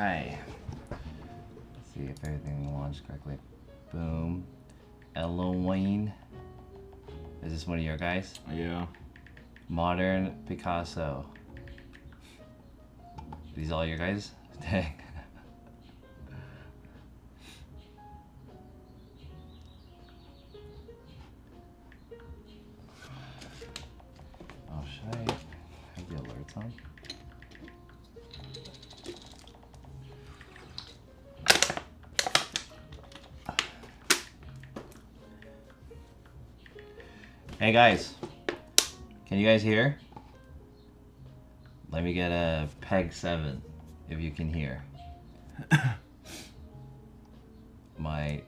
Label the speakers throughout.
Speaker 1: Okay. Let's see if everything launched correctly. Boom. Eloine. Is this one of your guys?
Speaker 2: Yeah.
Speaker 1: Modern Picasso. These all your guys? Dang. Oh, should I have the alerts on? Hey guys, can you guys hear? Let me get a peg 7 if you can hear. my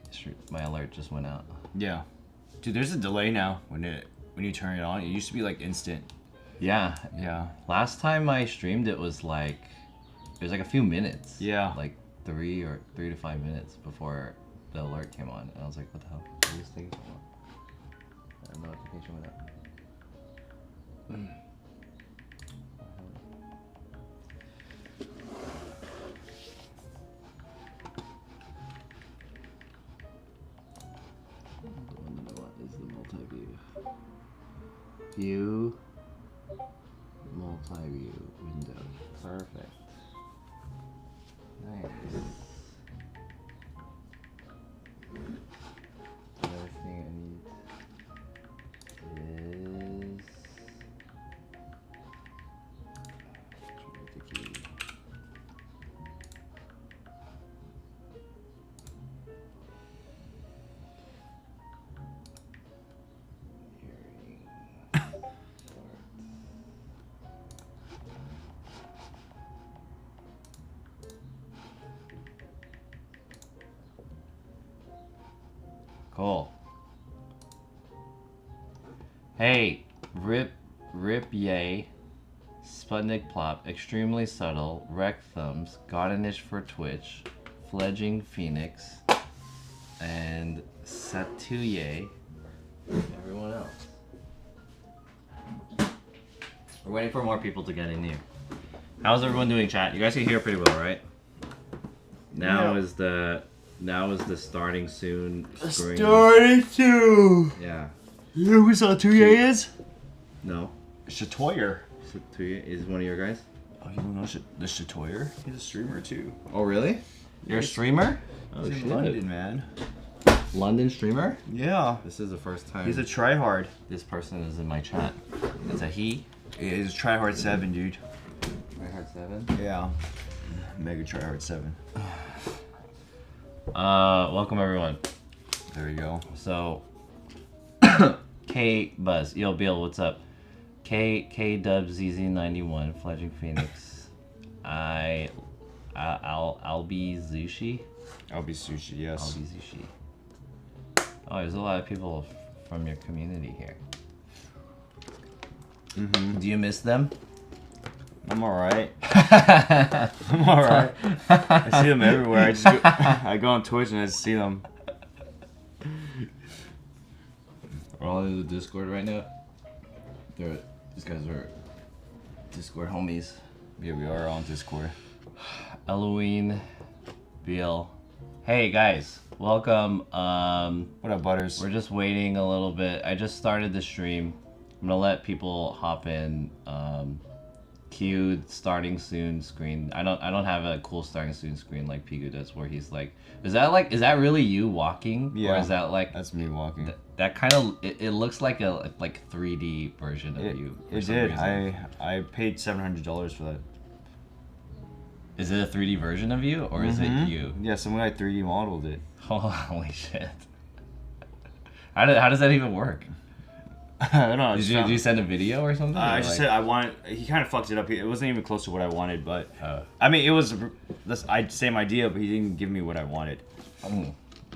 Speaker 1: alert just went out.
Speaker 2: Yeah. Dude, there's a delay now when you turn it on. It used to be like instant.
Speaker 1: Yeah.
Speaker 2: Yeah.
Speaker 1: Last time I streamed it was like a few minutes.
Speaker 2: Yeah.
Speaker 1: Like 3 to 5 minutes before the alert came on. And I was like, what the hell? What is this thing going on? A notification went up. What is the multi-view? View. Multi-view window. Perfect. Nice. Another thing I need is the key. Cool. Hey, Rip Yay, Sputnik Plop, Extremely Subtle, Wreck Thumbs, Got an Itch for Twitch, Fledging Phoenix, and Satuye. Everyone else. We're waiting for more people to get in here. How's everyone doing, chat? You guys can hear pretty well, right? Now is the starting soon screen.
Speaker 2: Starting soon.
Speaker 1: Yeah.
Speaker 2: You know who Satuye is?
Speaker 1: No.
Speaker 2: Shatoyer.
Speaker 1: Satuye is one of your guys?
Speaker 2: Oh, you don't know the Shatoyer? He's a streamer too.
Speaker 1: Oh, really? You're a streamer? Oh,
Speaker 2: He's
Speaker 1: shit.
Speaker 2: in London, man.
Speaker 1: London streamer?
Speaker 2: Yeah.
Speaker 1: This is the first time
Speaker 2: He's a tryhard.
Speaker 1: this person is in my chat. It's a he?
Speaker 2: He's a tryhard 7, dude.
Speaker 1: Tryhard 7?
Speaker 2: Yeah. Mega tryhard 7.
Speaker 1: Welcome everyone.
Speaker 2: There we go.
Speaker 1: So, K Buzz, yo Bill, what's up? K Dub ZZ91, Fledging Phoenix. I'll be Zushi.
Speaker 2: I'll be sushi, yes.
Speaker 1: I'll be Zushi. Oh, there's a lot of people from your community here.
Speaker 2: Mm-hmm.
Speaker 1: Do you miss them?
Speaker 2: I'm alright. I'm alright. I see them everywhere. I go on Twitch and I just see them.
Speaker 1: We're all in the Discord right now. These guys are Discord homies.
Speaker 2: Yeah, we are on Discord.
Speaker 1: Eloine, Bill. Hey guys, welcome.
Speaker 2: What up, Butters?
Speaker 1: We're just waiting a little bit. I just started the stream. I'm gonna let people hop in. Queued starting soon screen. I don't have a cool starting soon screen like Peegu does, where he's like, is that really you walking?
Speaker 2: Yeah.
Speaker 1: Or is that like
Speaker 2: That's me walking.
Speaker 1: that kind of it looks like a 3D version of you.
Speaker 2: It did. I paid $700 for that.
Speaker 1: Is it a 3D version of you, or is it you?
Speaker 2: Yeah, some guy 3D modeled it.
Speaker 1: Holy shit! How does that even work?
Speaker 2: I don't know.
Speaker 1: Did you send a video or something?
Speaker 2: I just said I wanted. He kind of fucked it up. It wasn't even close to what I wanted, but
Speaker 1: Oh.
Speaker 2: I mean, it was the same idea, but he didn't give me what I wanted.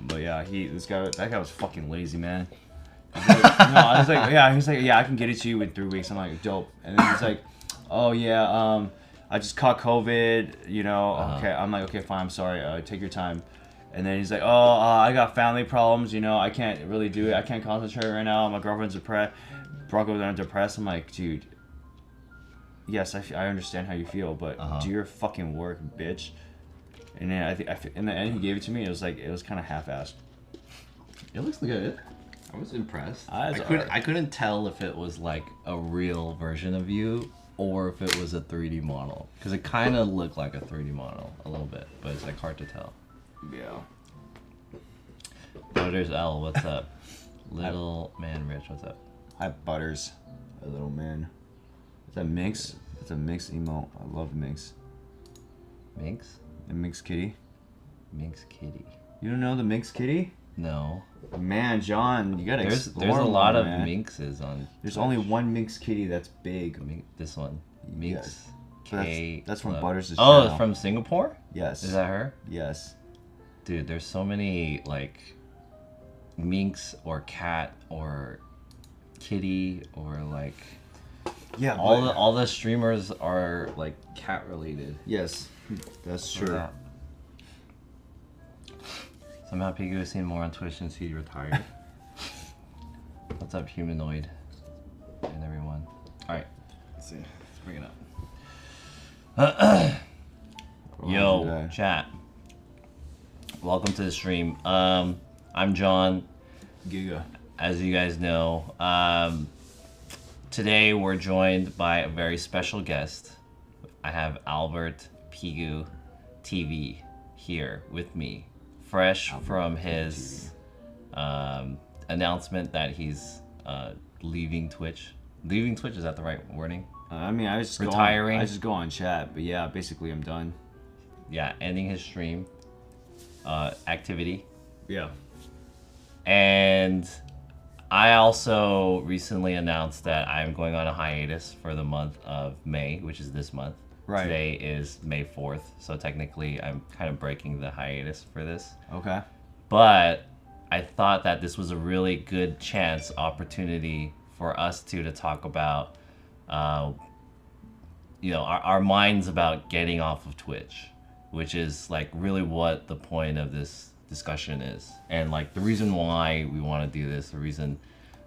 Speaker 2: But yeah, that guy was fucking lazy, man. I was like, yeah, I can get it to you in 3 weeks. I'm like, dope. And then he's like, oh yeah, I just caught COVID, you know. Okay, I'm like, okay, fine, I'm sorry. Take your time. And then he's like, oh, I got family problems, you know, I can't really do it. I can't concentrate right now. My girlfriend's depressed. Broke up with her, I'm depressed. I'm like, dude, yes, I understand how you feel, but do your fucking work, bitch. And then I think in the end he gave it to me. It was kind of half-assed.
Speaker 1: It looks good. I was impressed.
Speaker 2: Eyes
Speaker 1: I couldn't tell if it was like a real version of you or if it was a 3D model, because it kind of looked like a 3D model a little bit, but it's like hard to tell.
Speaker 2: Yeah.
Speaker 1: Oh, there's L. What's up? Little man Rich, what's up?
Speaker 2: Hi, Butters. A little man. Is that Minx? It's a Minx emote. I love Minx.
Speaker 1: Minx?
Speaker 2: The Minx kitty.
Speaker 1: Minx kitty.
Speaker 2: You don't know the Minx kitty?
Speaker 1: No.
Speaker 2: Man, John, you gotta explore.
Speaker 1: There's a lot
Speaker 2: more,
Speaker 1: of
Speaker 2: man.
Speaker 1: Minxes on.
Speaker 2: There's only one Minx kitty that's big.
Speaker 1: This one. Minx.
Speaker 2: Yes.
Speaker 1: K.
Speaker 2: That's from Butters'
Speaker 1: Oh,
Speaker 2: channel.
Speaker 1: from Singapore?
Speaker 2: Yes.
Speaker 1: Is that her?
Speaker 2: Yes.
Speaker 1: Dude, there's so many like minx or cat or kitty or like
Speaker 2: Yeah.
Speaker 1: all the streamers are like cat related.
Speaker 2: Yes, that's true.
Speaker 1: Yeah. Somehow Peegu has seen more on Twitch since he retired. What's up, humanoid and everyone? All right, let's see. Let's bring it up. Yo, chat. Welcome to the stream. I'm John.
Speaker 2: Giga.
Speaker 1: As you guys know, today we're joined by a very special guest. I have Albert PeeguuTV here with me, fresh from his announcement that he's leaving Twitch. Leaving Twitch, is that the right wording?
Speaker 2: I mean, I just
Speaker 1: retiring.
Speaker 2: I just go on chat, but yeah, basically I'm done.
Speaker 1: Yeah, ending his stream activity.
Speaker 2: Yeah.
Speaker 1: And I also recently announced that I'm going on a hiatus for the month of May, which is this month.
Speaker 2: Right.
Speaker 1: Today is May 4th, so technically I'm kind of breaking the hiatus for this.
Speaker 2: Okay.
Speaker 1: But I thought that this was a really good opportunity for us to talk about, you know, our minds about getting off of Twitch, which is like really what the point of this discussion is, and like the reason why we want to do this, the reason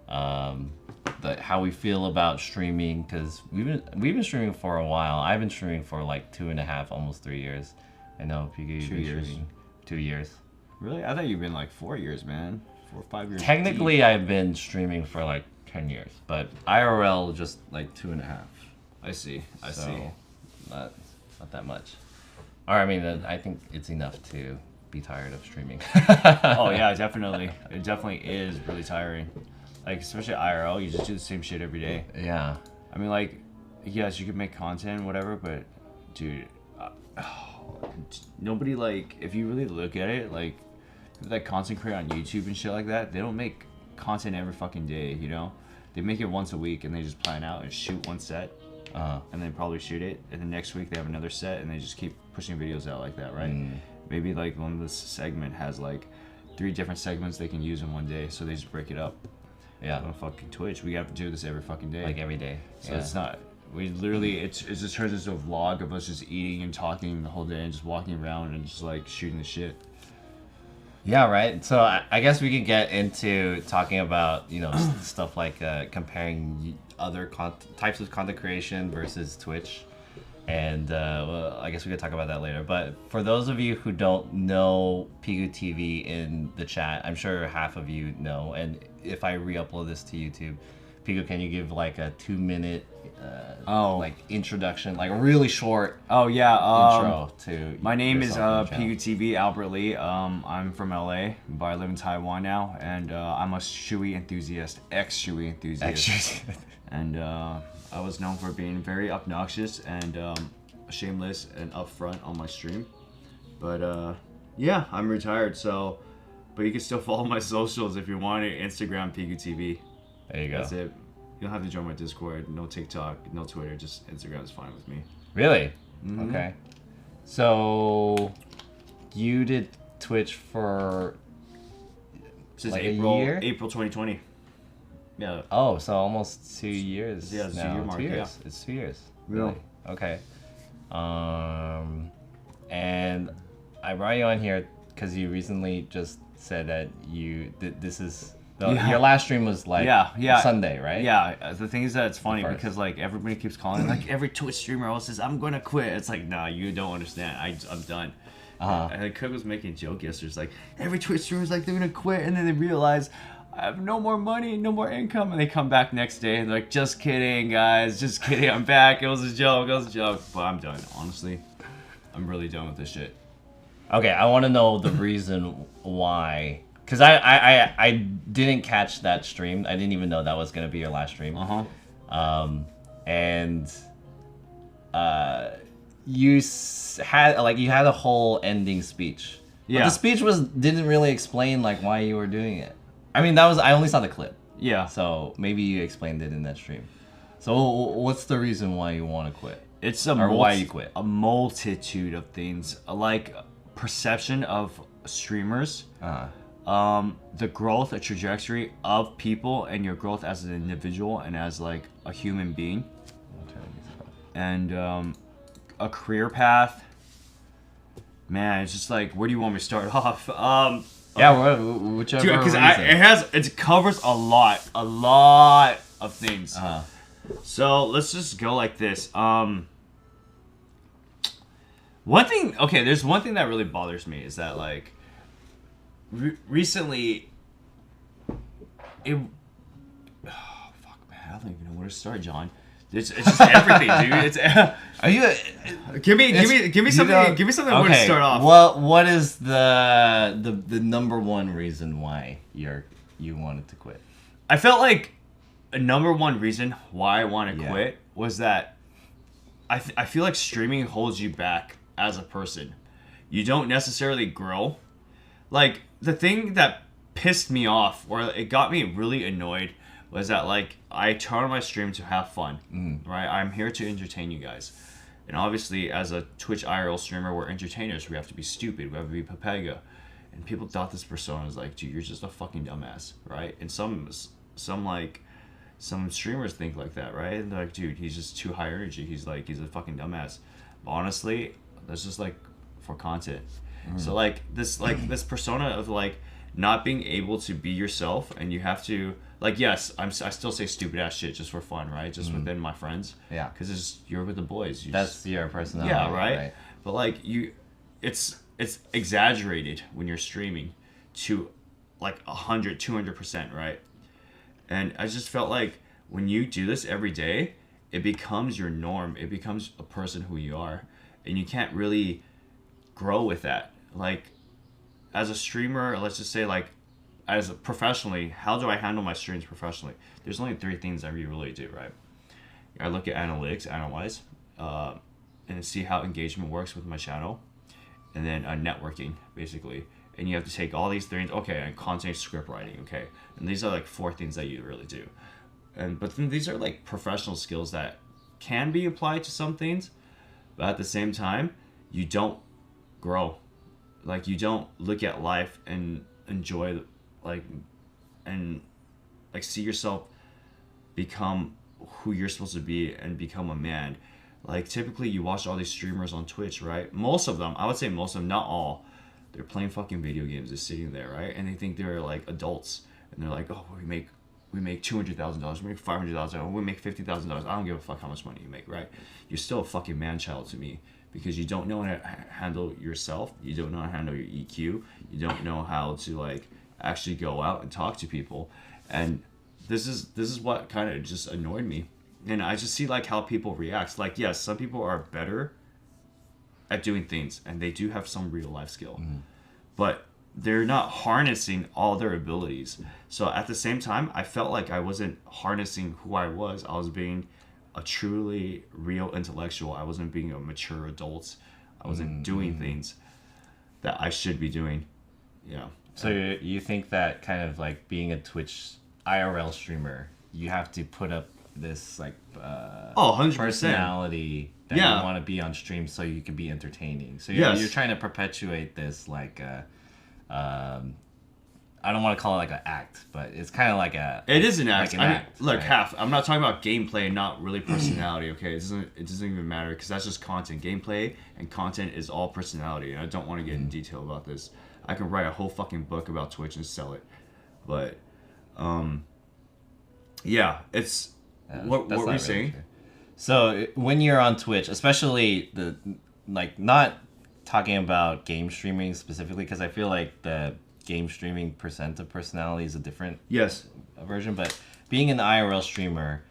Speaker 1: how we feel about streaming, because we've been streaming for a while. I've been streaming for like 2.5, almost 3 years. I know, Peegu, you've been streaming 2 years.
Speaker 2: Really? I thought you've been like 4 years, man. 4 or 5 years.
Speaker 1: Technically,
Speaker 2: deep.
Speaker 1: I've been streaming for like 10 years, but IRL just like 2.5.
Speaker 2: I see. I
Speaker 1: so,
Speaker 2: see.
Speaker 1: Not that much. Or I mean, I think it's enough to be tired of streaming.
Speaker 2: Oh yeah, definitely. It definitely is really tiring. Like, especially IRL, you just do the same shit every day.
Speaker 1: Yeah.
Speaker 2: I mean, like, yes, you can make content, whatever, but dude, nobody, like, if you really look at it, like, that content creator on YouTube and shit like that, they don't make content every fucking day, you know? They make it once a week and they just plan out and shoot one set, and then probably shoot it, and then next week they have another set and they just keep pushing videos out like that, right? Maybe like one of this segment has like 3 different segments they can use in one day, so they just break it up.
Speaker 1: Yeah.
Speaker 2: On fucking Twitch, we have to do this every fucking day.
Speaker 1: Like every day.
Speaker 2: So it's not. We literally, it just turns into a vlog of us just eating and talking the whole day and just walking around and just like shooting the shit.
Speaker 1: Yeah, right. So I guess we could get into talking about, you know, stuff like comparing other types of content creation versus Twitch. And well, I guess we could talk about that later. But for those of you who don't know PeeguuTV in the chat, I'm sure half of you know. And if I re-upload this to YouTube, Peegu, can you give like a 2-minute like introduction, like a really short intro to
Speaker 2: my name is
Speaker 1: yourself
Speaker 2: PeeguuTV Albert Lee. I'm from LA, but I live in Taiwan now, and I'm a Shui enthusiast, ex-Shui enthusiast. And I was known for being very obnoxious and shameless and upfront on my stream. But yeah, I'm retired, so. But you can still follow my socials if you want it. Instagram, PeeguuTV.
Speaker 1: There you go.
Speaker 2: That's it. You don't have to join my Discord. No TikTok, no Twitter. Just Instagram is fine with me.
Speaker 1: Really? Mm-hmm. Okay. So you did Twitch for
Speaker 2: since
Speaker 1: like
Speaker 2: April,
Speaker 1: a year?
Speaker 2: April 2020. Yeah.
Speaker 1: Oh, so almost 2 years.
Speaker 2: Yeah, it's
Speaker 1: now.
Speaker 2: 2 year mark.
Speaker 1: 2 years.
Speaker 2: Yeah.
Speaker 1: It's 2 years.
Speaker 2: Really?
Speaker 1: Okay. And I brought you on here because you recently just said that this is your last stream was like Sunday, right?
Speaker 2: Yeah. The thing is that it's funny
Speaker 1: First.
Speaker 2: because like everybody keeps calling, like every Twitch streamer always says, "I'm gonna quit." It's like, nah, you don't understand. I'm done.
Speaker 1: Uh-huh.
Speaker 2: And Cook was making a joke yesterday. It's like every Twitch streamer's like they're gonna quit, and then they realize I have no more money, no more income, and they come back next day and they're like, just kidding, guys, just kidding, I'm back. It was a joke, it was a joke. But I'm done, honestly. I'm really done with this shit.
Speaker 1: Okay, I want to know the reason why. Because I didn't catch that stream. I didn't even know that was going to be your last stream. And you had a whole ending speech.
Speaker 2: Yeah.
Speaker 1: But the speech didn't really explain like why you were doing it. I mean, I only saw the clip.
Speaker 2: Yeah.
Speaker 1: So maybe you explained it in that stream. So what's the reason why you want to quit?
Speaker 2: It's
Speaker 1: why you quit?
Speaker 2: A multitude of things, like perception of streamers, the growth, a trajectory of people, and your growth as an individual and as like a human being, and a career path. Man, it's just like, where do you want me to start off?
Speaker 1: Yeah, whichever.
Speaker 2: Dude, because it covers a lot of things. So let's just go like this. There's one thing that really bothers me is that like recently it. Oh, fuck, man, I don't even know where to start, John. It's just everything, dude. It's.
Speaker 1: Are you?
Speaker 2: Give me something. Give me something where to start off.
Speaker 1: Well, what is the number one reason why you wanted to quit?
Speaker 2: I felt like a number one reason why I want to quit was that I feel like streaming holds you back as a person. You don't necessarily grow. Like, the thing that pissed me off, or it got me really annoyed, was that like I turn on my stream to have fun, right? I'm here to entertain you guys. And obviously, as a Twitch IRL streamer, we're entertainers. We have to be stupid. We have to be Pepega. And people thought this persona was like, dude, you're just a fucking dumbass, right? And some streamers think like that, right? And they're like, dude, he's just too high energy. He's a fucking dumbass. But honestly, that's just like for content. So like this persona of like not being able to be yourself, and you have to like, yes, I still say stupid ass shit just for fun, right? Just within my friends.
Speaker 1: Yeah.
Speaker 2: Because you're with the boys.
Speaker 1: That's your personality.
Speaker 2: Yeah, right? But like it's exaggerated when you're streaming to like 100-200%, right? And I just felt like when you do this every day, it becomes your norm. It becomes a person who you are, and you can't really grow with that. Like, as a streamer, let's just say like, professionally, how do I handle my streams professionally? There's only 3 things I really do, right? I look at analytics, analyze, and see how engagement works with my channel, and then networking, basically. And you have to take all these things, okay, and content script writing, okay. And these are like 4 things that you really do. But then these are like professional skills that can be applied to some things, but at the same time, you don't grow. Like, you don't look at life and enjoy see yourself become who you're supposed to be and become a man. Like, typically you watch all these streamers on Twitch, right? Most of them, I would say most of them, not all, they're playing fucking video games, just sitting there, right? And they think they're like adults, and they're like, oh, we make $200,000, we make $500,000, we make $50,000. I don't give a fuck how much money you make, right? You're still a fucking man child to me, because you don't know how to handle yourself, you don't know how to handle your EQ, you don't know how to like actually go out and talk to people. And this is what kind of just annoyed me. And I just see like how people react. Like, yes, some people are better at doing things, and they do have some real life skill, but they're not harnessing all their abilities. So at the same time, I felt like I wasn't harnessing who I was. I was being a truly real intellectual. I wasn't being a mature adult. I wasn't doing things that I should be doing. Yeah.
Speaker 1: So you think that kind of like being a Twitch IRL streamer, you have to put up this like
Speaker 2: 100%
Speaker 1: personality that you want to be on stream so you can be entertaining. So you're trying to perpetuate this like I don't want to call it like an act, but it's kind of like
Speaker 2: it is an act.
Speaker 1: Like
Speaker 2: look,
Speaker 1: right?
Speaker 2: half. I'm not talking about gameplay and not really personality. Okay, it doesn't even matter, because that's just content. Gameplay and content is all personality, and I don't want to get in detail about this. I could write a whole fucking book about Twitch and sell it, but yeah, it's what were we saying?
Speaker 1: So when you're on Twitch, especially not talking about game streaming specifically, because I feel like the game streaming percent of personality is a different
Speaker 2: Yes.
Speaker 1: version. But being an IRL streamer,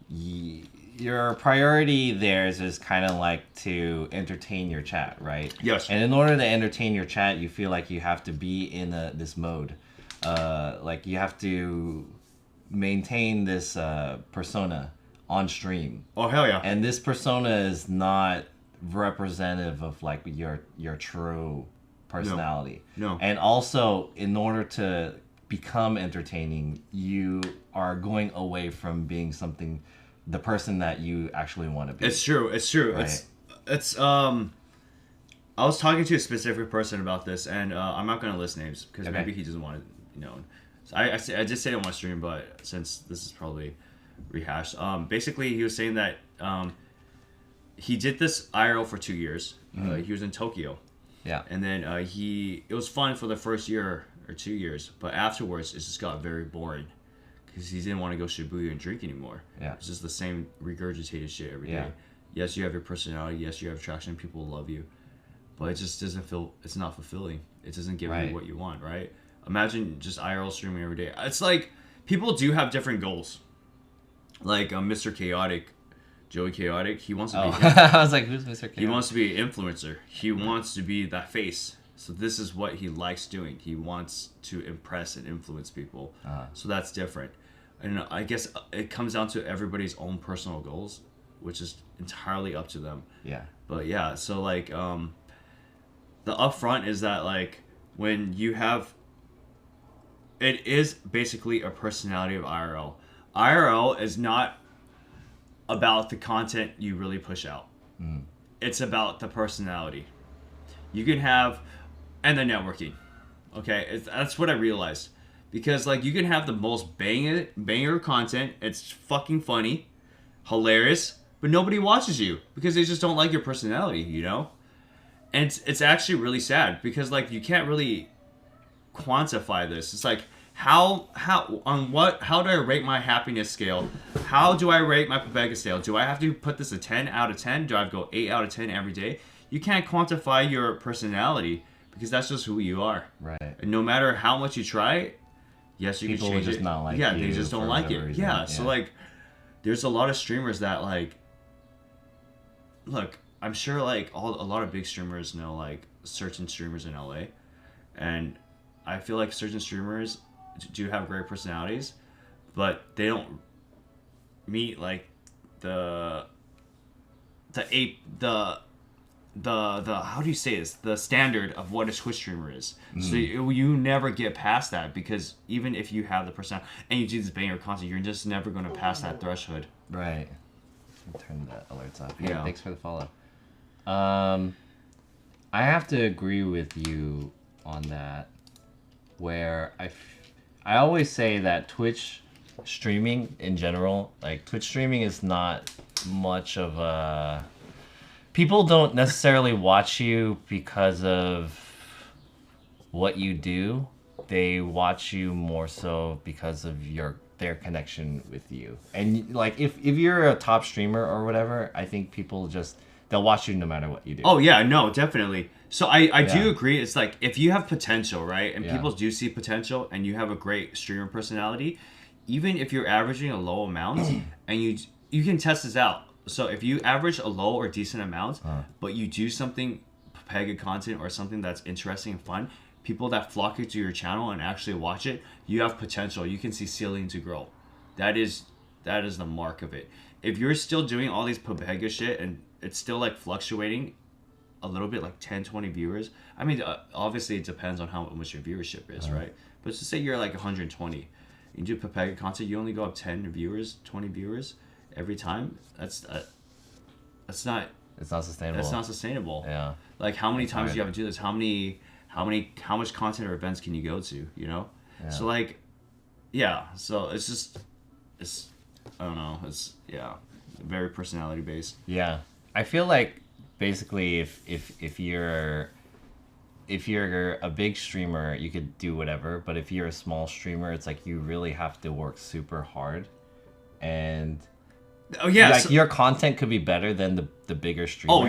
Speaker 1: your priority there is kind of like to entertain your chat, right?
Speaker 2: Yes.
Speaker 1: And in order to entertain your chat, you feel like you have to be in this mode. Like you have to maintain this persona on stream.
Speaker 2: Oh, hell yeah.
Speaker 1: And this persona is not representative of like your true personality.
Speaker 2: No.
Speaker 1: And also, in order to become entertaining, you are going away from being the person that you actually want to be.
Speaker 2: It's true.
Speaker 1: Right.
Speaker 2: It's I was talking to a specific person about this, and I'm not gonna list names because
Speaker 1: Okay.
Speaker 2: maybe he doesn't want to know. So I just said it on my stream, but since this is probably rehashed, basically he was saying that he did this IRL for 2 years. He was in Tokyo,
Speaker 1: Yeah.
Speaker 2: and then it was fun for the first year or 2 years, but afterwards it just got very boring because he didn't want to go Shibuya and drink anymore.
Speaker 1: Yeah.
Speaker 2: It's just the same regurgitated shit every day.
Speaker 1: Yeah.
Speaker 2: Yes, you have your personality. Yes, you have attraction. People love you, but it just doesn't feel. It's not fulfilling. It doesn't give
Speaker 1: Right.
Speaker 2: you what you want. Right? Imagine just IRL streaming every day. It's like people do have different goals. Like Mr. Chaotic, Joey Chaotic. He wants to
Speaker 1: Oh,
Speaker 2: be.
Speaker 1: I was like, who's Mr. K?
Speaker 2: He wants to be an influencer. He wants to be that face. So this is what he likes doing. He wants to impress and influence people. So that's different. And I guess it comes down to everybody's own personal goals, which is entirely up to them.
Speaker 1: Yeah.
Speaker 2: But yeah, so like the upfront is that like when you have it is basically a personality of IRL. IRL is not about the content you really push out. It's about the personality. You can have and the networking. Okay? That's what I realized. Because like you can have the most banger content, it's fucking funny, hilarious, but nobody watches you because they just don't like your personality, you know? And it's actually really sad because like you can't really quantify this. It's like how do I rate my happiness scale? How do I rate my Pepega scale? Do I have to put this a 10 out of 10? Do I have to go 8 out of 10 every day? You can't quantify your personality because that's just who you are.
Speaker 1: Right.
Speaker 2: And no matter how much you try, yes, you
Speaker 1: People
Speaker 2: can change
Speaker 1: will just
Speaker 2: it.
Speaker 1: not like
Speaker 2: yeah,
Speaker 1: you
Speaker 2: they just don't
Speaker 1: for
Speaker 2: like
Speaker 1: whatever
Speaker 2: it.
Speaker 1: reason.
Speaker 2: Yeah, so like there's a lot of streamers that like look, I'm sure like a lot of big streamers know like certain streamers in LA, and I feel like certain streamers do have great personalities, but they don't meet like the how do you say this? The standard of what a Twitch streamer is. So you never get past that because even if you have the personality and you do this banger content, you're just never going to pass that threshold.
Speaker 1: Right. Turn the alerts off.
Speaker 2: Yeah.
Speaker 1: Thanks for the follow. I have to agree with you on that. Where I always say that Twitch streaming in general, like Twitch streaming is not much of a. People don't necessarily watch you because of what you do. They watch you more so because of their connection with you. And like if you're a top streamer or whatever, I think people they'll watch you no matter what you do.
Speaker 2: Oh yeah, no, definitely. So I do
Speaker 1: Yeah.
Speaker 2: agree. It's like if you have potential, right, and
Speaker 1: Yeah.
Speaker 2: people do see potential, and you have a great streamer personality, even if you're averaging a low amount, and you can test this out. So if you average a low or decent amount, but you do something Pega content or something that's interesting and fun, people that flock to your channel and actually watch it, you have potential. You can see ceiling to grow. That is the mark of it. If you're still doing all these Pega shit and it's still like fluctuating a little bit, like 10, 20 viewers. I mean, obviously it depends on how much your viewership is, right? But just say you're like 120. You do Pepega content, you only go up 10 viewers, 20 viewers every time. That's not.
Speaker 1: It's not sustainable.
Speaker 2: That's not sustainable.
Speaker 1: Yeah.
Speaker 2: Like how many times
Speaker 1: hard.
Speaker 2: do you have to do this? How much content or events can you go to? You know.
Speaker 1: Yeah.
Speaker 2: So like, yeah. So it's I don't know. It's very personality based.
Speaker 1: Yeah, I feel like basically if you're a big streamer, you could do whatever. But if you're a small streamer, it's like you really have to work super hard, and
Speaker 2: Oh yeah.
Speaker 1: like your content could be better than the bigger streamer.
Speaker 2: Oh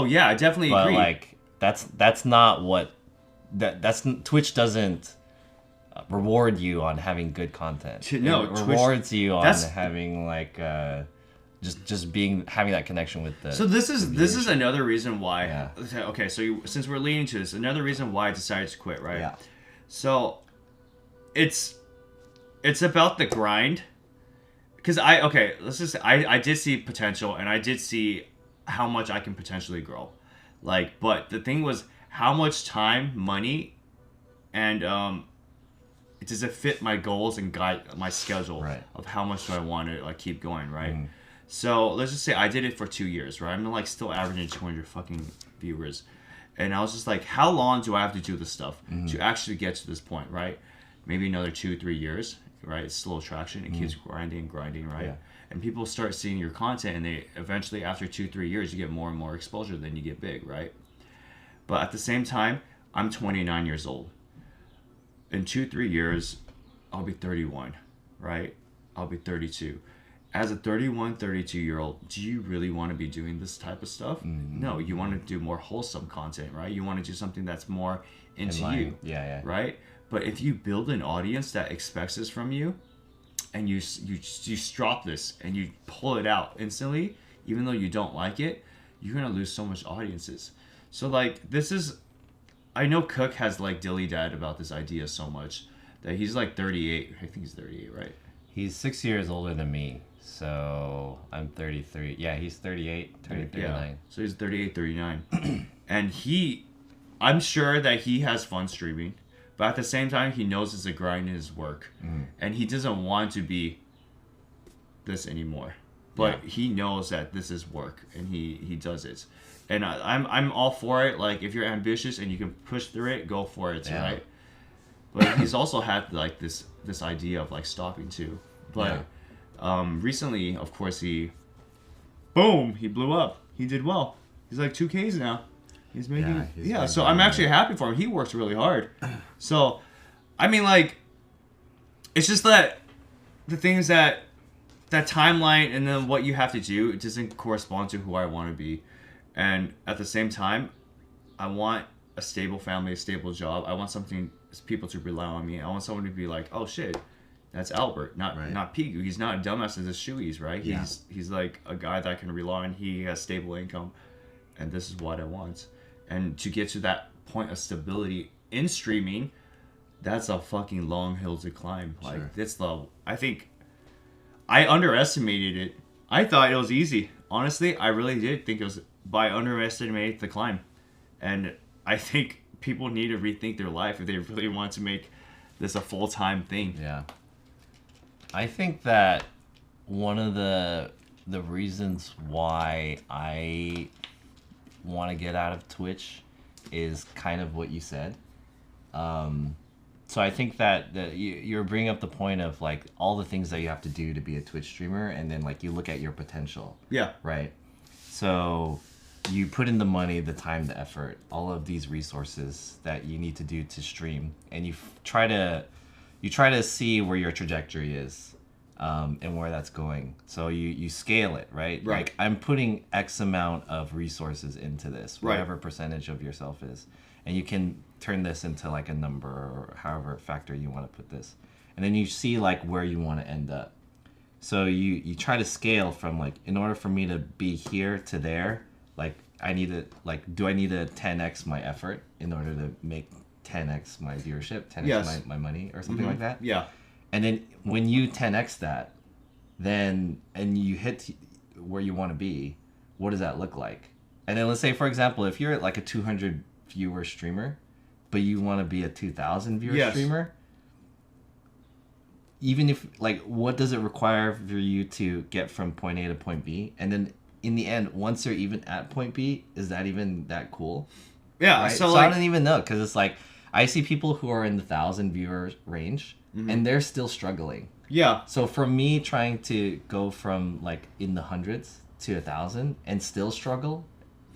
Speaker 2: yeah. I definitely
Speaker 1: but
Speaker 2: agree.
Speaker 1: like that's not what that's Twitch doesn't reward you on having good content.
Speaker 2: No,
Speaker 1: it
Speaker 2: Twitch
Speaker 1: rewards you on
Speaker 2: that's
Speaker 1: having like just being having that connection with the.
Speaker 2: So this is another reason why.
Speaker 1: Yeah.
Speaker 2: Okay, so since we're leading to this, another reason why I decided to quit, right?
Speaker 1: Yeah.
Speaker 2: So it's about the grind. Because I did see potential, and I did see how much I can potentially grow. Like, but the thing was how much time, money, and does it fit my goals and guide my schedule
Speaker 1: Right.
Speaker 2: of how much do I want to like keep going, right? So let's just say I did it for 2 years, right? I'm like still averaging 200 fucking viewers, and I was just like, how long do I have to do this stuff to actually get to this point, right? Maybe another 2-3 years, right? It's slow traction. It keeps grinding, right?
Speaker 1: Yeah.
Speaker 2: And people start seeing your content, and they eventually, after 2-3 years, you get more and more exposure. Then you get big, right? But at the same time, I'm 29 years old. In 2-3 years, I'll be 31, right? I'll be 32. As a 31, 32-year-old, do you really want to be doing this type of stuff? No, you want to do more wholesome content, right? You want to do something that's more into you,
Speaker 1: Yeah.
Speaker 2: right? But if you build an audience that expects this from you, and you drop this and you pull it out instantly, even though you don't like it, you're gonna lose so much audiences. So like this is, I know Cook has like dilly-dad about this idea so much that he's like 38. I think he's 38, right?
Speaker 1: He's 6 years older than me, so I'm 33. Yeah, he's 38, turning 39.
Speaker 2: Yeah. So he's 38, 39. And I'm sure that he has fun streaming, but at the same time, he knows it's a grind in his work. And he doesn't want to be this anymore. But he knows that this is work, and he does it. And I'm all for it. Like, if you're ambitious and you can push through it, go for it, right? But he's also had, like, this idea of, like, stopping, too. But recently, of course, he blew up. He did well. He's, like, 2Ks now. He's making so I'm actually happy for him. He works really hard. So, I mean, like, it's just that the things that timeline and then what you have to do, it doesn't correspond to who I want to be. And at the same time, I want a stable family, a stable job. I want people to rely on me. I want someone to be like, oh shit, that's Albert, not Peegu. He's not a dumbass as a shoeies, right?
Speaker 1: Yeah.
Speaker 2: He's like a guy that I can rely on. He has stable income, and this is what I want. And to get to that point of stability in streaming, that's a fucking long hill to climb. Like, I think I underestimated it. I thought it was easy. Honestly, I really did think it was, but I underestimated the climb. And I think people need to rethink their life if they really want to make this a full-time thing.
Speaker 1: Yeah. I think that one of the reasons why I want to get out of Twitch is kind of what you said. So I think that you're bringing up the point of like all the things that you have to do to be a Twitch streamer, and then like you look at your potential.
Speaker 2: Yeah.
Speaker 1: Right. So you put in the money, the time, the effort, all of these resources that you need to do to stream, and you try to see where your trajectory is, and where that's going. So you scale it, right? Like, I'm putting X amount of resources into this, whatever percentage of yourself is, and you can turn this into like a number or however factor you want to put this, and then you see like where you want to end up. So you try to scale from like, in order for me to be here to there, like I need to like, do I need to 10x my effort in order to make 10x my viewership, 10x my money or something like that?
Speaker 2: Yeah.
Speaker 1: And then when you 10x that, then and you hit where you want to be, what does that look like? And then let's say, for example, if you're like a 200 viewer streamer, but you want to be a 2,000 viewer streamer, even if like, what does it require for you to get from point A to point B? And then in the end, once you're even at point B, is that even that cool?
Speaker 2: Yeah.
Speaker 1: Right? So
Speaker 2: like,
Speaker 1: I don't even know, because it's like I see people who are in the 1,000 viewer range, and they're still struggling.
Speaker 2: Yeah.
Speaker 1: So for me, trying to go from like in the hundreds to 1,000 and still struggle,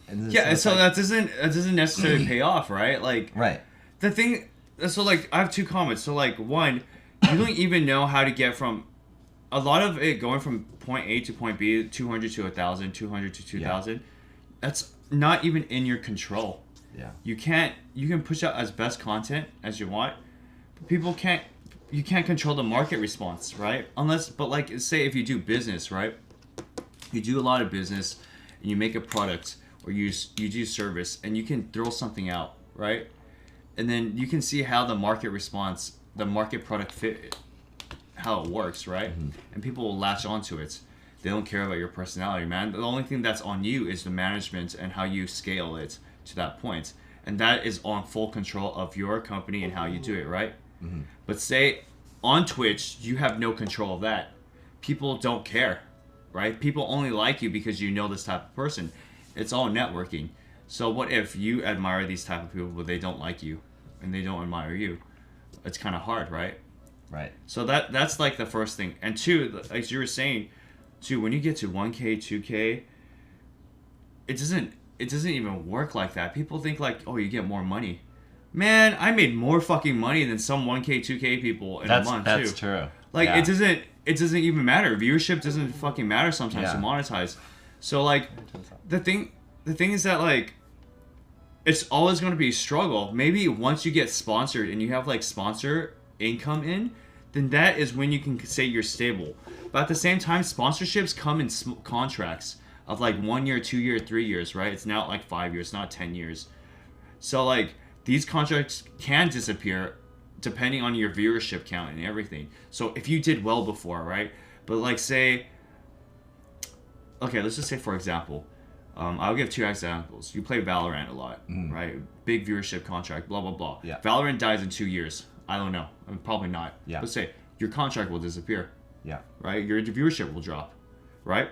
Speaker 1: and
Speaker 2: so like, that doesn't necessarily pay off, right? Like, the thing. So like, I have two comments. So like, one, you don't even know how to get from a lot of it going from point A to point B, 200 to 1,000, 200 to 2,000. That's not even in your control.
Speaker 1: Yeah.
Speaker 2: You can push out as best content as you want, but you can't control the market response, right? But like, say if you do business, right? You do a lot of business and you make a product or you do service and you can throw something out, right? And then you can see how the market response, the market product fit, how it works, right? And people will latch onto it. They don't care about your personality, man. The only thing that's on you is the management and how you scale it to that point. And that is on full control of your company and how you do it, right? But say on Twitch, you have no control of that. People don't care, right? People only like you because you know this type of person. It's all networking. So what if you admire these type of people, but they don't like you and they don't admire you? It's kind of hard, right?
Speaker 1: Right.
Speaker 2: So that's like the first thing. And two, like you were saying, too, when you get to 1K, 2K, it doesn't even work like that. People think like, oh, you get more money. Man, I made more fucking money than some 1K, 2K people in a month, too. That's
Speaker 1: true.
Speaker 2: Like, it doesn't even matter. Viewership doesn't fucking matter sometimes to monetize. So, like, the thing is that, like, it's always going to be a struggle. Maybe once you get sponsored and you have, like, sponsor income in, then that is when you can say you're stable. But at the same time, sponsorships come in contracts of, like, 1 year, 2 year, 3 years, right? It's not, like, 5 years, not 10 years. So, like, these contracts can disappear depending on your viewership count and everything. So if you did well before, right? But like say, okay, let's just say for example, I'll give 2 examples. You play Valorant a lot, right? Big viewership contract, blah, blah, blah.
Speaker 1: Yeah.
Speaker 2: Valorant dies in 2 years. I don't know. I mean, probably not.
Speaker 1: Yeah.
Speaker 2: Let's say your contract will disappear.
Speaker 1: Yeah.
Speaker 2: Right? Your viewership will drop, right?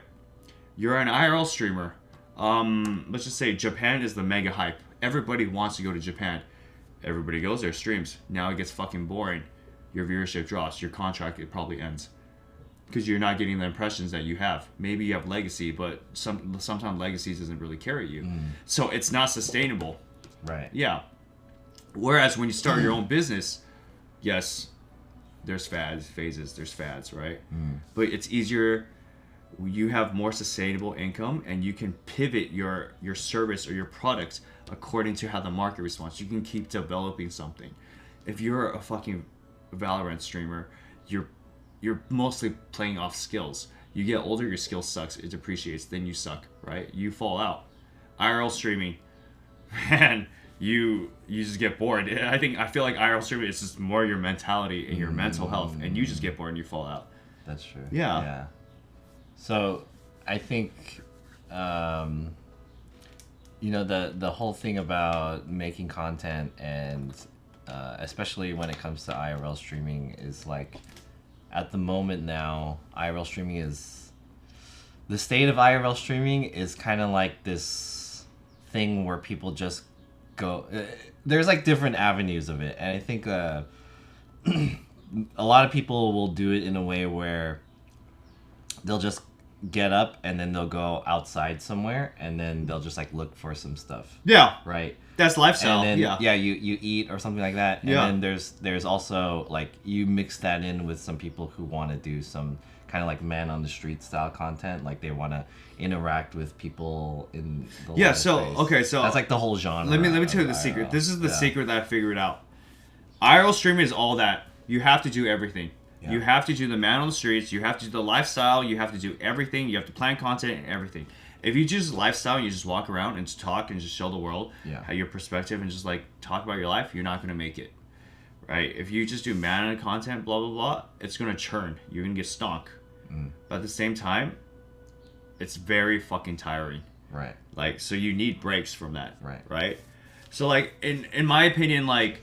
Speaker 2: You're an IRL streamer. Let's just say Japan is the mega hype. Everybody wants to go to Japan. Everybody goes there, streams. Now it gets fucking boring. Your viewership drops. Your contract, it probably ends. Because you're not getting the impressions that you have. Maybe you have legacy, but sometimes legacy doesn't really carry you. So it's not sustainable.
Speaker 1: Right.
Speaker 2: Yeah. Whereas when you start your own business, yes, there's phases, there's fads, right? But it's easier. You have more sustainable income and you can pivot your service or your product according to how the market responds. You can keep developing something. If you're a fucking Valorant streamer, you're mostly playing off skills. You get older, your skill sucks, it depreciates, then you suck, right? You fall out. IRL streaming, man, you just get bored. I feel like IRL streaming is just more your mentality and your mental health, and you just get bored and you fall out.
Speaker 1: That's true.
Speaker 2: Yeah.
Speaker 1: So, I think, the whole thing about making content and especially when it comes to IRL streaming is like, at the moment now, IRL streaming is, the state of IRL streaming is kind of like this thing where people just go, there's like different avenues of it. And I think a lot of people will do it in a way where they'll just get up and then they'll go outside somewhere and then they'll just like look for some stuff.
Speaker 2: Yeah.
Speaker 1: Right.
Speaker 2: That's lifestyle.
Speaker 1: And then,
Speaker 2: yeah.
Speaker 1: You eat or something like that.
Speaker 2: Yeah.
Speaker 1: And then there's also like you mix that in with some people who want to do some kind of like man on the street style content. Like they want to interact with people in the live space.
Speaker 2: Okay, so
Speaker 1: that's like the whole genre.
Speaker 2: Let me tell you the secret. This is the secret that I figured out. IRL streaming is all that. You have to do everything. Yeah. You have to do the man on the streets. You have to do the lifestyle. You have to do everything. You have to plan content and everything. If you just lifestyle and you just walk around and just talk and just show the world how your perspective and just like talk about your life, you're not going to make it. Right? If you just do man on content, blah, blah, blah, it's going to churn. You're going to get stunk. But at the same time, it's very fucking tiring.
Speaker 1: Right.
Speaker 2: Like, so you need breaks from that.
Speaker 1: Right.
Speaker 2: Right? So like, in my opinion, like,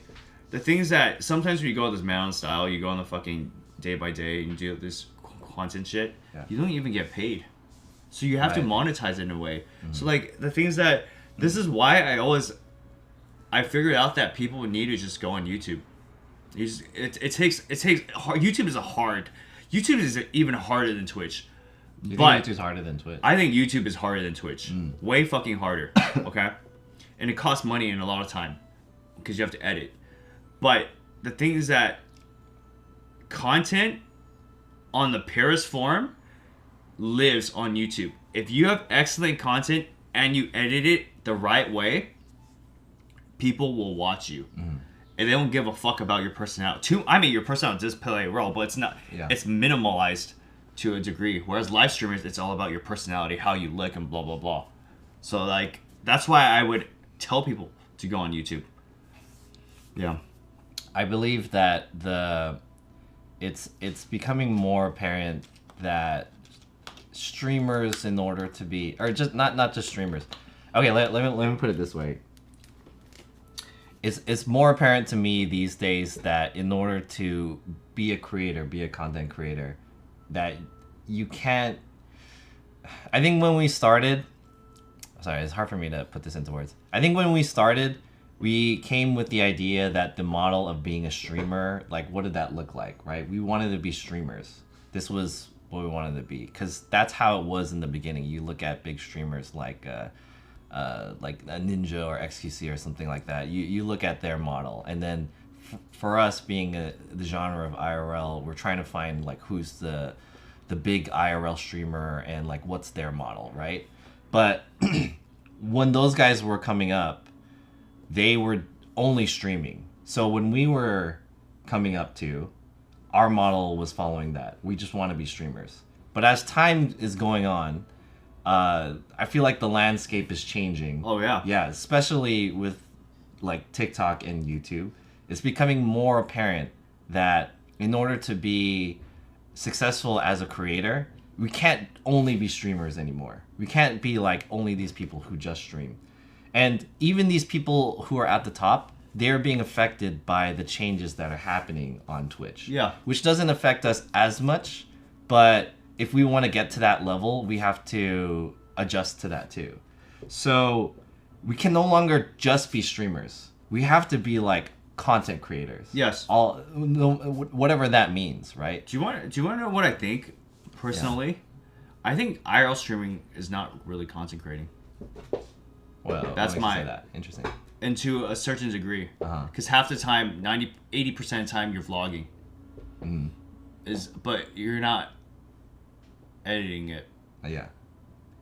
Speaker 2: the things that sometimes when you go with this man on style, you go on the fucking day by day and you do this content shit, you don't even get paid. So you have to monetize it in a way. So like the things that, this is why I figured out that people need to just go on YouTube. It takes YouTube is even harder than Twitch.
Speaker 1: You think YouTube's harder than Twitch?
Speaker 2: I think YouTube is harder than Twitch. Way fucking harder. Okay? And it costs money and a lot of time because you have to edit. But the thing is that content on the purest form lives on YouTube. If you have excellent content and you edit it the right way, people will watch you. And they don't give a fuck about your personality. I mean, your personality does play a role, but it's not.
Speaker 1: Yeah.
Speaker 2: It's minimalized to a degree. Whereas live streamers, it's all about your personality, how you look, and blah blah blah. So like that's why I would tell people to go on YouTube. Yeah.
Speaker 1: I believe that it's becoming more apparent that streamers, in order to be, or just not just streamers. Okay, let me put it this way. It's more apparent to me these days that in order to be a creator, be a content creator, that you can't. I think when we started, sorry, it's hard for me to put this into words. I think when we started, we came with the idea that the model of being a streamer, like what did that look like, right? We wanted to be streamers. This was what we wanted to be, because that's how it was in the beginning. You look at big streamers like a Ninja or XQC or something like that. You look at their model, and then for us being the genre of IRL, we're trying to find like who's the big IRL streamer and like what's their model, right? But when those guys were coming up, they were only streaming. So when we were coming up to, our model was following that. We just want to be streamers. But as time is going on, I feel like the landscape is changing.
Speaker 2: Oh yeah.
Speaker 1: Yeah, especially with like TikTok and YouTube. It's becoming more apparent that in order to be successful as a creator, we can't only be streamers anymore. We can't be like only these people who just stream. And even these people who are at the top, they're being affected by the changes that are happening on Twitch.
Speaker 2: Yeah.
Speaker 1: Which doesn't affect us as much, but if we want to get to that level, we have to adjust to that too. So we can no longer just be streamers. We have to be like content creators.
Speaker 2: Yes.
Speaker 1: Whatever that means, right?
Speaker 2: Do you want to know what I think personally? Yeah. I think IRL streaming is not really content creating.
Speaker 1: Well,
Speaker 2: that's my
Speaker 1: that. Interesting.
Speaker 2: And to a certain degree, because half the time, 80% of the time, you're vlogging. But you're not editing it.
Speaker 1: Yeah.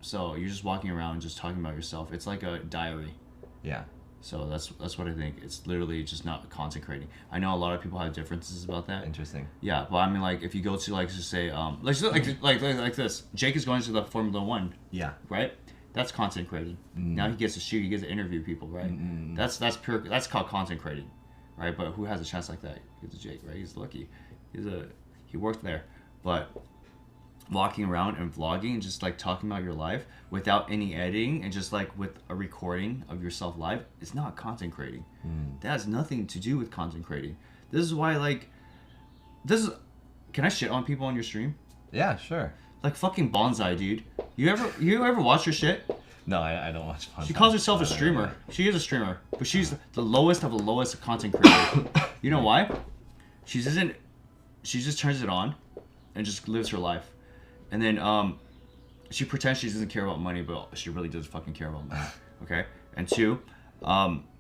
Speaker 2: So you're just walking around, just talking about yourself. It's like a diary.
Speaker 1: Yeah.
Speaker 2: So that's what I think. It's literally just not content creating. I know a lot of people have differences about that.
Speaker 1: Interesting.
Speaker 2: Yeah, but I mean, like, if you go to like, just say, like this, Jake is going to the Formula One.
Speaker 1: Yeah.
Speaker 2: Right. That's content creating. Now he gets to shoot. He gets to interview people. Right. That's pure. That's called content creating. Right. But who has a chance like that? It's Jake. Right. He's lucky. He worked there. But walking around and vlogging and just like talking about your life without any editing and just like with a recording of yourself live, it's not content creating. That has nothing to do with content creating. This is why can I shit on people on your stream?
Speaker 1: Yeah, sure.
Speaker 2: Like fucking Bonsai, dude. You ever watch her shit?
Speaker 1: No, I don't watch Bonsai.
Speaker 2: She calls herself a streamer. She is a streamer, but she's the lowest of the lowest content creator. You know why? She just turns it on and just lives her life. And then she pretends she doesn't care about money, but she really does fucking care about money. Okay? And two,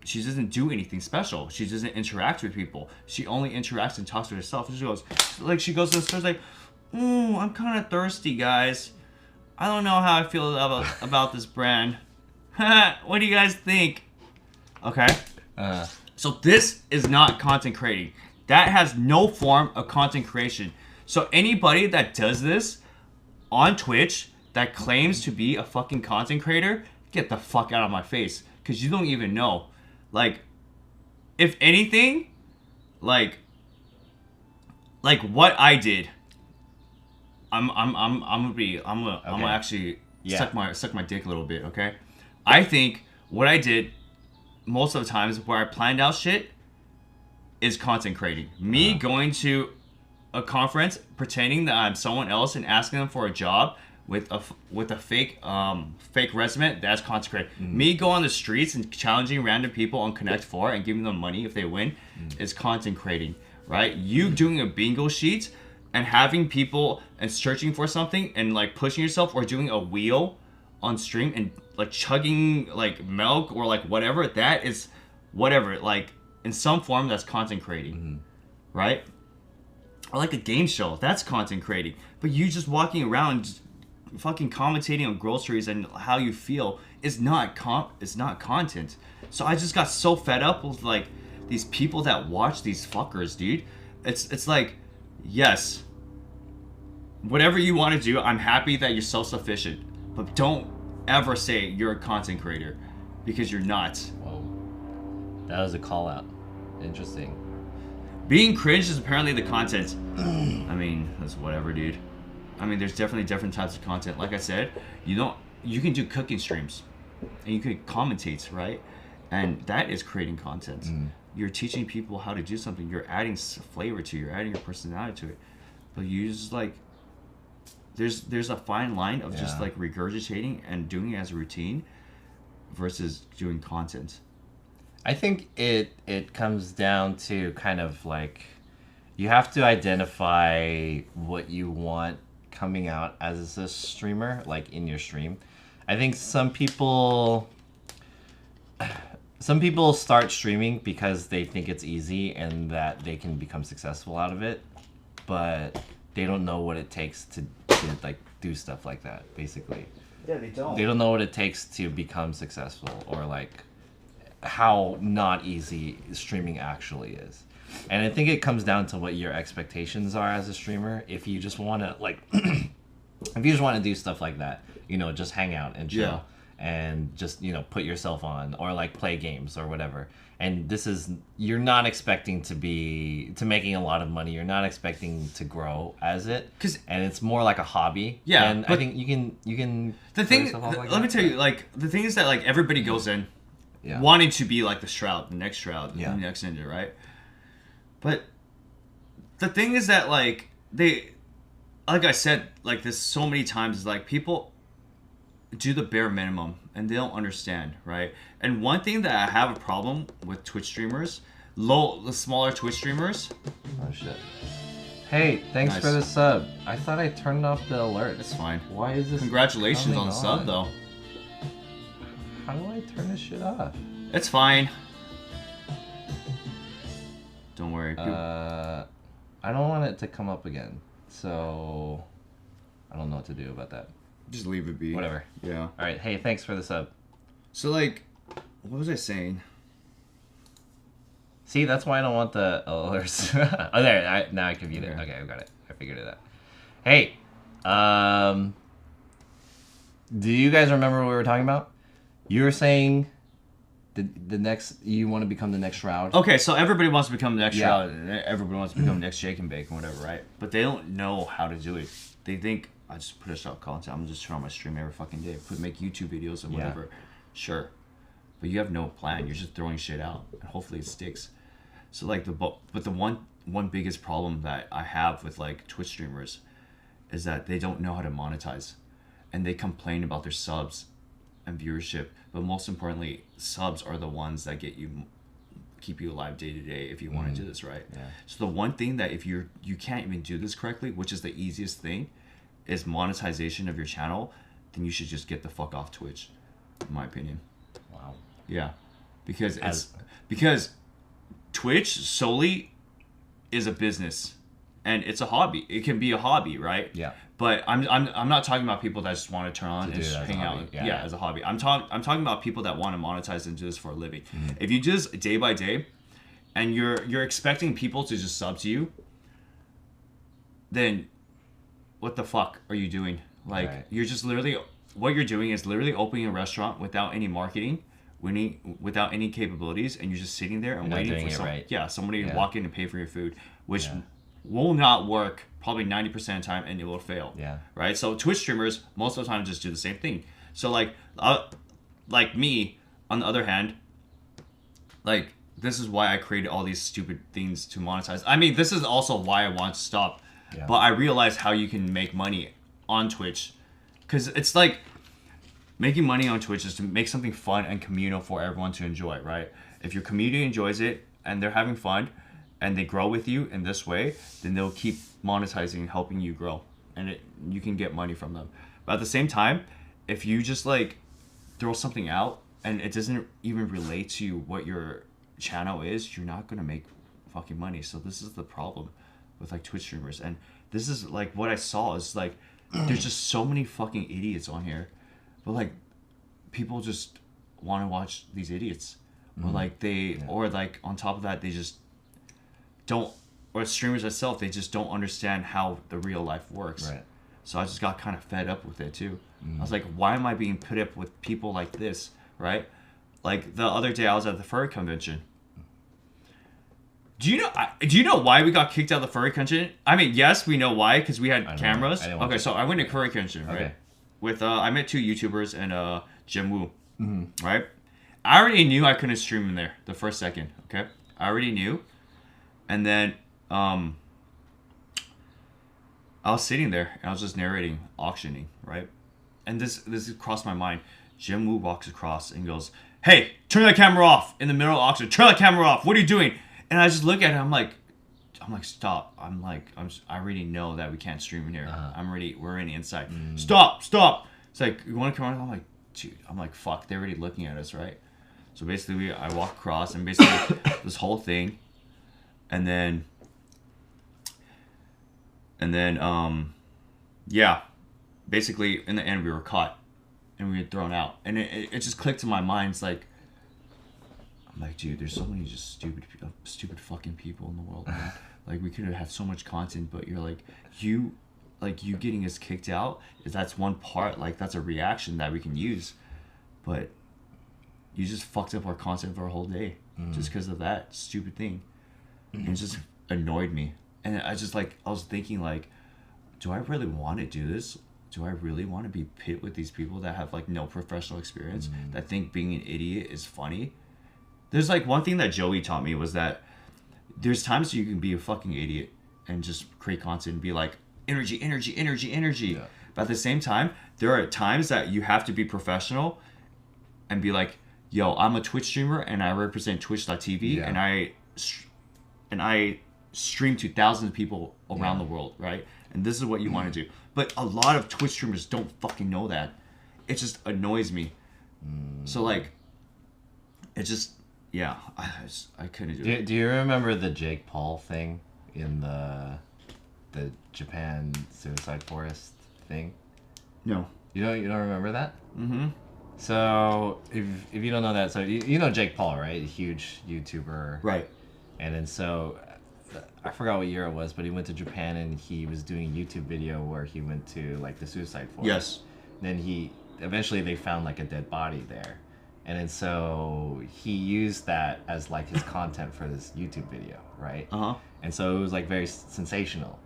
Speaker 2: she doesn't do anything special. She doesn't interact with people. She only interacts and talks to herself. And she goes to the stores like, I'm kind of thirsty, guys. I don't know how I feel about this brand. What do you guys think? Okay? So this is not content creating. That has no form of content creation. So anybody that does this on Twitch that claims to be a fucking content creator, get the fuck out of my face, because you don't even know. Like, if anything, like what I did, I'm gonna actually suck my dick a little bit, okay? I think what I did most of the times where I planned out shit is content creating. Me going to a conference pretending that I'm someone else and asking them for a job with a fake resume, that's content creating. Me go on the streets and challenging random people on Connect 4 and giving them money if they win is content creating, right? You doing a bingo sheet and having people and searching for something and like pushing yourself, or doing a wheel on stream and like chugging like milk or like whatever, that is whatever, like in some form that's content creating, right? Or like a game show, that's content creating. But you just walking around fucking commentating on groceries and how you feel is not it's not content. So I just got so fed up with like these people that watch these fuckers, dude. It's like, yes, whatever you want to do, I'm happy that you're self-sufficient, but don't ever say you're a content creator, because you're not.
Speaker 1: Whoa. That was a call out. Interesting.
Speaker 2: Being cringe is apparently the content. I mean, that's whatever, dude. I mean, there's definitely different types of content. Like I said, you can do cooking streams, and you can commentate, right? And that is creating content. You're teaching people how to do something. You're adding flavor to it. You're adding your personality to it. But you just like, there's a fine line of just like regurgitating and doing it as a routine versus doing content.
Speaker 1: I think it comes down to kind of like, you have to identify what you want coming out as a streamer, like in your stream. I think some people start streaming because they think it's easy and that they can become successful out of it, but they don't know what it takes to like do stuff like that, basically.
Speaker 2: Yeah, they don't.
Speaker 1: They don't know what it takes to become successful, or like how not easy streaming actually is. And I think it comes down to what your expectations are as a streamer. If you just want to like if you just want to do stuff like that, you know, just hang out and chill and just, you know, put yourself on, or like play games or whatever. And this is, you're not expecting to making a lot of money. You're not expecting to grow as it, and it's more like a hobby.
Speaker 2: Yeah,
Speaker 1: and I think you can.
Speaker 2: The thing, let me tell you, like the thing is that like everybody goes in wanting to be like the Shroud, the next Shroud, the next Ninja, right? But the thing is that like like I said, like this so many times, is like people do the bare minimum and they don't understand, right? And one thing that I have a problem with Twitch streamers, the smaller Twitch streamers.
Speaker 1: Oh shit. Hey, thanks for the sub. I thought I turned off the alert.
Speaker 2: It's fine.
Speaker 1: Why is this?
Speaker 2: Congratulations on the sub, though.
Speaker 1: How do I turn this shit off?
Speaker 2: It's fine. Don't worry.
Speaker 1: I don't want it to come up again, so I don't know what to do about that.
Speaker 2: Just leave it be.
Speaker 1: Whatever.
Speaker 2: Yeah.
Speaker 1: All right. Hey, thanks for the sub.
Speaker 2: So like, what was I saying?
Speaker 1: See, that's why I don't want the alerts. Oh, there. Now I can view it. Okay, I got it. I figured it out. Hey, do you guys remember what we were talking about? You were saying the next, you want to become the next Shroud.
Speaker 2: Okay, so everybody wants to become the next Shroud. Everybody wants to become the next Shake and Bake and whatever, right? But they don't know how to do it. They think, I just put out content. I'm just turn on my stream every fucking day. Make YouTube videos and whatever. Sure. But you have no plan. You're just throwing shit out. And hopefully it sticks. So like the one biggest problem that I have with like Twitch streamers is that they don't know how to monetize. And they complain about their subs and viewership. But most importantly, subs are the ones that keep you alive day to day if you want to do this right. Yeah. So the one thing that if you can't even do this correctly, which is the easiest thing, is monetization of your channel, then you should just get the fuck off Twitch, in my opinion.
Speaker 1: Wow.
Speaker 2: Yeah, because Twitch solely is a business, and it's a hobby. It can be a hobby, right?
Speaker 1: Yeah.
Speaker 2: But I'm not talking about people that just want to turn on and just hang out. Yeah, as a hobby. I'm talking about people that want to monetize and do this for a living. If you just day by day, and you're expecting people to just sub to you, then what the fuck are you doing? Like, you're just literally, what you're doing is literally opening a restaurant without any marketing, without any capabilities, and you're just sitting there and waiting for somebody to walk in and pay for your food, which will not work probably 90% of the time, and it will fail. Yeah. Right? So Twitch streamers most of the time just do the same thing. So like me, on the other hand, like this is why I created all these stupid things to monetize. I mean, this is also why I want to stop. Yeah. But I realized how you can make money on Twitch, because it's like making money on Twitch is to make something fun and communal for everyone to enjoy, right? If your community enjoys it and they're having fun and they grow with you in this way, then they'll keep monetizing and helping you grow, and you can get money from them. But at the same time, if you just like throw something out and it doesn't even relate to what your channel is, you're not gonna make fucking money. So this is the problem with like Twitch streamers, and this is like what I saw is like there's just so many fucking idiots on here, but like people just want to watch these idiots, or like or like on top of that they just don't, or streamers itself, they just don't understand how the real life works.
Speaker 1: Right.
Speaker 2: So I just got kind of fed up with it too. I was like, why am I being put up with people like this, right? Like the other day I was at the furry convention. Do you know why we got kicked out of the furry convention? I mean, yes, we know why, because we had cameras. Okay, so I went to furry convention, right? Okay. With I met 2 YouTubers and Jim Woo, right? I already knew I couldn't stream in there the first second. Okay, I already knew, and then I was sitting there and I was just narrating auctioning, right? And this crossed my mind. Jim Woo walks across and goes, "Hey, turn that camera off in the middle of auction. Turn that camera off. What are you doing?" And I just look at him. I'm like, stop. I already know that we can't stream in here. We're already inside. Stop. It's like, you want to come on? I'm like, dude. I'm like, fuck. They're already looking at us, right? So basically, I walk across and basically this whole thing, and then yeah, basically in the end we were caught and we were thrown out, and it just clicked in my mind. It's like, I'm like, dude, there's so many just stupid fucking people in the world, man. Like, we could have had so much content, but you're like, you getting us kicked out, that's one part, like, that's a reaction that we can use, but you just fucked up our content for a whole day just because of that stupid thing. And it just annoyed me. And I was thinking, like, do I really want to do this? Do I really want to be pit with these people that have, like, no professional experience, that think being an idiot is funny? There's, like, one thing that Joey taught me was that there's times you can be a fucking idiot and just create content and be like, energy. Yeah. But at the same time, there are times that you have to be professional and be like, yo, I'm a Twitch streamer and I represent Twitch.tv and I stream to thousands of people around the world, right? And this is what you want to do. But a lot of Twitch streamers don't fucking know that. It just annoys me. So, like, it just... Yeah, I couldn't do it.
Speaker 1: Do you remember the Jake Paul thing in the Japan suicide forest thing?
Speaker 2: No.
Speaker 1: You don't remember that? Mm-hmm. So if you don't know that, so you know Jake Paul, right? A huge YouTuber.
Speaker 2: Right.
Speaker 1: And then so I forgot what year it was, but he went to Japan and he was doing a YouTube video where he went to like the suicide forest.
Speaker 2: Yes.
Speaker 1: Then eventually they found like a dead body there. And then so he used that as like his content for this YouTube video, right? And so it was like very sensational,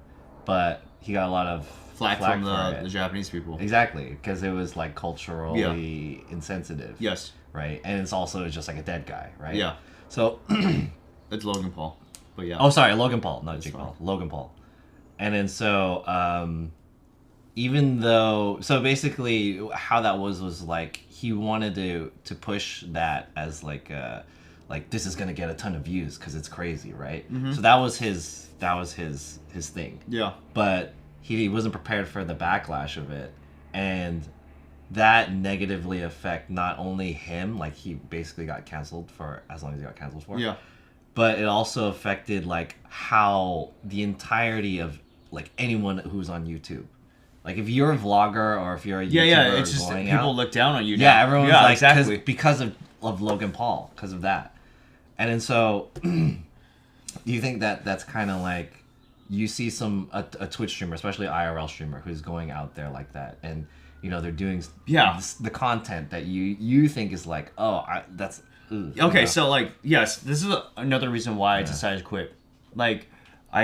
Speaker 1: but he got a lot of
Speaker 2: flack from the Japanese people.
Speaker 1: Exactly, because it was like culturally insensitive.
Speaker 2: Yes.
Speaker 1: Right, and it's also just like a dead guy, right?
Speaker 2: Yeah.
Speaker 1: So
Speaker 2: it's Logan Paul, but yeah.
Speaker 1: Oh, sorry, Logan Paul, not Jake Paul. Logan Paul. And then so so basically how that was like he wanted to push that as like this is gonna get a ton of views because it's crazy, right? So that was his thing.
Speaker 2: Yeah.
Speaker 1: But he wasn't prepared for the backlash of it, and that negatively affect not only him, like he basically got canceled for as long as he got canceled for.
Speaker 2: Yeah.
Speaker 1: But it also affected like how the entirety of like anyone who's on YouTube. Like if you're a vlogger or if you're a YouTuber,
Speaker 2: it's just that people look down on you.
Speaker 1: Yeah, everyone's like
Speaker 2: exactly
Speaker 1: because of Logan Paul, because of that. And then so, do you think that that's kind of like you see a Twitch streamer, especially an IRL streamer, who's going out there like that, and you know they're doing the content that you think is like that's okay.
Speaker 2: You know? So like yes, this is another reason why I decided to quit. Like I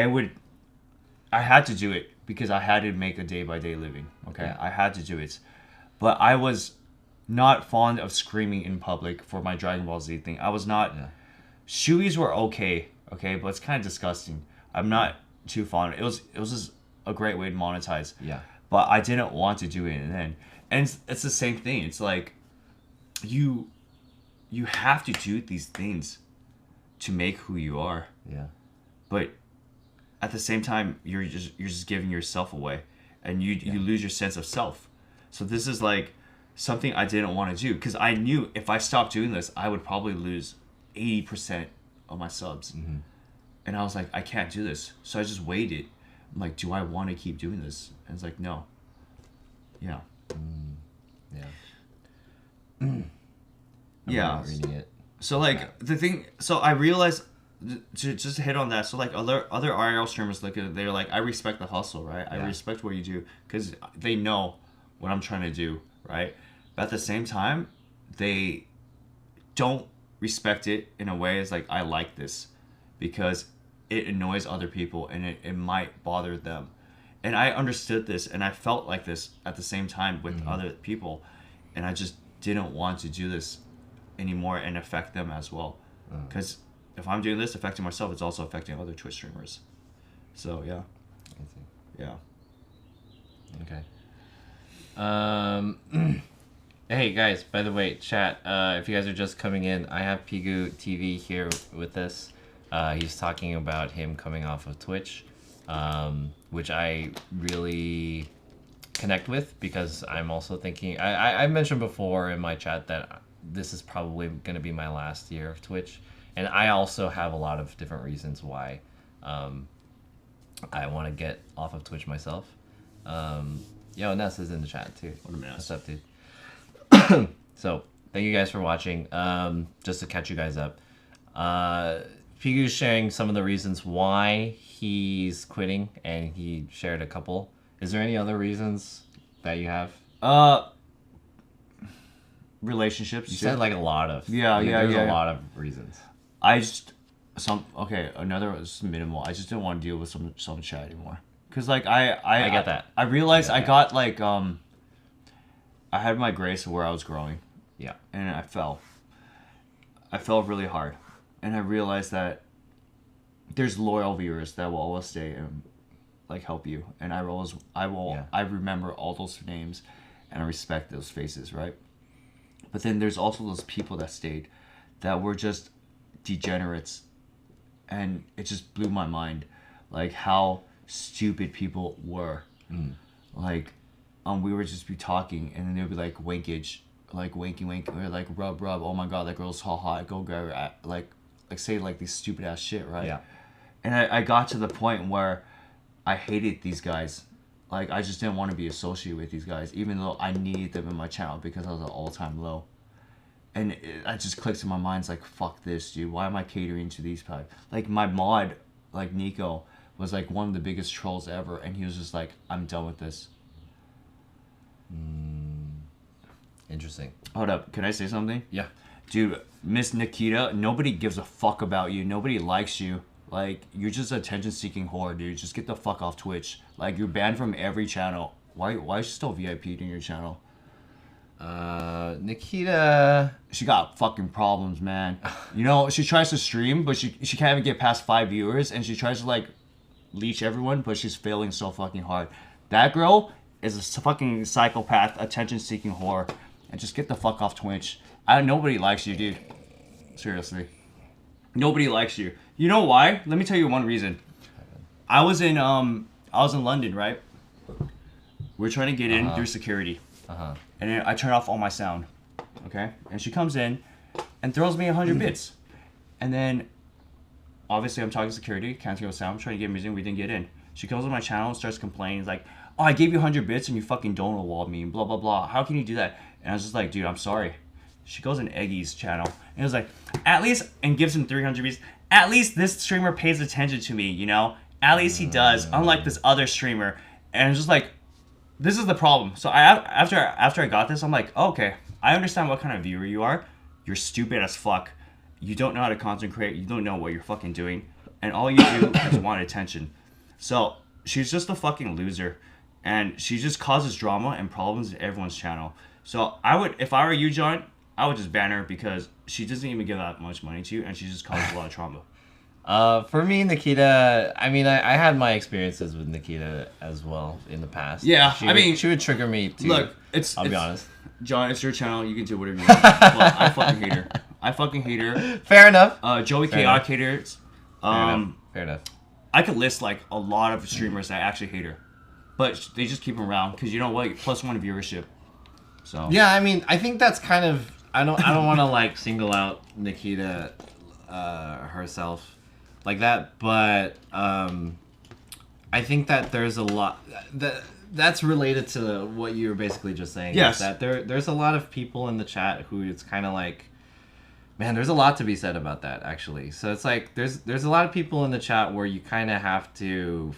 Speaker 2: had to do it. Because I had to make a day-by-day living, okay? Yeah. I had to do it. But I was not fond of screaming in public for my Dragon Ball Z thing. I was not... Yeah. Shoeies were okay? But it's kind of disgusting. I'm not too fond. It was just a great way to monetize.
Speaker 1: Yeah.
Speaker 2: But I didn't want to do it. And it's the same thing. It's like, you have to do these things to make who you are.
Speaker 1: Yeah.
Speaker 2: But... at the same time, you're just giving yourself away, and you lose your sense of self. So this is like something I didn't want to do because I knew if I stopped doing this, I would probably lose 80% of my subs. And I was like, I can't do this. So I just waited. I'm like, do I want to keep doing this? And it's like, no. Yeah.
Speaker 1: Yeah.
Speaker 2: Yeah.
Speaker 1: Reading it.
Speaker 2: So like the thing, so I realized to just hit on that. So like other IRL streamers look at it, they're like, I respect the hustle, right? I respect what you do because they know what I'm trying to do, right? But at the same time, they don't respect it in a way as like I like this because it annoys other people and it might bother them. And I understood this and I felt like this at the same time with other people, and I just didn't want to do this anymore and affect them as well. Because if I'm doing this, affecting myself, it's also affecting other Twitch streamers. So yeah. Yeah.
Speaker 1: Okay. Hey guys, by the way, chat, if you guys are just coming in, I have PeeguuTV here with us. He's talking about him coming off of Twitch, which I really connect with because I'm also thinking, I mentioned before in my chat that this is probably going to be my last year of Twitch. And I also have a lot of different reasons why I want to get off of Twitch myself. Yo, Ness is in the chat too.
Speaker 2: What a mess.
Speaker 1: What's up, dude? So, thank you guys for watching. Just to catch you guys up. Peeguu's sharing some of the reasons why he's quitting, and he shared a couple. Is there any other reasons that you have?
Speaker 2: Relationships.
Speaker 1: You said like a lot of.
Speaker 2: Yeah.
Speaker 1: There's a lot of reasons.
Speaker 2: Another was minimal. I just didn't want to deal with some chat anymore. Cause like I
Speaker 1: get that.
Speaker 2: I realized I got like I had my grace of where I was growing.
Speaker 1: Yeah.
Speaker 2: And I fell. I fell really hard, and I realized that there's loyal viewers that will always stay and like help you, and I remember all those names, and I respect those faces, right? But then there's also those people that stayed, that were just degenerates, and it just blew my mind, like how stupid people were. Like, we would just be talking, and then they'd be like winkage, like winky, or like rub. Oh my god, that girl's so hot. Go grab her. Like say like these stupid ass shit, right?
Speaker 1: Yeah.
Speaker 2: And I got to the point where I hated these guys. Like, I just didn't want to be associated with these guys, even though I needed them in my channel because I was at all-time low. And I just clicked in my mind, it's like, fuck this, dude. Why am I catering to these guys? Like, my mod, like Nico, was like one of the biggest trolls ever, and he was just like, I'm done with this.
Speaker 1: Interesting.
Speaker 2: Hold up, can I say something?
Speaker 1: Yeah.
Speaker 2: Dude, Miss Nikita, nobody gives a fuck about you. Nobody likes you. Like, you're just an attention-seeking whore, dude. Just get the fuck off Twitch. Like, you're banned from every channel. Why is she still VIP'd in your channel?
Speaker 1: Nikita...
Speaker 2: She got fucking problems, man. You know, she tries to stream, but she can't even get past 5 viewers, and she tries to, like, leech everyone, but she's failing so fucking hard. That girl is a fucking psychopath, attention-seeking whore. And just get the fuck off Twitch. Nobody likes you, dude. Seriously. Nobody likes you. You know why? Let me tell you one reason. I was in London, right? We're trying to get in through security. And then I turn off all my sound. Okay? And she comes in and throws me 100 bits. And then, obviously, I'm talking to security, can't get sound, I'm trying to get music, we didn't get in. She comes on my channel and starts complaining, like, oh, I gave you 100 bits and you fucking donut walled me, and blah, blah, blah. How can you do that? And I was just like, dude, I'm sorry. She goes in Eggy's channel and it was like, at least, and gives him 300 bits. At least this streamer pays attention to me, you know? At least he does, unlike this other streamer. And it's just like, this is the problem. So after I got this, I'm like, oh, okay, I understand what kind of viewer you are. You're stupid as fuck. You don't know how to concentrate. You don't know what you're fucking doing. And all you do is want attention. So she's just a fucking loser. And she just causes drama and problems in everyone's channel. So if I were you, John, I would just ban her because she doesn't even give that much money to you, and she just causes a lot of trauma.
Speaker 1: For me, Nikita, I mean, I had my experiences with Nikita as well in the past.
Speaker 2: Yeah,
Speaker 1: she would trigger me too.
Speaker 2: Look, I'll
Speaker 1: be honest.
Speaker 2: John, it's your channel. You can do whatever you want. But I fucking hate her.
Speaker 1: Fair enough.
Speaker 2: Joey Chaotic haters.
Speaker 1: Fair enough.
Speaker 2: I could list like a lot of streamers that actually hate her, but they just keep them around because you know what? +1 viewership. So
Speaker 1: yeah, I mean, I think that's kind of I don't want to like single out Nikita herself like that, but I think that there's a lot that that's related to what you were basically just saying.
Speaker 2: Yes.
Speaker 1: Is that there's a lot of people in the chat who it's kind of like, man, there's a lot to be said about that actually. So it's like there's a lot of people in the chat where you kind of have to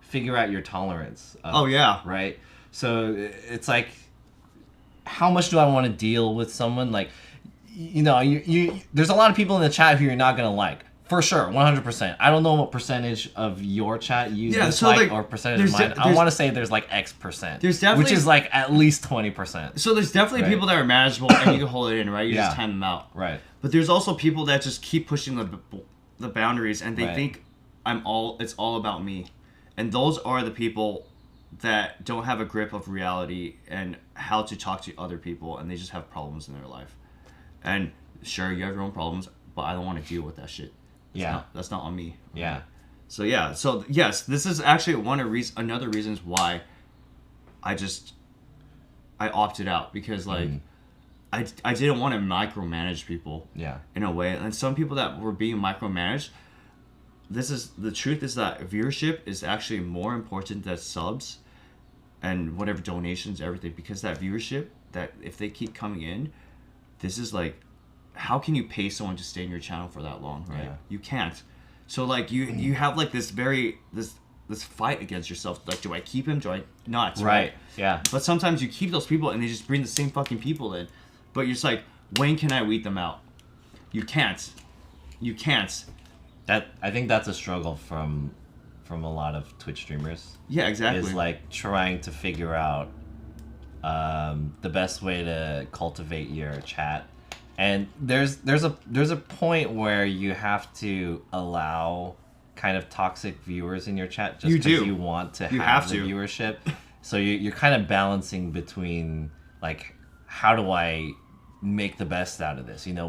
Speaker 1: figure out your tolerance.
Speaker 2: Oh yeah.
Speaker 1: Right. So it's like, how much do I want to deal with someone? Like, you know, you there's a lot of people in the chat who you're not gonna like. For sure, 100%. I don't know what percentage of your chat you dislike or percentage of mine. I want to say there's like X percent.
Speaker 2: There's definitely,
Speaker 1: which is like at least 20%.
Speaker 2: So there's definitely people that are manageable and you can hold it in, right? You just time them out.
Speaker 1: Right.
Speaker 2: But there's also people that just keep pushing the boundaries and they think it's all about me. And those are the people that don't have a grip of reality and how to talk to other people, and they just have problems in their life. And sure, you have your own problems, but I don't want to deal with that shit. That's not on me.
Speaker 1: Yeah.
Speaker 2: So yes, this is actually another reasons why I opted out, because like I didn't want to micromanage people.
Speaker 1: Yeah.
Speaker 2: In a way, and some people that were being micromanaged. The truth is that viewership is actually more important than subs and whatever donations, everything, because that viewership, that if they keep coming in, this is like, how can you pay someone to stay in your channel for that long, right? Yeah. You can't. So like you have like this fight against yourself. Like, do I keep him? Do I not?
Speaker 1: Right. Yeah.
Speaker 2: But sometimes you keep those people and they just bring the same fucking people in. But you're just like, when can I weed them out? You can't. You can't.
Speaker 1: I think that's a struggle from a lot of Twitch streamers.
Speaker 2: Yeah, exactly.
Speaker 1: Is like trying to figure out the best way to cultivate your chat. And there's a point where you have to allow kind of toxic viewers in your chat just because you want to have the viewership. So you're kind of balancing between like, how do I make the best out of this? You know,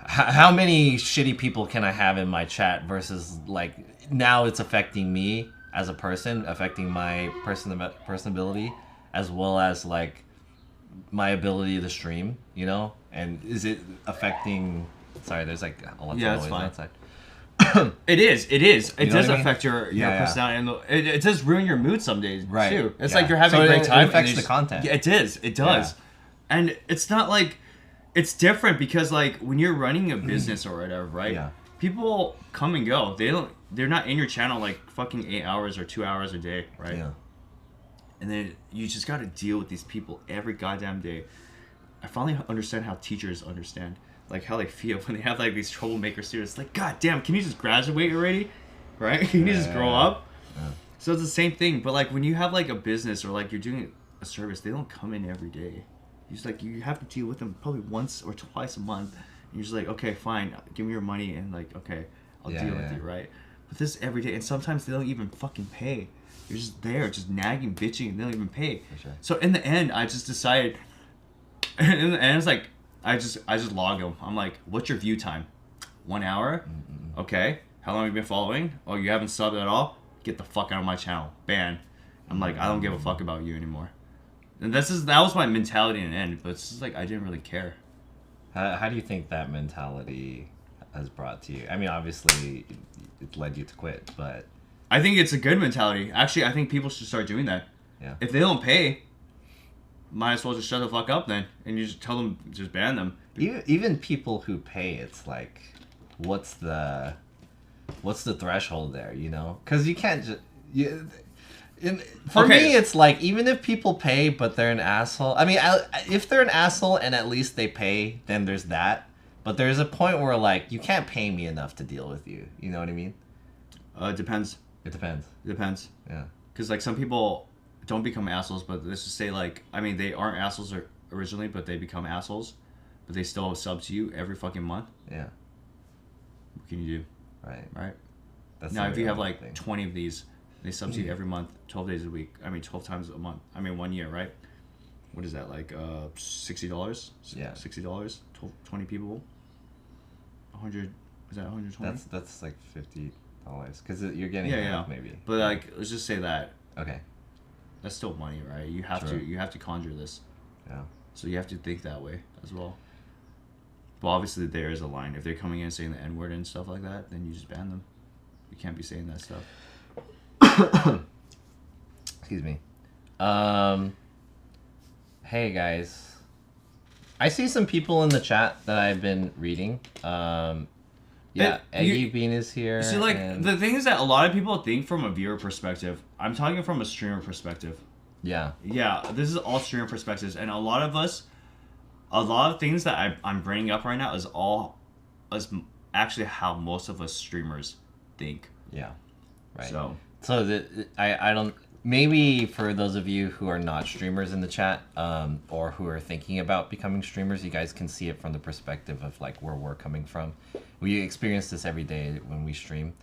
Speaker 1: how many shitty people can I have in my chat versus like, now it's affecting me as a person, affecting my personability, as well as like my ability to stream, you know? And is it affecting... Sorry, there's like a lot of noise outside.
Speaker 2: It is. It does affect your personality. And it does ruin your mood some days, too. It's like you're having a great time.
Speaker 1: It affects the content.
Speaker 2: Yeah, it does. It does. Yeah. And it's not like... It's different because like when you're running a business or whatever, right? Yeah. People come and go. They're not in your channel like fucking 8 hours or 2 hours a day, right? Yeah. And then you just got to deal with these people every goddamn day. I finally understand how teachers understand, like how they feel when they have like these troublemaker students. Like, god damn, can you just graduate already, right? Can you just grow up? Yeah. So it's the same thing. But like when you have like a business or like you're doing a service, they don't come in every day. You have to deal with them probably once or twice a month. And you're just like, okay, fine, give me your money, and like, okay, I'll deal with you, right? But this every day, and sometimes they don't even fucking pay. You're just there, just nagging, bitching, and they don't even pay. Sure. So in the end, I just decided. In the end, it's like I just log them. I'm like, what's your view time? 1 hour? Mm-mm. Okay. How long have you been following? Oh, you haven't subbed at all? Get the fuck out of my channel. Ban. I'm like, I don't give a fuck about you anymore. And that was my mentality in the end. But it's just like I didn't really care.
Speaker 1: How do you think that mentality has brought to you? I mean, obviously, it led you to quit, but
Speaker 2: I think it's a good mentality. Actually, I think people should start doing that.
Speaker 1: Yeah.
Speaker 2: If they don't pay, might as well just shut the fuck up then, and you just tell them, just ban them.
Speaker 1: Even people who pay, it's like, what's the threshold there? You know, because you can't just For me, it's like, even if people pay, but they're an asshole. I mean, if they're an asshole and at least they pay, then there's that. But there's a point where, like, you can't pay me enough to deal with you. You know what I mean?
Speaker 2: It depends.
Speaker 1: It depends.
Speaker 2: It depends.
Speaker 1: Yeah.
Speaker 2: Because, like, some people don't become assholes, but let's just say, like, I mean, they aren't assholes originally, but they become assholes. But they still sub to you every fucking month.
Speaker 1: Yeah.
Speaker 2: What can you do?
Speaker 1: Right.
Speaker 2: That's now, if you have, like, 20 of these... They sub to you every month, 12 days a week. I mean, 12 times a month. I mean, 1 year, right? What is that, like $60?
Speaker 1: Yeah.
Speaker 2: $60? 20 people? 100, is that 120?
Speaker 1: That's like $50. Because you're getting half, maybe.
Speaker 2: But, like, let's just say that.
Speaker 1: Okay.
Speaker 2: That's still money, right? You have to conjure this.
Speaker 1: Yeah. So
Speaker 2: you have to think that way as well. But obviously there is a line. If they're coming in saying the N-word and stuff like that, then you just ban them. You can't be saying that stuff.
Speaker 1: Excuse me. Hey guys. I see some people in the chat that I've been reading. Yeah, Eggy Bean is here.
Speaker 2: See, like,
Speaker 1: and...
Speaker 2: the thing is that a lot of people think from a viewer perspective. I'm talking from a streamer perspective.
Speaker 1: Yeah.
Speaker 2: Yeah, this is all streamer perspectives, and a lot of things that I'm bringing up right now is actually how most of us streamers think.
Speaker 1: Yeah. Right.
Speaker 2: So
Speaker 1: I don't. Maybe for those of you who are not streamers in the chat, or who are thinking about becoming streamers, you guys can see it from the perspective of like where we're coming from. We experience this every day when we stream,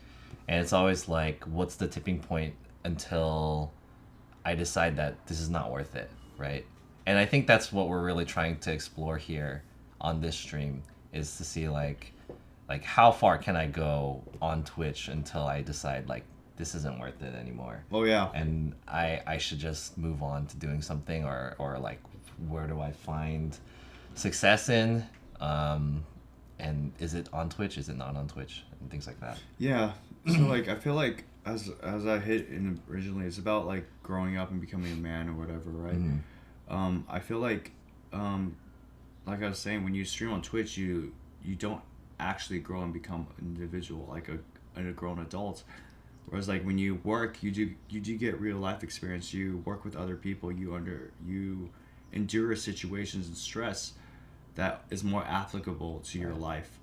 Speaker 1: and it's always like, what's the tipping point until I decide that this is not worth it, right? And I think that's what we're really trying to explore here on this stream, is to see like how far can I go on Twitch until I decide like this isn't worth it anymore.
Speaker 2: Oh yeah.
Speaker 1: And I should just move on to doing something, or like, where do I find success in? And is it on Twitch? Is it not on Twitch? And things like that.
Speaker 2: Yeah. So like I feel like as I hit in originally, it's about like growing up and becoming a man or whatever, right?
Speaker 1: Mm-hmm.
Speaker 2: I feel like I was saying, when you stream on Twitch, you don't actually grow and become an individual, like a grown adult. Whereas like when you work, you do get real life experience. You work with other people. You endure situations and stress that is more applicable to your life.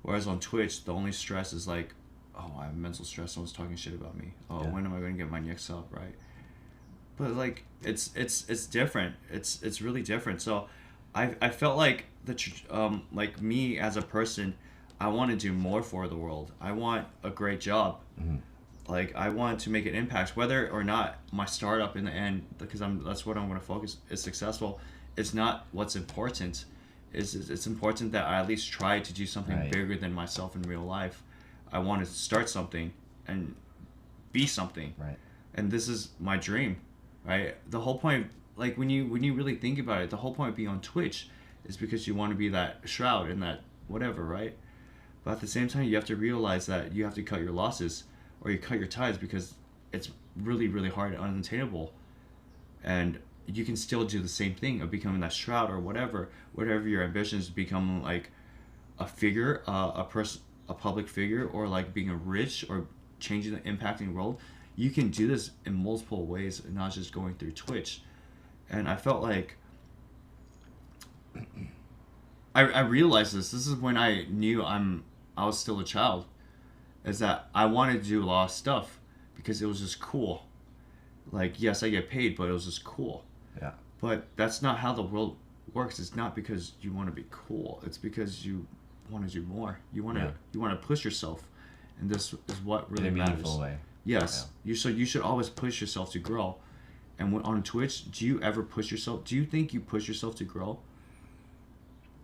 Speaker 2: Whereas on Twitch, the only stress is like, oh, I have mental stress. Someone's talking shit about me. Oh, when am I going to get my next sub, right? But like it's different. It's really different. So I felt like like me as a person, I want to do more for the world. I want a great job.
Speaker 1: Mm-hmm.
Speaker 2: Like I want to make an impact, whether or not my startup in the end, because that's what I'm going to focus, is successful. It's not what's important. It's important that I at least try to do something bigger than myself in real life. I want to start something and be something.
Speaker 1: Right.
Speaker 2: And this is my dream, right? The whole point, like when you really think about it, the whole point of being on Twitch is because you want to be that shroud and that whatever, right? But at the same time, you have to realize that you have to cut your losses, or you cut your ties, because it's really, really hard and unattainable. And you can still do the same thing of becoming that shroud or whatever your ambition is, to become like a figure, a public figure, or like being a rich or changing the impacting the world. You can do this in multiple ways, and not just going through Twitch. And I felt like I realized this is when I knew I was still a child, is that I wanted to do a lot of stuff because it was just cool. Like, yes, I get paid, but it was just cool.
Speaker 1: Yeah.
Speaker 2: But that's not how the world works. It's not because you want to be cool. It's because you want to do more. You want to push yourself, and this is what really matters. In a meaningful way. Yes. Yeah. You should always push yourself to grow. And when on Twitch, do you ever push yourself? Do you think you push yourself to grow?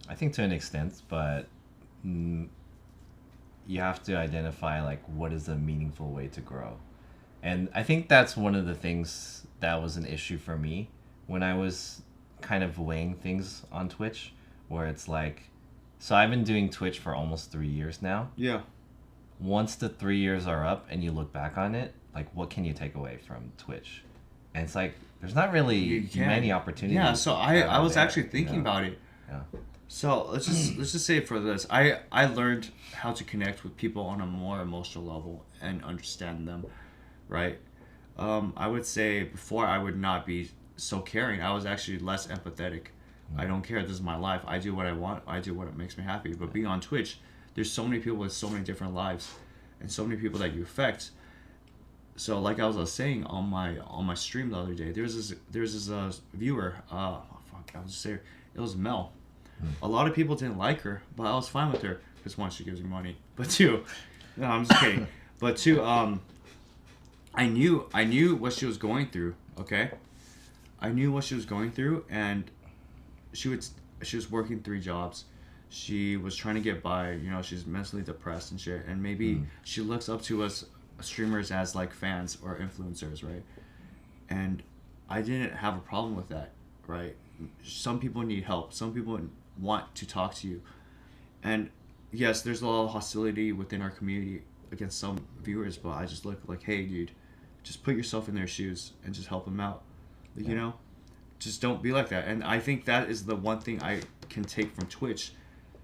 Speaker 1: I think to an extent, but you have to identify like what is a meaningful way to grow. And I think that's one of the things that was an issue for me when I was kind of weighing things on Twitch, where it's like, so I've been doing Twitch for almost 3 years now.
Speaker 2: Yeah.
Speaker 1: Once the 3 years are up and you look back on it, like, what can you take away from Twitch? And it's like, there's not really many opportunities.
Speaker 2: Yeah, so I was actually thinking about it.
Speaker 1: Yeah.
Speaker 2: So let's just say for this, I learned how to connect with people on a more emotional level and understand them, right? I would say before I would not be so caring. I was actually less empathetic. I don't care. This is my life. I do what I want. I do what makes me happy. But being on Twitch, there's so many people with so many different lives, and so many people that you affect. So like I was saying on my stream the other day, there's this viewer. I was say it was Mel. A lot of people didn't like her, but I was fine with her because one, she gives me money, but two, no, I'm just kidding. But two, I knew what she was going through. Okay, I knew what she was going through, and she was working 3 jobs. She was trying to get by. You know, she's mentally depressed and shit. And maybe she looks up to us streamers as like fans or influencers, right? And I didn't have a problem with that, right? Some people need help. Some people want to talk to you. And yes, there's a lot of hostility within our community against some viewers, but I just look like, hey, dude, just put yourself in their shoes and just help them out. Like, you know, just don't be like that. And I think that is the one thing I can take from Twitch,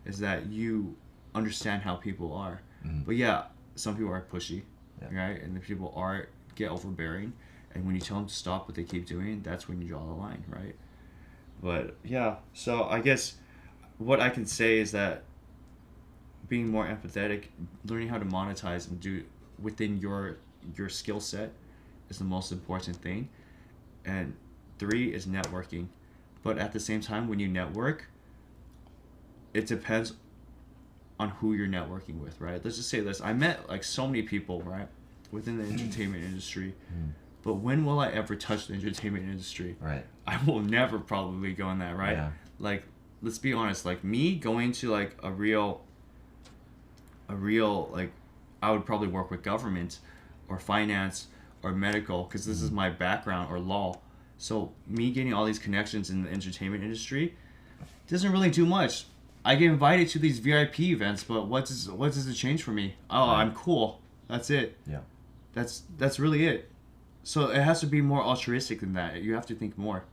Speaker 2: is that you understand how people are. But yeah, some people are pushy, right? And the people get overbearing. And when you tell them to stop what they keep doing, that's when you draw the line, right? But yeah, so I guess what I can say is that being more empathetic, learning how to monetize and do within your skill set is the most important thing. And 3 is networking. But at the same time, when you network, it depends on who you're networking with, right? Let's just say this. I met like so many people, right, within the entertainment industry. But when will I ever touch the entertainment industry?
Speaker 1: Right.
Speaker 2: I will never probably go in that, right?
Speaker 1: Yeah.
Speaker 2: Like, let's be honest, like me going to like a real like, I would probably work with government or finance or medical, because this is my background, or law. So me getting all these connections in the entertainment industry doesn't really do much. I get invited to these VIP events, but what does it change for me? Oh, I'm cool. That's it.
Speaker 1: Yeah.
Speaker 2: That's really it. So it has to be more altruistic than that. You have to think more.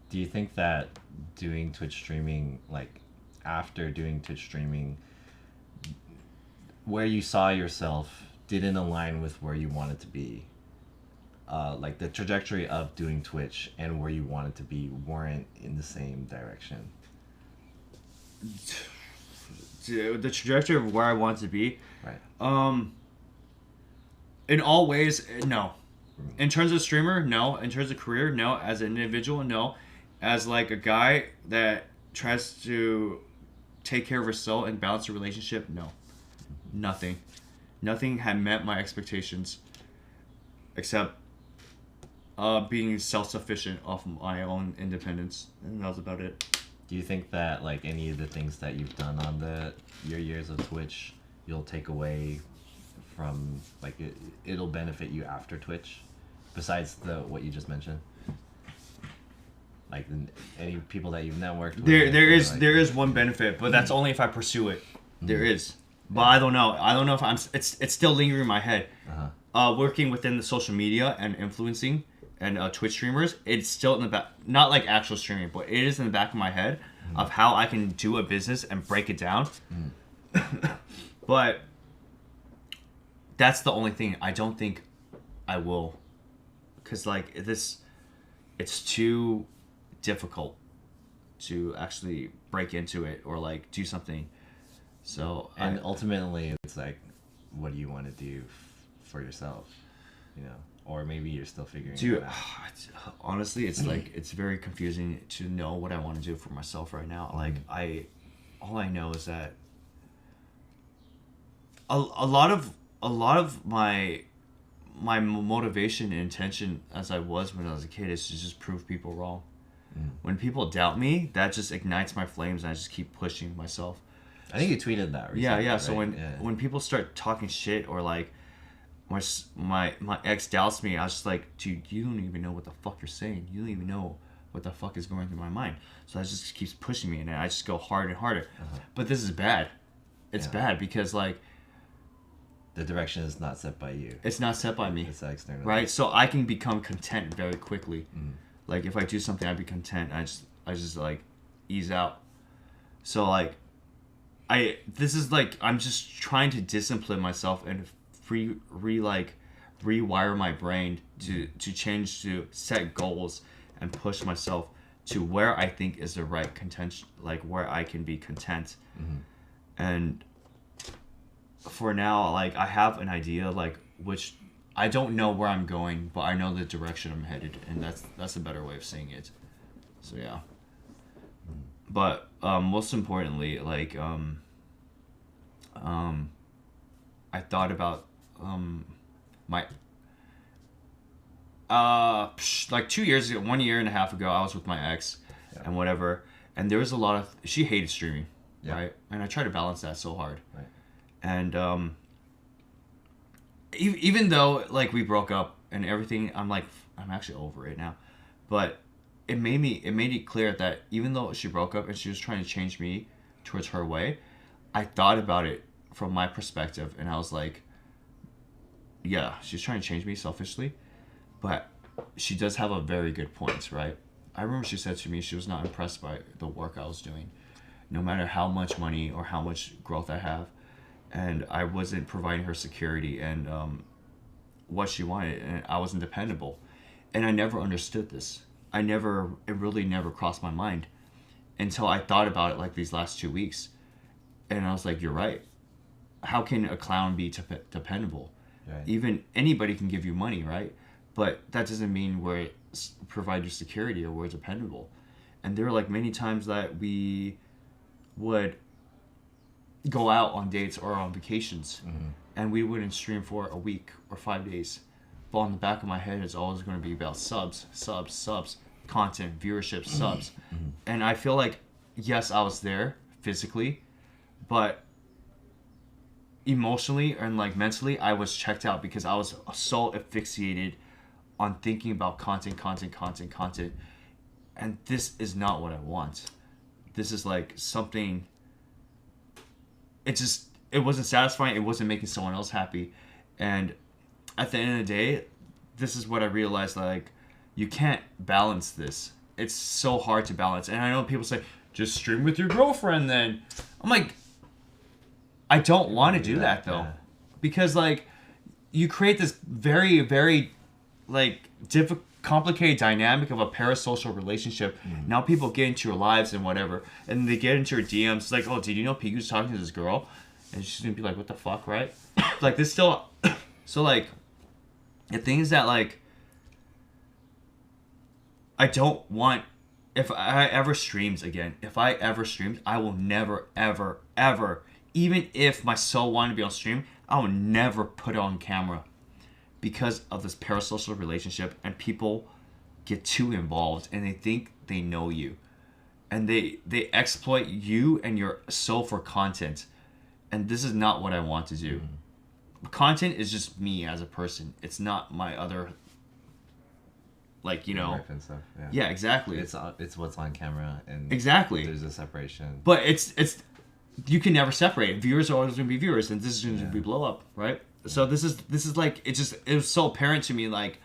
Speaker 1: Do you think that doing Twitch streaming, like after doing Twitch streaming, where you saw yourself didn't align with where you wanted to be? Like the trajectory of doing Twitch and where you wanted to be weren't in the same direction?
Speaker 2: The trajectory of where I want to be?
Speaker 1: Right.
Speaker 2: In all ways, no. In terms of streamer, no. In terms of career, no. As an individual, no. As like a guy that tries to take care of himself and balance a relationship, no. Nothing had met my expectations, except being self-sufficient off my own independence, and that was about it.
Speaker 1: Do you think that like any of the things that you've done on your years of Twitch, you'll take away from, like, it'll benefit you after Twitch, besides what you just mentioned? Like any people that you've networked with?
Speaker 2: There is one benefit, but that's only if I pursue it. There is, but I don't know if it's still lingering in my head. Working within the social media and influencing and Twitch streamers, it's still in the back, not like actual streaming, but it is in the back of my head of how I can do a business and break it down. But that's the only thing I don't think I will, because like it's too difficult to actually break into it or like do something. So
Speaker 1: ultimately it's like, what do you want to do for yourself, you know? Or maybe you're still figuring it out.
Speaker 2: Honestly, it's like, it's very confusing to know what I want to do for myself right now. Like all I know is that a lot of my motivation and intention as I was when I was a kid is to just prove people wrong. When people doubt me, that just ignites my flames, and I just keep pushing myself.
Speaker 1: I think you tweeted that recently.
Speaker 2: Yeah.
Speaker 1: Right?
Speaker 2: So when people start talking shit, or like my ex doubts me, I was just like, dude, you don't even know what the fuck you're saying. You don't even know what the fuck is going through my mind. So that just keeps pushing me, and I just go harder and harder. But this is bad. It's bad because like
Speaker 1: the direction is not set by you.
Speaker 2: It's not set by me.
Speaker 1: It's external.
Speaker 2: Right? So I can become content very quickly. Like if I do something, I be content. I just like ease out. So like this is like, I'm just trying to discipline myself and rewire my brain to change, to set goals and push myself to where I think is the right content, like where I can be content. And for now, like I have an idea, like which I don't know where I'm going, but I know the direction I'm headed, and that's a better way of saying it. So yeah. But most importantly, like I thought about my like 2 years ago, 1 year and a half ago, I was with my ex and whatever, and there was a lot of, she hated streaming, right? And I tried to balance that so hard,
Speaker 1: right?
Speaker 2: And even though like we broke up and everything, I'm like, I'm actually over it now, but it made it clear that even though she broke up and she was trying to change me towards her way, I thought about it from my perspective, and I was like, yeah, she's trying to change me selfishly, but she does have a very good point, right? I remember she said to me she was not impressed by the work I was doing, no matter how much money or how much growth I have, and I wasn't providing her security and what she wanted, and I wasn't dependable, and I never understood this. It really never crossed my mind until I thought about it like these last 2 weeks, and I was like, you're right. How can a clown be dependable?
Speaker 1: Right.
Speaker 2: Even anybody can give you money, right? But that doesn't mean we're provide you security or we're dependable. And there were like many times that we would go out on dates or on vacations, and we wouldn't stream for a week or 5 days. But on the back of my head, it's always going to be about subs, content, viewership, subs. And I feel like, yes, I was there physically, but emotionally and like mentally, I was checked out because I was so asphyxiated on thinking about content. And this is not what I want. This is like something. It wasn't satisfying. It wasn't making someone else happy. And at the end of the day, this is what I realized, like, you can't balance this. It's so hard to balance. And I know people say, just stream with your girlfriend then. I'm like, I don't want to do that though.
Speaker 1: Yeah.
Speaker 2: Because like, you create this very, very like complicated dynamic of a parasocial relationship. Now people get into your lives and whatever, and they get into your DMs like, oh, did you know Peeguu's talking to this girl? And she's gonna be like, what the fuck, right? Like this still. So like, the thing is that like, I don't want, if I ever streams again, I will never, ever, ever, even if my soul wanted to be on stream, I will never put it on camera because of this parasocial relationship, and people get too involved and they think they know you. And they exploit you and your soul for content. And this is not what I want to do. Content is just me as a person. It's not my other, like, you know.
Speaker 1: Life and stuff. Yeah.
Speaker 2: Yeah, exactly.
Speaker 1: It's what's on camera, and
Speaker 2: Exactly.
Speaker 1: there's a separation.
Speaker 2: But it's you can never separate. Viewers are always going to be viewers, and this is going to be blow up, right? So this is like, it was so apparent to me, like,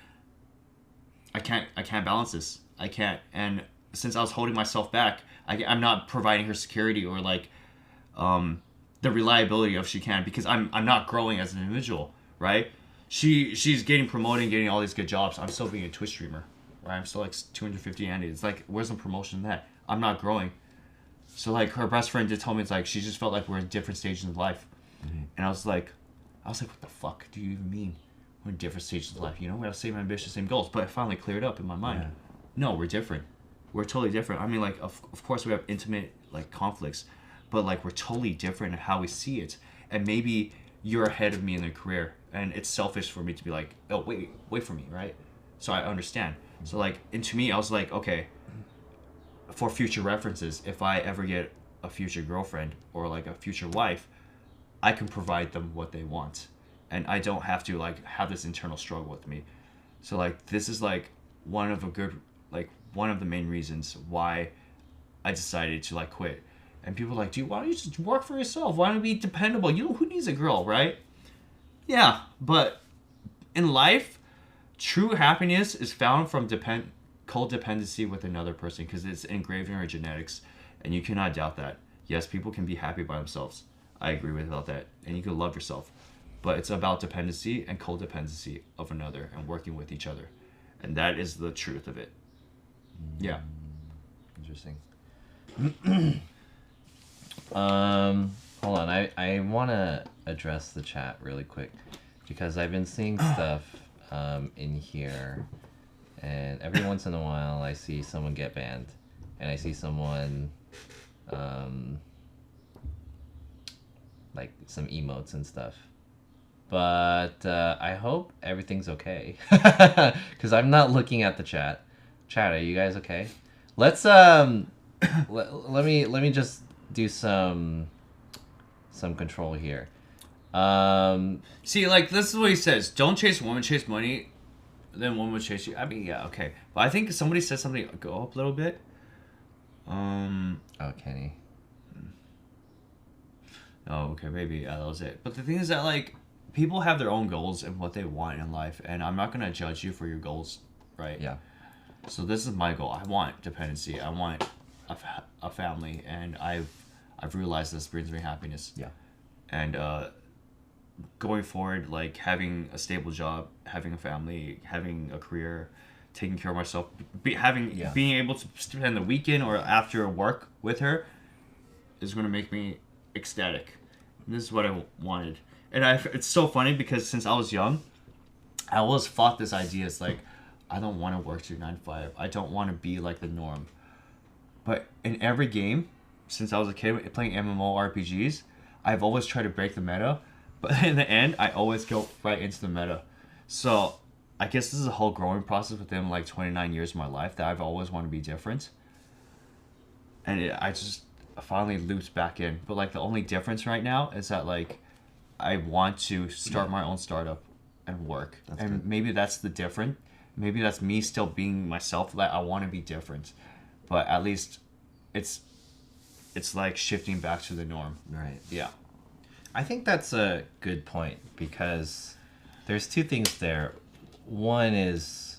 Speaker 2: I can't balance this. I can't. And since I was holding myself back, I'm not providing her security or like the reliability of she can, because I'm not growing as an individual, right? She's getting promoted and getting all these good jobs. I'm still being a Twitch streamer, right? I'm still like 250 annually. It's like, where's the promotion in that? I'm not growing. So like, her best friend did tell me, it's like she just felt like we're in different stages of life. And I was like, what the fuck do you even mean? We're in different stages of life. You know, we have the same ambitions, same goals. But it finally cleared up in my mind.
Speaker 1: Yeah.
Speaker 2: No, we're different. We're totally different. I mean, like, of course we have intimate like conflicts, but like, we're totally different in how we see it. And maybe you're ahead of me in the career, and it's selfish for me to be like, oh, wait for me, right? So I understand. So like, and to me, I was like, okay, for future references, if I ever get a future girlfriend or like a future wife, I can provide them what they want, and I don't have to like have this internal struggle with me. So like, this is like one of the main reasons why I decided to like quit. And people are like, dude, why don't you just work for yourself? Why don't you be dependable? You know, who needs a girl, right? Yeah, but in life, true happiness is found from codependency with another person, because it's engraved in our genetics, and you cannot doubt that. Yes, people can be happy by themselves. I agree with about that, and you can love yourself, but it's about dependency and codependency of another and working with each other, and that is the truth of it. Yeah.
Speaker 1: Interesting. Hold on. I want to address the chat really quick, because I've been seeing stuff in here, and every once in a while I see someone get banned, and I see someone like some emotes and stuff. But I hope everything's okay, because I'm not looking at the chat. Chat, are you guys okay? Let's let me just do some control here.
Speaker 2: See, like, this is what he says: don't chase women, chase money, then women will chase you. I mean, yeah, okay, but I think somebody said something. Go up a little bit.
Speaker 1: Oh, Kenny.
Speaker 2: Oh, okay, maybe that was it. But the thing is that, like, people have their own goals and what they want in life, and I'm not gonna judge you for your goals, right?
Speaker 1: Yeah.
Speaker 2: So this is my goal. I want dependency. I want a family, and I've realized this brings me happiness.
Speaker 1: Yeah.
Speaker 2: And going forward, like having a stable job, having a family, having a career, taking care of myself, being able to spend the weekend or after work with her is going to make me ecstatic. This is what I wanted. And it's so funny because since I was young, I always fought this idea. It's like, I don't want to work through 9 to 5. I don't want to be like the norm. But in every game, since I was a kid playing MMORPGs, I've always tried to break the meta. But in the end, I always go right into the meta. So I guess this is a whole growing process within like 29 years of my life that I've always wanted to be different. And I just finally looped back in. But like the only difference right now is that like I want to start my own startup and work. That's and good. Maybe that's the different. Maybe that's me still being myself. That I want to be different. But at least it's like shifting back to the norm.
Speaker 1: Right.
Speaker 2: Yeah.
Speaker 1: I think that's a good point because there's two things there. One is,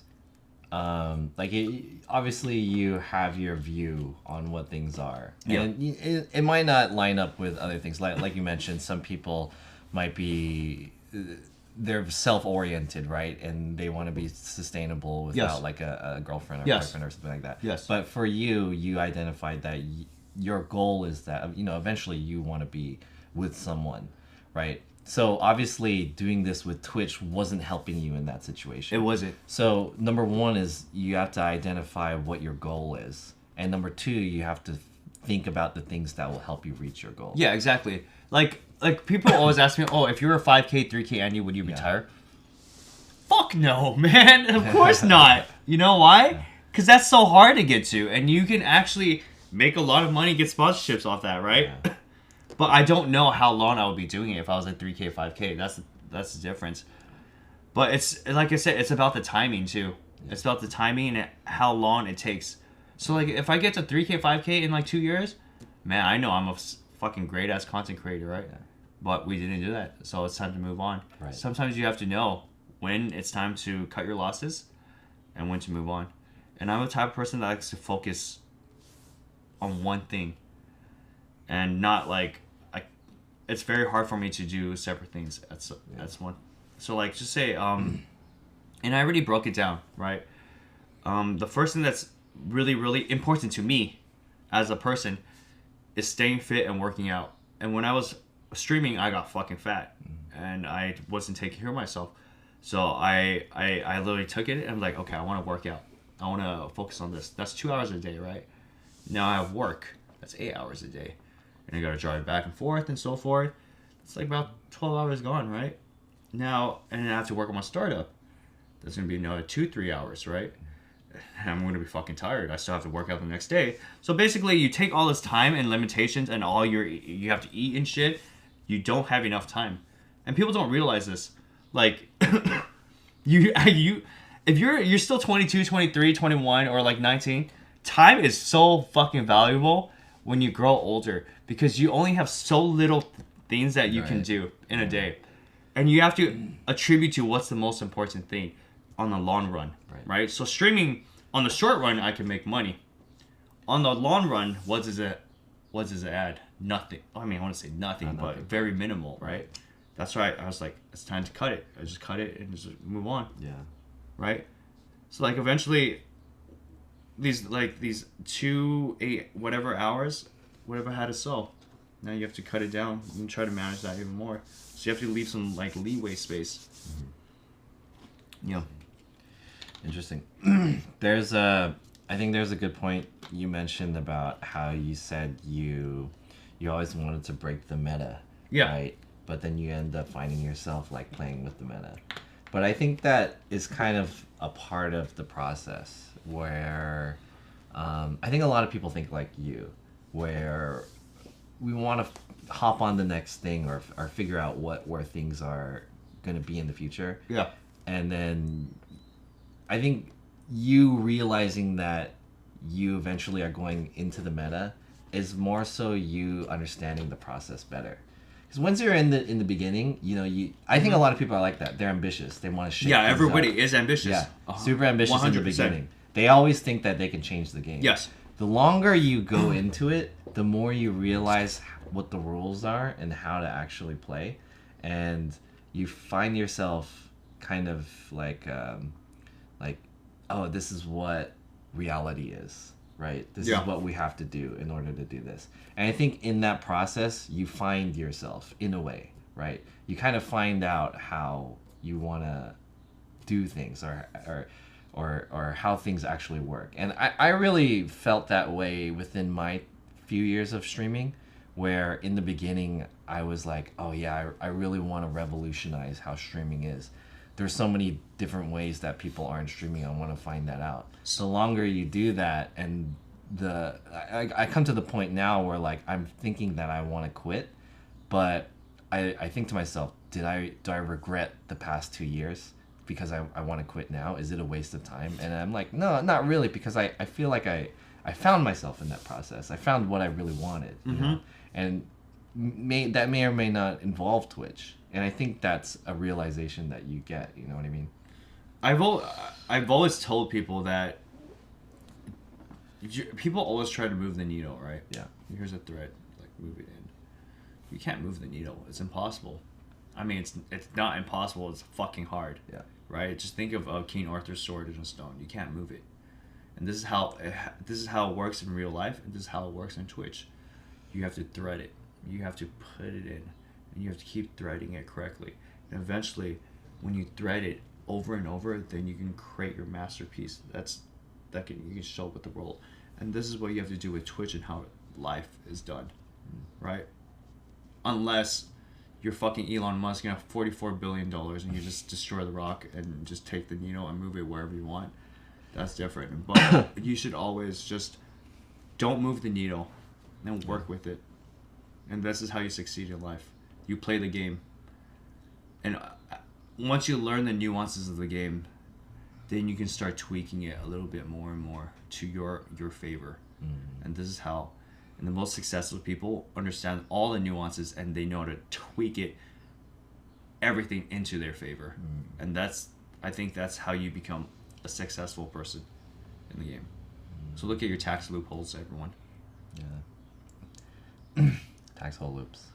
Speaker 1: obviously you have your view on what things are. And it might not line up with other things. Like you mentioned, some people might be, they're self-oriented, right? And they want to be sustainable without like a girlfriend or boyfriend or something like that.
Speaker 2: Yes.
Speaker 1: But for you, you identified that your goal is that, eventually you want to be with someone, right? So obviously doing this with Twitch wasn't helping you in that situation.
Speaker 2: It wasn't.
Speaker 1: So number one is you have to identify what your goal is. And number two, you have to think about the things that will help you reach your goal.
Speaker 2: Yeah, exactly. Like people always ask me, oh, if you were a 5K, 3K Andy, would you retire? Fuck no, man. Of course not. You know why? Because that's so hard to get to. And you can actually make a lot of money, get sponsorships off that, right? Yeah. But I don't know how long I would be doing it if I was at 3K, 5K. That's the difference. But it's, like I said, it's about the timing, too. Yeah. It's about the timing and how long it takes. So, like, if I get to 3K, 5K in, like, 2 years, man, I know I'm a fucking great-ass content creator, right? Yeah. But we didn't do that, so it's time to move on. Right. Sometimes you have to know when it's time to cut your losses and when to move on. And I'm the type of person that likes to focus on one thing and not, like, it's very hard for me to do separate things. That's one. So like, just say, and I already broke it down, right? The first thing that's really, really important to me as a person is staying fit and working out. And when I was streaming, I got fucking fat, and I wasn't taking care of myself. So I literally took it and I'm like, okay, I want to work out. I want to focus on this. That's 2 hours a day, right? Now I have work. That's 8 hours a day. And I gotta drive back and forth and so forth. It's like about 12 hours gone, right? Now, and then I have to work on my startup. That's gonna be another 2-3 hours, right? And I'm gonna be fucking tired. I still have to work out the next day. So basically, you take all this time and limitations and all you have to eat and shit. You don't have enough time, and people don't realize this. Like, if you're still 22, 23, 21, or like 19, time is so fucking valuable when you grow older, because you only have so little things that you can do in a day. And you have to attribute to what's the most important thing on the long run, right? So streaming, on the short run, I can make money. On the long run, what does it add? Nothing. I mean, I want to say nothing, but very minimal, right? That's right. I was like, it's time to cut it. I just cut it and just move on. Yeah. Right? So like eventually, these 2-8 whatever hours, whatever I had to sell, now you have to cut it down and try to manage that even more. So you have to leave some like leeway space.
Speaker 1: Yeah. Interesting. I think there's a good point you mentioned about how you said you always wanted to break the meta.
Speaker 2: Yeah.
Speaker 1: Right? But then you end up finding yourself like playing with the meta. But I think that is kind of a part of the process where I think a lot of people think like you, where we want to hop on the next thing or figure out where things are going to be in the future.
Speaker 2: Yeah.
Speaker 1: And then I think you realizing that you eventually are going into the meta is more so you understanding the process better. Because once you're in the beginning, you know, I think a lot of people are like that. They're ambitious. They want to shake.
Speaker 2: Yeah,
Speaker 1: things
Speaker 2: everybody
Speaker 1: up.
Speaker 2: is ambitious.
Speaker 1: Yeah, super ambitious
Speaker 2: 100%.
Speaker 1: in the beginning. They always think that they can change the game.
Speaker 2: Yes.
Speaker 1: The longer you go into it, the more you realize what the rules are and how to actually play, and you find yourself kind of like, oh, this is what reality is, right? This is what we have to do in order to do this. And I think in that process, you find yourself in a way, right? You kind of find out how you want to do things or how things actually work. And I really felt that way within my few years of streaming, where in the beginning I was like, oh yeah, I really want to revolutionize how streaming is. There's so many different ways that people aren't streaming. I want to find that out. So the longer you do that, and I come to the point now where like I'm thinking that I want to quit, but I think to myself, do I regret the past 2 years because I want to quit now? Is it a waste of time? And I'm like, no, not really, because I feel like I found myself in that process. I found what I really wanted, you know? And that may or may not involve Twitch. And I think that's a realization that you get, you know what I mean?
Speaker 2: I've always told people that people always try to move the needle, right?
Speaker 1: Yeah.
Speaker 2: Here's a thread, like move it in. You can't move the needle. It's impossible. I mean, it's not impossible. It's fucking hard.
Speaker 1: Yeah.
Speaker 2: Right. Just think of King Arthur's sword in a stone. You can't move it. And this is how it works in real life, and this is how it works in Twitch. You have to thread it. You have to put it in, and you have to keep threading it correctly. And eventually, when you thread it over and over, then you can create your masterpiece. You can show with the world. And this is what you have to do with Twitch and how life is done, right? Unless you're fucking Elon Musk, you have $44 billion and you just destroy the rock and just take the needle and move it wherever you want. That's different. But you should always just don't move the needle and work with it. And this is how you succeed in life. You play the game. And once you learn the nuances of the game, then you can start tweaking it a little bit more and more to your favor. And this is how, and the most successful people understand all the nuances and they know how to tweak it, everything into their favor. And I think that's how you become a successful person in the game. So look at your tax loopholes, everyone.
Speaker 1: Yeah. Tax hole loops.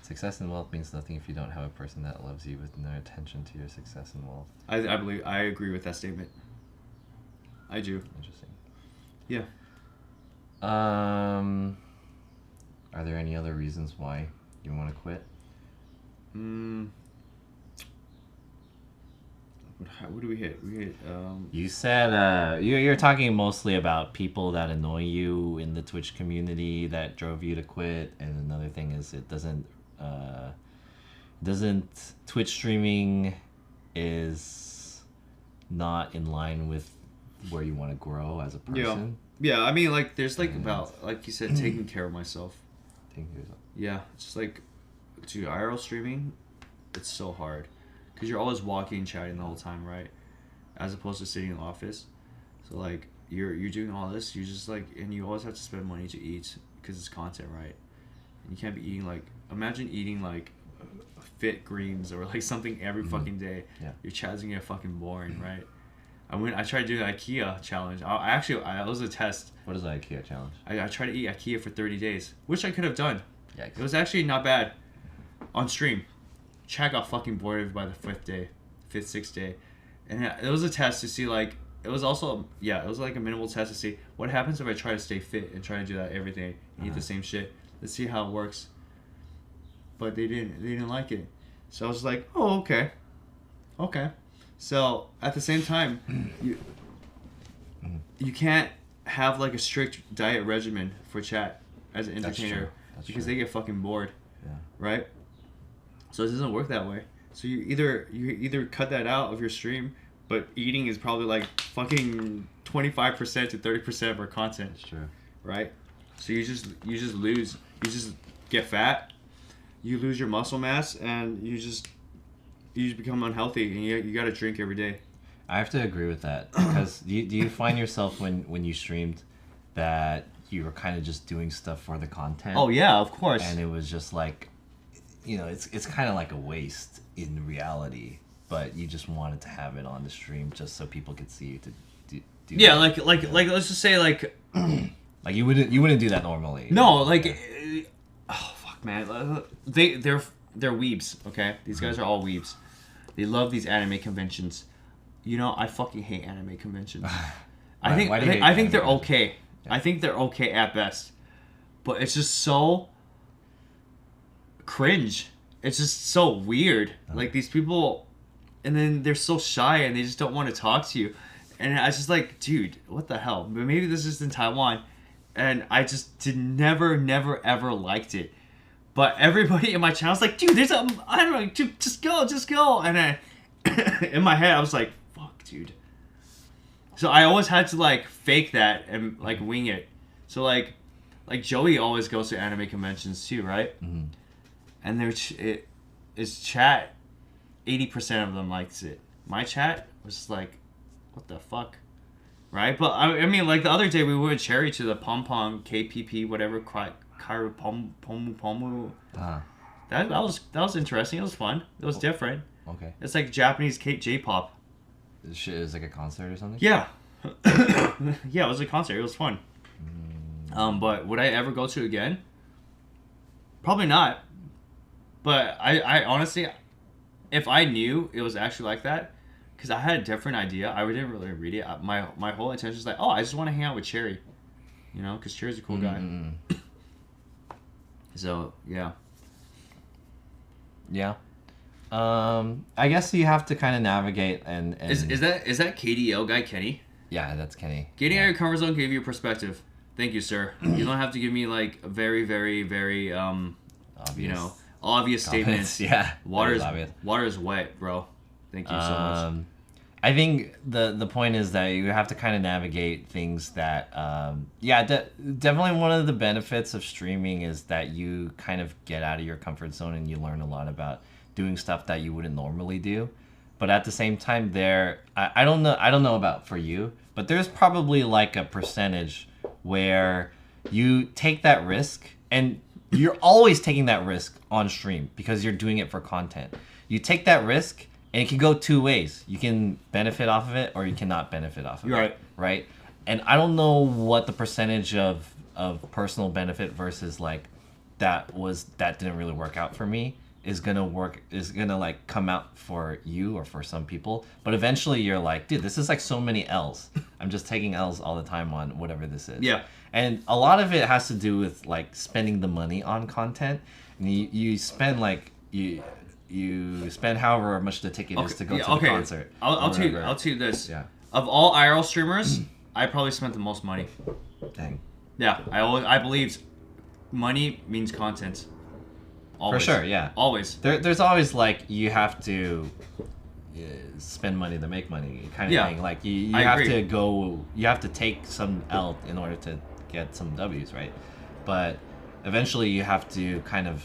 Speaker 1: Success and wealth means nothing if you don't have a person that loves you with no attention to your success and wealth.
Speaker 2: I agree with that statement. I do.
Speaker 1: Interesting.
Speaker 2: Yeah.
Speaker 1: Are there any other reasons why you want to quit?
Speaker 2: What do we hit? We hit.
Speaker 1: You said you're talking mostly about people that annoy you in the Twitch community that drove you to quit, and another thing is it doesn't Twitch streaming is not in line with where you want to grow as a person.
Speaker 2: Yeah. I mean, like there's like about like you said, taking care of myself.
Speaker 1: Taking care of yourself.
Speaker 2: Yeah, it's just like to IRL streaming, it's so hard. Because you're always walking and chatting the whole time, right? As opposed to sitting in the office. So, like, you're doing all this, you just, like, and you always have to spend money to eat because it's content, right? And you can't be eating, like, imagine eating, like, fit greens or, like, something every fucking day.
Speaker 1: Yeah.
Speaker 2: Your chat's gonna get fucking boring, right? I tried to do the IKEA challenge. It was a test.
Speaker 1: What is the IKEA challenge?
Speaker 2: I tried to eat IKEA for 30 days, which I could have done.
Speaker 1: Yikes.
Speaker 2: It was actually not bad on stream. Chat got fucking bored of it by the sixth day. And it was a test to see, like, it was like a minimal test to see what happens if I try to stay fit and try to do that every day and eat the same shit. Let's see how it works. But they didn't like it. So I was like, oh, okay. So at the same time, you can't have like a strict diet regimen for chat as an entertainer because they get fucking bored.
Speaker 1: Yeah.
Speaker 2: Right? So it doesn't work that way. So you either cut that out of your stream, but eating is probably like fucking 25% to 30% of our content.
Speaker 1: That's true.
Speaker 2: Right? So you just get fat, you lose your muscle mass, and you just become unhealthy, and you got to drink every day.
Speaker 1: I have to agree with that because do you find yourself when you streamed that you were kind of just doing stuff for the content?
Speaker 2: Oh yeah, of course.
Speaker 1: And it was just like you know, it's kind of like a waste in reality, but you just wanted to have it on the stream just so people could see you to do
Speaker 2: Yeah,
Speaker 1: that.
Speaker 2: like let's just say like
Speaker 1: Like you wouldn't do that normally.
Speaker 2: no, like oh fuck man, they're weebs, okay? These guys are all weebs. They love these anime conventions. You know, I fucking hate anime conventions. I think
Speaker 1: why do you hate
Speaker 2: I think they're
Speaker 1: anime
Speaker 2: okay.
Speaker 1: Yeah.
Speaker 2: I think they're okay at best. But it's just so cringe. It's just so weird. Like these people, and then they're so shy and they just don't want to talk to you. And I was just like, dude, what the hell? But maybe this is in Taiwan, and I just never ever liked it. But everybody in my channel's like, dude, there's a, I don't know, dude, just go. And I, in my head, I was like, fuck, dude. So I always had to like fake that and like wing it. So like Joey always goes to anime conventions too, right?
Speaker 1: Mm-hmm.
Speaker 2: And his chat, 80% of them likes it. My chat was just like, what the fuck, right? But I mean, like the other day we went with Cherry to the Pom Pom KPP whatever Kairu Pomu. That was interesting. It was fun. It was different.
Speaker 1: Okay.
Speaker 2: It's like Japanese J-pop.
Speaker 1: This shit is like a concert or something?
Speaker 2: Yeah. Yeah, it was a concert. It was fun. But would I ever go to it again? Probably not. But I honestly, if I knew it was actually like that, because I had a different idea, I didn't really read it. My whole intention is like, oh, I just want to hang out with Cherry. You know, because Cherry's a cool guy. So, yeah.
Speaker 1: Yeah. I guess you have to kind of navigate and
Speaker 2: Is that KDL guy Kenny?
Speaker 1: yeah, that's Kenny.
Speaker 2: Getting out of your comfort zone gave you a perspective. Thank you, sir. You don't have to give me like a very, very, very
Speaker 1: Obvious.
Speaker 2: you know, obvious statements.
Speaker 1: Yeah.
Speaker 2: Water is
Speaker 1: obvious.
Speaker 2: wet, bro. Thank you so much.
Speaker 1: I think the point is that you have to kind of navigate things that definitely one of the benefits of streaming is that you kind of get out of your comfort zone and you learn a lot about doing stuff that you wouldn't normally do. But at the same time, I don't know about for you, but there's probably like a percentage where you take that risk, and you're always taking that risk on stream because you're doing it for content. You take that risk, and it can go two ways. You can benefit off of it, or you cannot benefit off of it. Right? And I don't know what the percentage of personal benefit versus like that didn't really work out for me is gonna like come out for you or for some people. But eventually you're like, dude, this is like so many L's. I'm just taking L's all the time on whatever this is.
Speaker 2: Yeah.
Speaker 1: And a lot of it has to do with like spending the money on content. And you spend like you spend however much the ticket is to go to the concert.
Speaker 2: I'll tell you this.
Speaker 1: Yeah.
Speaker 2: Of all IRL streamers, I probably spent the most money.
Speaker 1: Dang.
Speaker 2: Yeah, I believe money means content. Always.
Speaker 1: For sure, yeah.
Speaker 2: Always.
Speaker 1: There's always like you have to spend money to make money kind of thing. Like you have
Speaker 2: agree.
Speaker 1: you have to take some L in order to get some W's, right? But eventually you have to kind of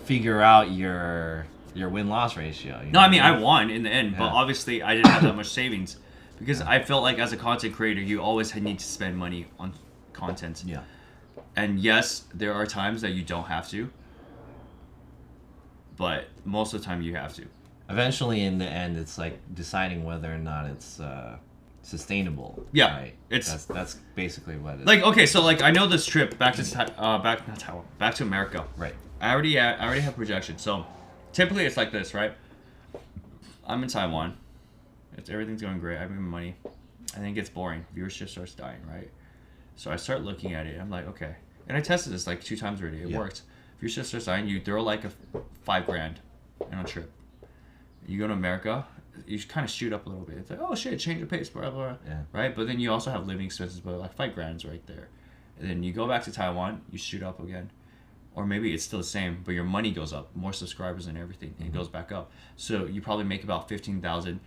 Speaker 1: figure out your win-loss ratio.
Speaker 2: No, I mean I won in the end, but obviously I didn't have that much savings because I felt like as a content creator you always need to spend money on content.
Speaker 1: Yeah.
Speaker 2: And yes, there are times that you don't have to, but most of the time you have to.
Speaker 1: Eventually, in the end, it's like deciding whether or not it's sustainable.
Speaker 2: Yeah,
Speaker 1: right?
Speaker 2: it's
Speaker 1: that's basically what it's
Speaker 2: like. Okay, so like I know this trip back to America.
Speaker 1: Right.
Speaker 2: I already have projections. So typically it's like this, right? I'm in Taiwan. Everything's going great. I have my money. And then it gets boring. Viewership starts dying, right? So I start looking at it. I'm like, okay. And I tested this like 2 times already. It worked. Viewership starts dying. You throw like a $5,000 on a trip. You go to America, you kind of shoot up a little bit. It's like, oh shit, change of pace, blah, blah, blah.
Speaker 1: Yeah.
Speaker 2: Right? But then you also have living expenses, but like $5,000 is right there. And then you go back to Taiwan, you shoot up again. Or maybe it's still the same, but your money goes up, more subscribers and everything, and it goes back up. So you probably make about 15,000,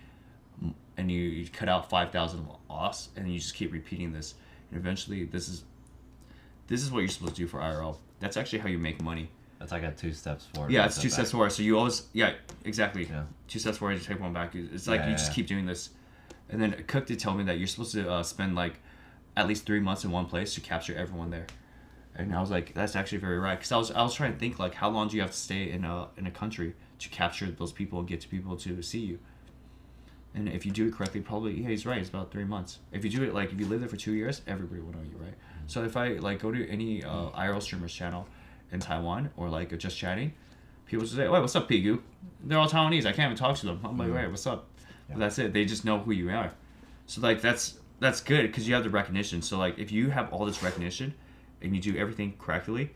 Speaker 2: and you cut out 5,000 loss, and you just keep repeating this. And eventually, this is what you're supposed to do for IRL. That's actually how you make money.
Speaker 1: That's like a 2 steps forward.
Speaker 2: Yeah, it's 2 steps forward. So you always, exactly.
Speaker 1: Yeah.
Speaker 2: 2 steps forward, you take 1 back. It's like you just keep doing this. And then Cook did tell me that you're supposed to spend like at least 3 months in one place to capture everyone there. And I was like, that's actually very right. Because I was trying to think, like, how long do you have to stay in a country to capture those people and get to people to see you? And if you do it correctly, probably, yeah, he's right. It's about 3 months. If you do it, like, if you live there for 2 years, everybody will know you, right? So if I, like, go to any IRL streamer's channel in Taiwan or, like, just chatting, people just say, "Wait, what's up, Pigu?" They're all Taiwanese. I can't even talk to them. I'm like, "Wait, what's up?" Yeah. But that's it. They just know who you are. So, like, that's good because you have the recognition. So, like, if you have all this recognition and you do everything correctly,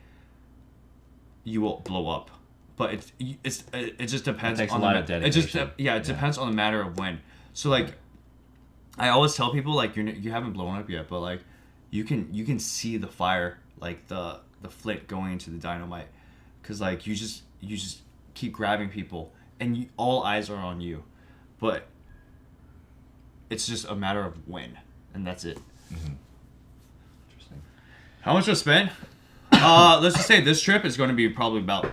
Speaker 2: you will blow up. But it just depends.
Speaker 1: It takes
Speaker 2: on
Speaker 1: a lot of dedication.
Speaker 2: It depends on the matter of when. So, like, I always tell people, like, you haven't blown up yet, but, like, you can see the fire, like the flint going into the dynamite, because, like, you just keep grabbing people and all eyes are on you, but it's just a matter of when, and that's it.
Speaker 1: Mm-hmm. Interesting.
Speaker 2: How much to spend? Let's just say this trip is going to be probably about,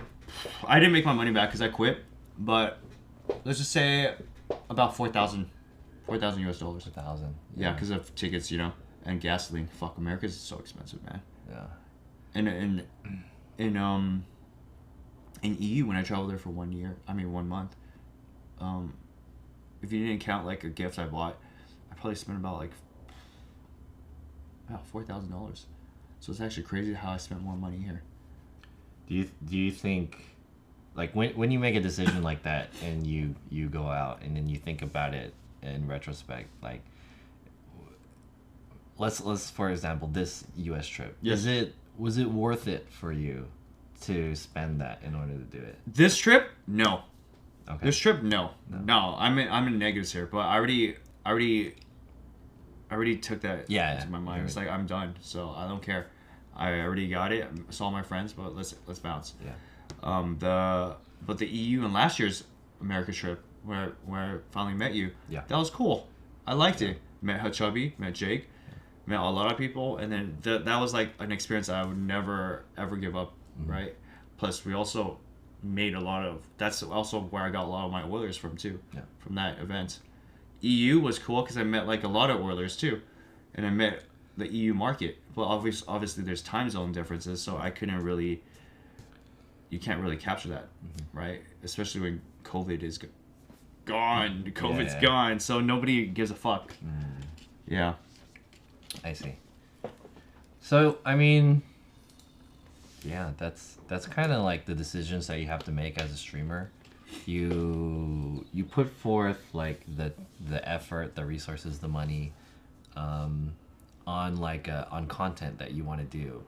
Speaker 2: I didn't make my money back because I quit, but let's just say about $4,000 US.
Speaker 1: 1,000.
Speaker 2: Yeah, because of tickets, and gasoline. Fuck, America's so expensive, man.
Speaker 1: Yeah.
Speaker 2: And in EU, when I traveled there for 1 month, if you didn't count, like, a gift I bought, I probably spent about $4,000. So it's actually crazy how I spent more money here.
Speaker 1: Do you think, like, when you make a decision like that and you go out and then you think about it in retrospect, like, let's for example, this US trip.
Speaker 2: Yes.
Speaker 1: Was it worth it for you to spend that in order to do it?
Speaker 2: This trip, no.
Speaker 1: Okay.
Speaker 2: This trip, no. I'm in negatives here, but I already took that to my mind. It's like, I'm done, so I don't care. I already got it. I saw my friends, but let's bounce.
Speaker 1: Yeah.
Speaker 2: But the EU and last year's America trip where I finally met you, that was cool. I liked it. Met Chubby, met Jake, met a lot of people, and then that was like an experience I would never ever give up. Mm-hmm. Right. Plus, we also made that's also where I got a lot of my Oilers from too.
Speaker 1: Yeah.
Speaker 2: From that event. EU was cool because I met, like, a lot of Oilers too, and I met the EU market. Well, obviously there's time zone differences, so I couldn't really. You can't really capture that, right? Especially when COVID is gone. COVID's gone, so nobody gives a fuck. Yeah.
Speaker 1: I see. So, I mean, yeah, that's kind of like the decisions that you have to make as a streamer. You put forth, like, the effort, the resources, the money, on on content that you want to do,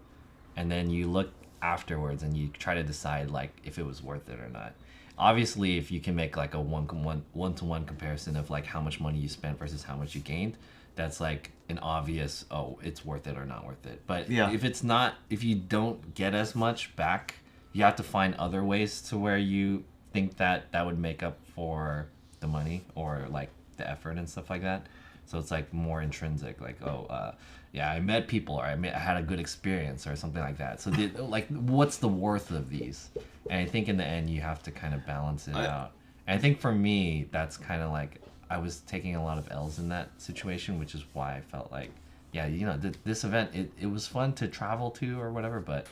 Speaker 1: and then you look afterwards and you try to decide, like, if it was worth it or not. Obviously, if you can make, like, a one-to-one comparison of, like, how much money you spent versus how much you gained, that's, like, an obvious, oh, it's worth it or not worth it. But if you don't get as much back, you have to find other ways to where you think that would make up for the money or, like, the effort and stuff like that. So it's, like, more intrinsic, like, I met people, or I had a good experience, or something like that. So like, what's the worth of these? And I think in the end you have to kind of balance it out. And I think for me, that's kind of like, I was taking a lot of L's in that situation, which is why I felt like, this event, it was fun to travel to or whatever, but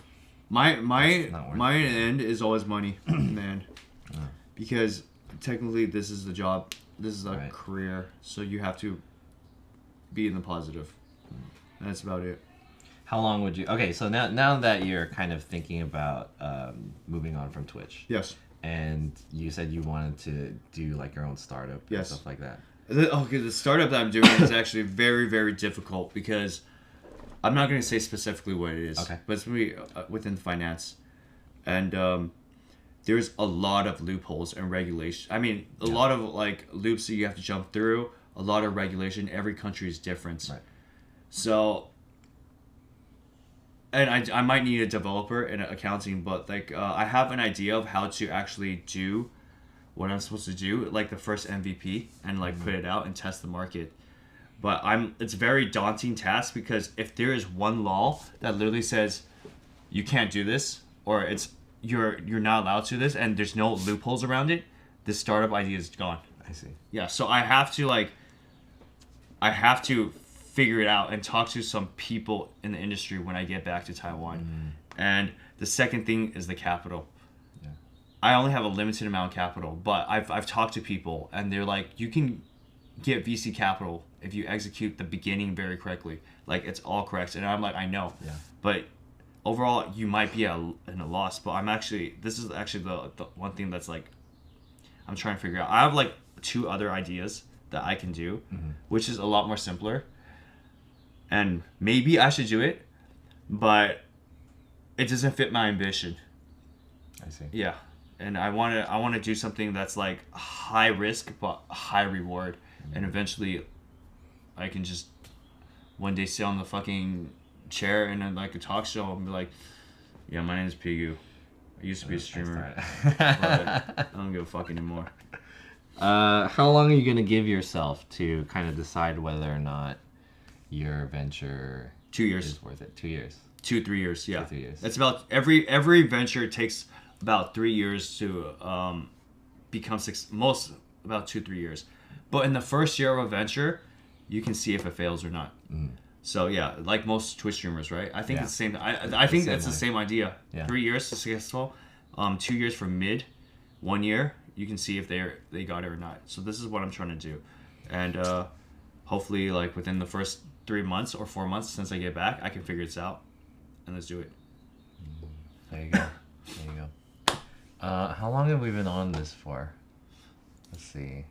Speaker 2: my end is always money, man. Because technically this is the job, this is a career, so you have to be in the positive. That's about it.
Speaker 1: How long would you... Okay, so now that you're kind of thinking about moving on from Twitch.
Speaker 2: Yes.
Speaker 1: And you said you wanted to do, like, your own startup and stuff like that.
Speaker 2: Okay, the startup that I'm doing is actually very, very difficult because I'm not going to say specifically what it is.
Speaker 1: Okay.
Speaker 2: But it's going to be within finance. And there's a lot of loopholes and regulation. I mean, a lot of, like, loops that you have to jump through. A lot of regulation. Every country is different. Right. So, and I might need a developer and accounting, but, like, I have an idea of how to actually do what I'm supposed to do, like the first MVP, and, like, put it out and test the market. But it's a very daunting task because if there is one law that literally says you can't do this, or you're not allowed to do this, and there's no loopholes around it, this startup idea is gone.
Speaker 1: I see.
Speaker 2: Yeah, so I have to figure it out and talk to some people in the industry when I get back to Taiwan. And the second thing is the capital.
Speaker 1: Yeah.
Speaker 2: I only have a limited amount of capital, but I've talked to people and they're like, you can get VC capital if you execute the beginning very correctly. Like, it's all correct. And I'm like, I know.
Speaker 1: Yeah.
Speaker 2: But overall, you might be in a loss. But this is actually the one thing that's like, I'm trying to figure out. I have like 2 other ideas that I can do, which is a lot more simpler. And maybe I should do it, but it doesn't fit my ambition.
Speaker 1: I see.
Speaker 2: Yeah. And I want to do something that's like high risk but high reward, and eventually I can just one day sit on the fucking chair and then like a talk show and be like, yeah, my name is Peegu. I used to be a streamer, but I don't give a fuck anymore.
Speaker 1: How long are you gonna give yourself to kind of decide whether or not your venture
Speaker 2: 2 years
Speaker 1: is worth it? 2 years.
Speaker 2: 2-3 years, yeah.
Speaker 1: 2-3 years.
Speaker 2: That's about every venture takes about 3 years to become about 2-3 years. But in the first year of a venture, you can see if it fails or not. So yeah, like most Twitch streamers, right? I think it's the same. I think that's the same idea.
Speaker 1: Yeah.
Speaker 2: 3 years successful, 2 years for mid, 1 year you can see if they got it or not. So this is what I'm trying to do, and hopefully like within the first 3 months or 4 months since I get back, I can figure this out, and let's do it.
Speaker 1: There you go. There you go. How long have we been on this for? Let's see.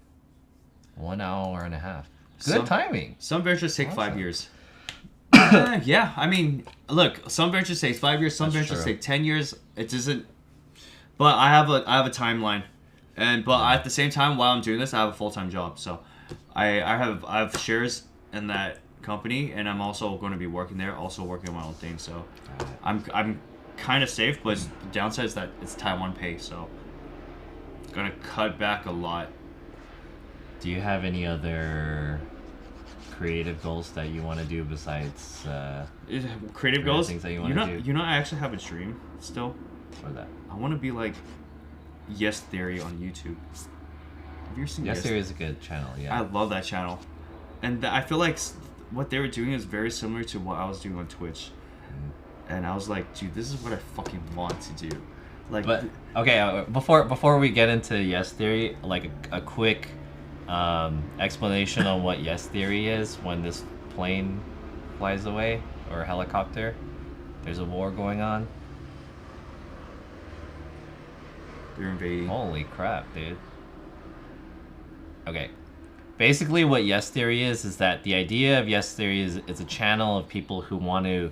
Speaker 1: 1 hour and a half. Good timing.
Speaker 2: Some ventures take
Speaker 1: Awesome.
Speaker 2: 5 years. Yeah, I mean, look, some ventures take 5 years, some ventures take 10 years. It doesn't. But I have a timeline, but at the same time, while I'm doing this, I have a full-time job. So, I have shares in that company, and I'm also going to be working there, also working on my own thing. So, I'm kind of safe, but the downside is that it's Taiwan pay, so it's gonna cut back a lot.
Speaker 1: Do you have any other creative goals that you want to do besides
Speaker 2: Creative goals?
Speaker 1: things that you want to do?
Speaker 2: You know, I actually have a dream still.
Speaker 1: Or that?
Speaker 2: I want to be like Yes Theory on YouTube. Have you ever seen
Speaker 1: Yes, there is a good channel. Yeah.
Speaker 2: I love that channel, and I feel like what they were doing is very similar to what I was doing on Twitch. And I was like, dude, this is what I fucking want to do. Like,
Speaker 1: But okay, before we get into Yes Theory, like a quick explanation on what Yes Theory is when this plane flies away or helicopter. There's a war going on.
Speaker 2: they're invading.
Speaker 1: Holy crap, dude. Okay. Basically what Yes Theory is that the idea of Yes Theory is it's a channel of people who want to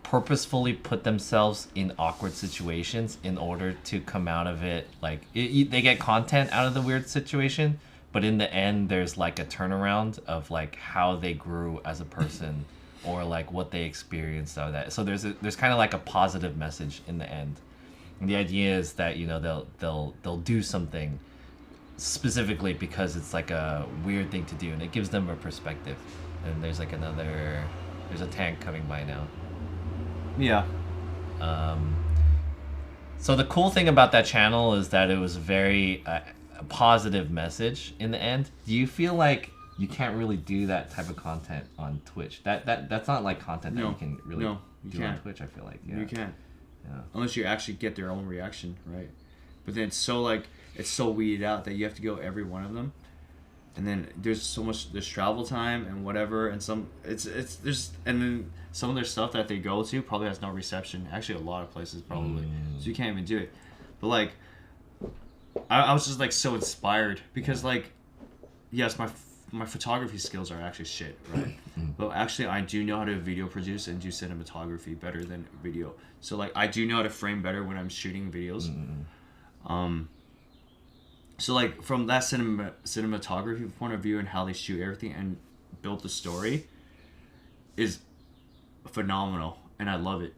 Speaker 1: purposefully put themselves in awkward situations in order to come out of it. Like, they get content out of the weird situation, but in the end, there's like a turnaround of like how they grew as a person or like what they experienced out of that. So there's kind of like a positive message in the end. And the idea is that, you know, they'll do something specifically because it's like a weird thing to do, and it gives them a perspective. And there's like there's a tank coming by now.
Speaker 2: Yeah.
Speaker 1: So the cool thing about that channel is that it was very a positive message in the end. Do you feel like you can't really do that type of content on Twitch? That's not like content that you can really do on Twitch, I feel like. Yeah.
Speaker 2: You can't.
Speaker 1: Yeah.
Speaker 2: Unless you actually get their own reaction, right? But then it's so weeded out that you have to go every one of them. And then there's travel time and whatever, and then some of their stuff that they go to probably has no reception. Actually, a lot of places probably, so you can't even do it. But like, I was just like so inspired because like, yes, my photography skills are actually shit, right? But actually, I do know how to video produce and do cinematography better than video. So like, I do know how to frame better when I'm shooting videos. So like from that cinematography point of view and how they shoot everything and build the story is phenomenal, and I love it.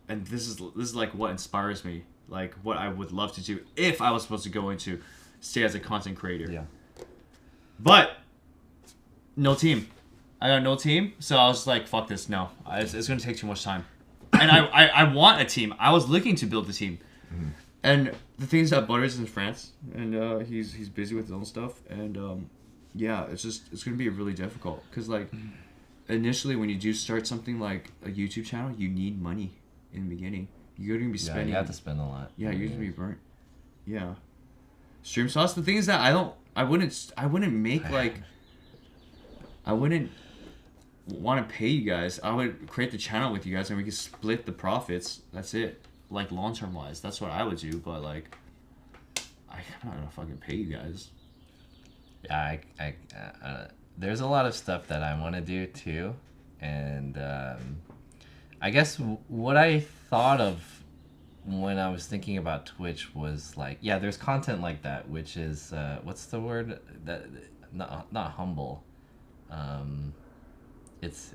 Speaker 2: And this is like what inspires me, like what I would love to do if I was supposed to stay as a content creator.
Speaker 1: Yeah.
Speaker 2: But no team. I got no team, so I was like, fuck this, no. It's gonna take too much time. And I want a team. I was looking to build a team. And the thing is that Butter's in France, and he's busy with his own stuff, and yeah, it's gonna be really difficult because like initially when you do start something like a YouTube channel, you need money in the beginning. You're gonna be spending.
Speaker 1: Yeah, you have to spend a lot.
Speaker 2: Yeah, you're gonna be burnt. Yeah. Stream sauce. The thing is that I wouldn't make like. I wouldn't want to pay you guys. I would create the channel with you guys and we could split the profits. That's it. Like long term wise, that's what I would do. But like, I'm not gonna fucking pay you guys.
Speaker 1: Yeah, there's a lot of stuff that I want to do too, and I guess what I thought of when I was thinking about Twitch was like, yeah, there's content like that, which is what's the word that not humble. It's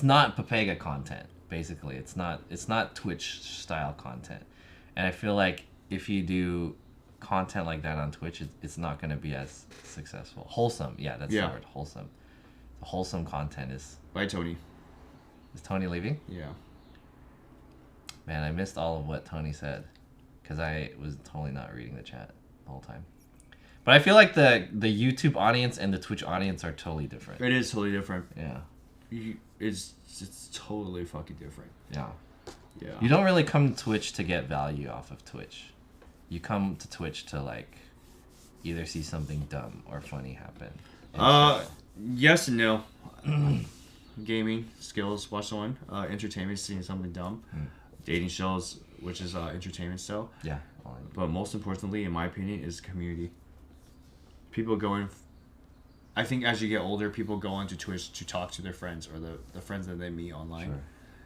Speaker 1: not Papega content. Basically, it's not Twitch style content, and I feel like if you do content like that on Twitch, it's not going to be as successful. Wholesome, yeah, that's the word. Wholesome. The wholesome content is.
Speaker 2: Bye, Tony.
Speaker 1: Is Tony leaving?
Speaker 2: Yeah.
Speaker 1: Man, I missed all of what Tony said because I was totally not reading the chat the whole time. But I feel like the YouTube audience and the Twitch audience are totally different.
Speaker 2: It is totally different.
Speaker 1: Yeah.
Speaker 2: It's totally fucking different.
Speaker 1: Yeah.
Speaker 2: Yeah.
Speaker 1: You don't really come to Twitch to get value off of Twitch. You come to Twitch to like either see something dumb or funny happen.
Speaker 2: Yes and no. Gaming skills, watch someone. Entertainment, seeing something dumb. Dating shows, which is entertainment still.
Speaker 1: Yeah.
Speaker 2: But most importantly, in my opinion, is community. People go in. I think as you get older, people go onto Twitch to talk to their friends or the friends that they meet online.
Speaker 1: Sure.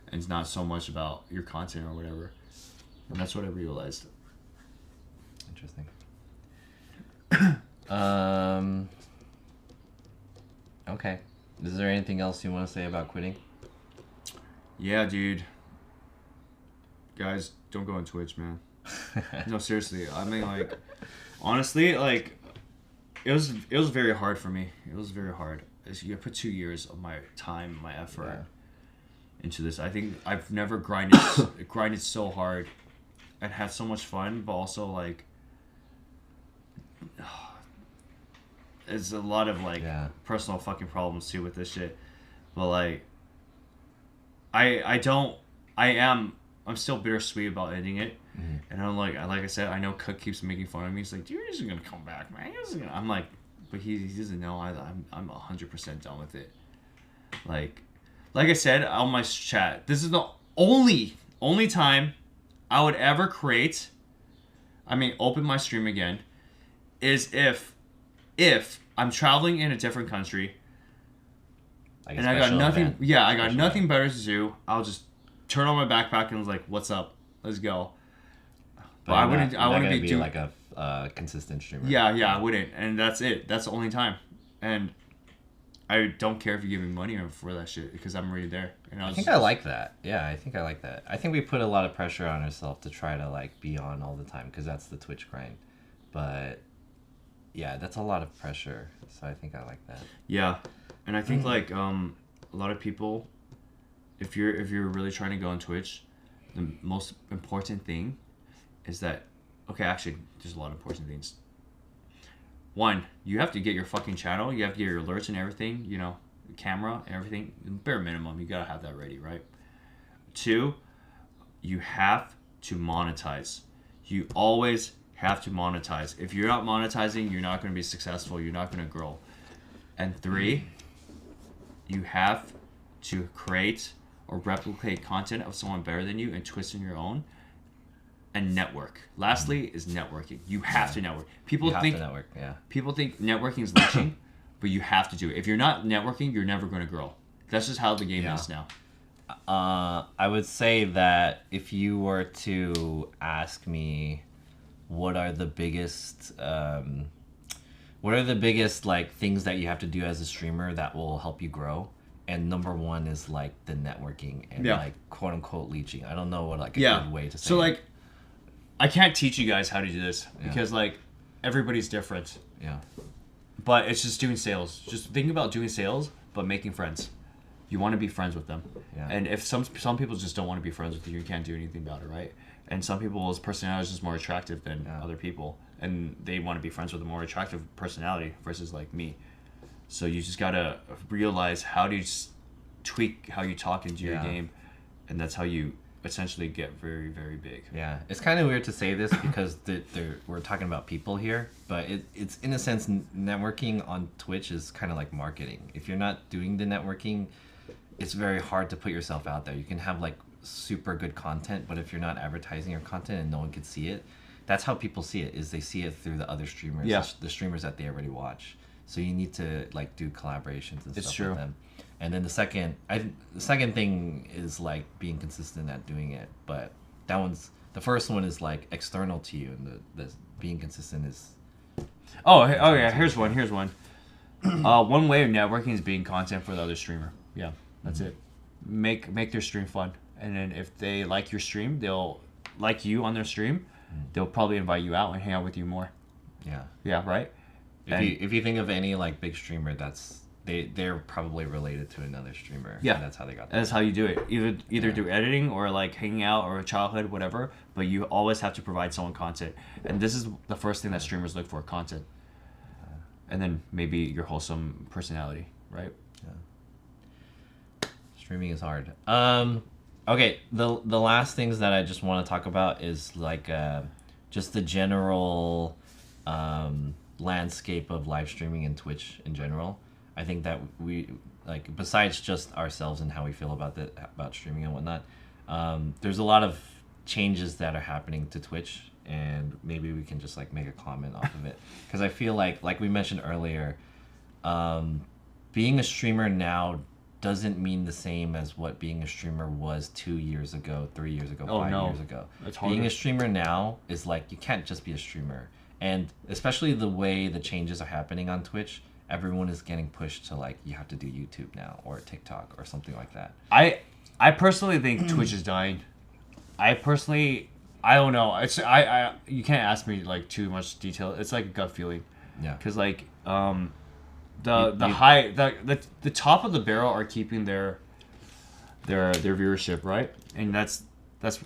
Speaker 2: And it's not so much about your content or whatever. And that's what I realized.
Speaker 1: Interesting. Okay. Is there anything else you want to say about quitting?
Speaker 2: Yeah, dude. Guys, don't go on Twitch, man. No, seriously. I mean, like, honestly, like, it was very hard for me. It was very hard. I put 2 years of my time, my effort into this. I think I've never grinded so hard and had so much fun, but also like there's a lot of like personal fucking problems too with this shit. But like I'm still bittersweet about ending it. Mm-hmm. And I'm like I said, I know Cook keeps making fun of me. He's like, "Dude, he's gonna come back, man." I'm like, but he doesn't know. I'm 100% done with it. Like I said on my chat, this is the only time I would ever open my stream again, is if I'm traveling in a different country, and I got nothing. Yeah, I got nothing better to do. I'll just turn on my backpack and was like, "What's up? Let's go." But I wouldn't. I wouldn't be
Speaker 1: like a consistent streamer.
Speaker 2: Yeah, I wouldn't, and that's it. That's the only time, and I don't care if you give me money for that shit because I'm already there. And
Speaker 1: I think I like that. Yeah, I think I like that. I think we put a lot of pressure on ourselves to try to like be on all the time because that's the Twitch grind. But yeah, that's a lot of pressure. So I think I like that.
Speaker 2: Yeah, and I think like a lot of people, if you're really trying to go on Twitch, the most important thing is that actually there's a lot of important things. One, you have to get your fucking channel. You have to get your alerts and everything, camera and everything. Bare minimum, you gotta have that ready, right? Two, you have to monetize. You always have to monetize. If you're not monetizing, you're not gonna be successful. You're not gonna grow. And three, you have to create or replicate content of someone better than you and twist in your own. And network. Lastly is networking. You have to network. People think networking is leeching, but you have to do it. If you're not networking, you're never going to grow. That's just how the game is now.
Speaker 1: I would say that if you were to ask me what are the biggest like things that you have to do as a streamer that will help you grow, and number one is like the networking and like quote unquote leeching. I don't know what like a good way to say
Speaker 2: so like I can't teach you guys how to do this because like everybody's different.
Speaker 1: Yeah.
Speaker 2: But it's just doing sales. Just think about doing sales, but making friends. You want to be friends with them.
Speaker 1: Yeah.
Speaker 2: And if some people just don't want to be friends with you, you can't do anything about it, right? And some people's personality is just more attractive than other people, and they want to be friends with a more attractive personality versus like me. So you just gotta realize how to tweak how you talk into your game, and that's how you essentially get very, very big.
Speaker 1: Yeah, it's kind of weird to say this because we're talking about people here, but it's in a sense networking on Twitch is kind of like marketing. If you're not doing the networking, it's very hard to put yourself out there. You can have like super good content, but if you're not advertising your content and no one can see it, that's how people see it, is they see it through the other streamers, the streamers that they already watch. So you need to like do collaborations and stuff with them. And then the second thing is like being consistent at doing it. But the first one is like external to you, and the being consistent is.
Speaker 2: Oh yeah, here's one. One way of networking is being content for the other streamer. Yeah, that's it. Make their stream fun, and then if they like your stream, they'll like you on their stream. They'll probably invite you out and hang out with you more. Yeah, right.
Speaker 1: If you think of any like big streamer, they're probably related to another streamer.
Speaker 2: Yeah,
Speaker 1: that's how they got.
Speaker 2: That's how you do it. Either through editing or like hanging out or childhood, whatever. But you always have to provide someone content, and this is the first thing that streamers look for: content, and then maybe your wholesome personality, right?
Speaker 1: Yeah. Streaming is hard. Okay, the last things that I just want to talk about is like just the general landscape of live streaming and Twitch in general. I think that we like, besides just ourselves and how we feel about streaming and whatnot, there's a lot of changes that are happening to Twitch, and maybe we can just like make a comment off of it, because I feel like we mentioned earlier, being a streamer now doesn't mean the same as what being a streamer was 2 years ago, 3 years ago, 5 years ago. Being a streamer now is like, you can't just be a streamer. And especially the way the changes are happening on Twitch, everyone is getting pushed to like, you have to do YouTube now or TikTok or something like that.
Speaker 2: I personally think Twitch is dying. I don't know. It's you can't ask me like too much detail. It's like a gut feeling.
Speaker 1: Yeah.
Speaker 2: Because like the top of the barrel are keeping their viewership, right? And that's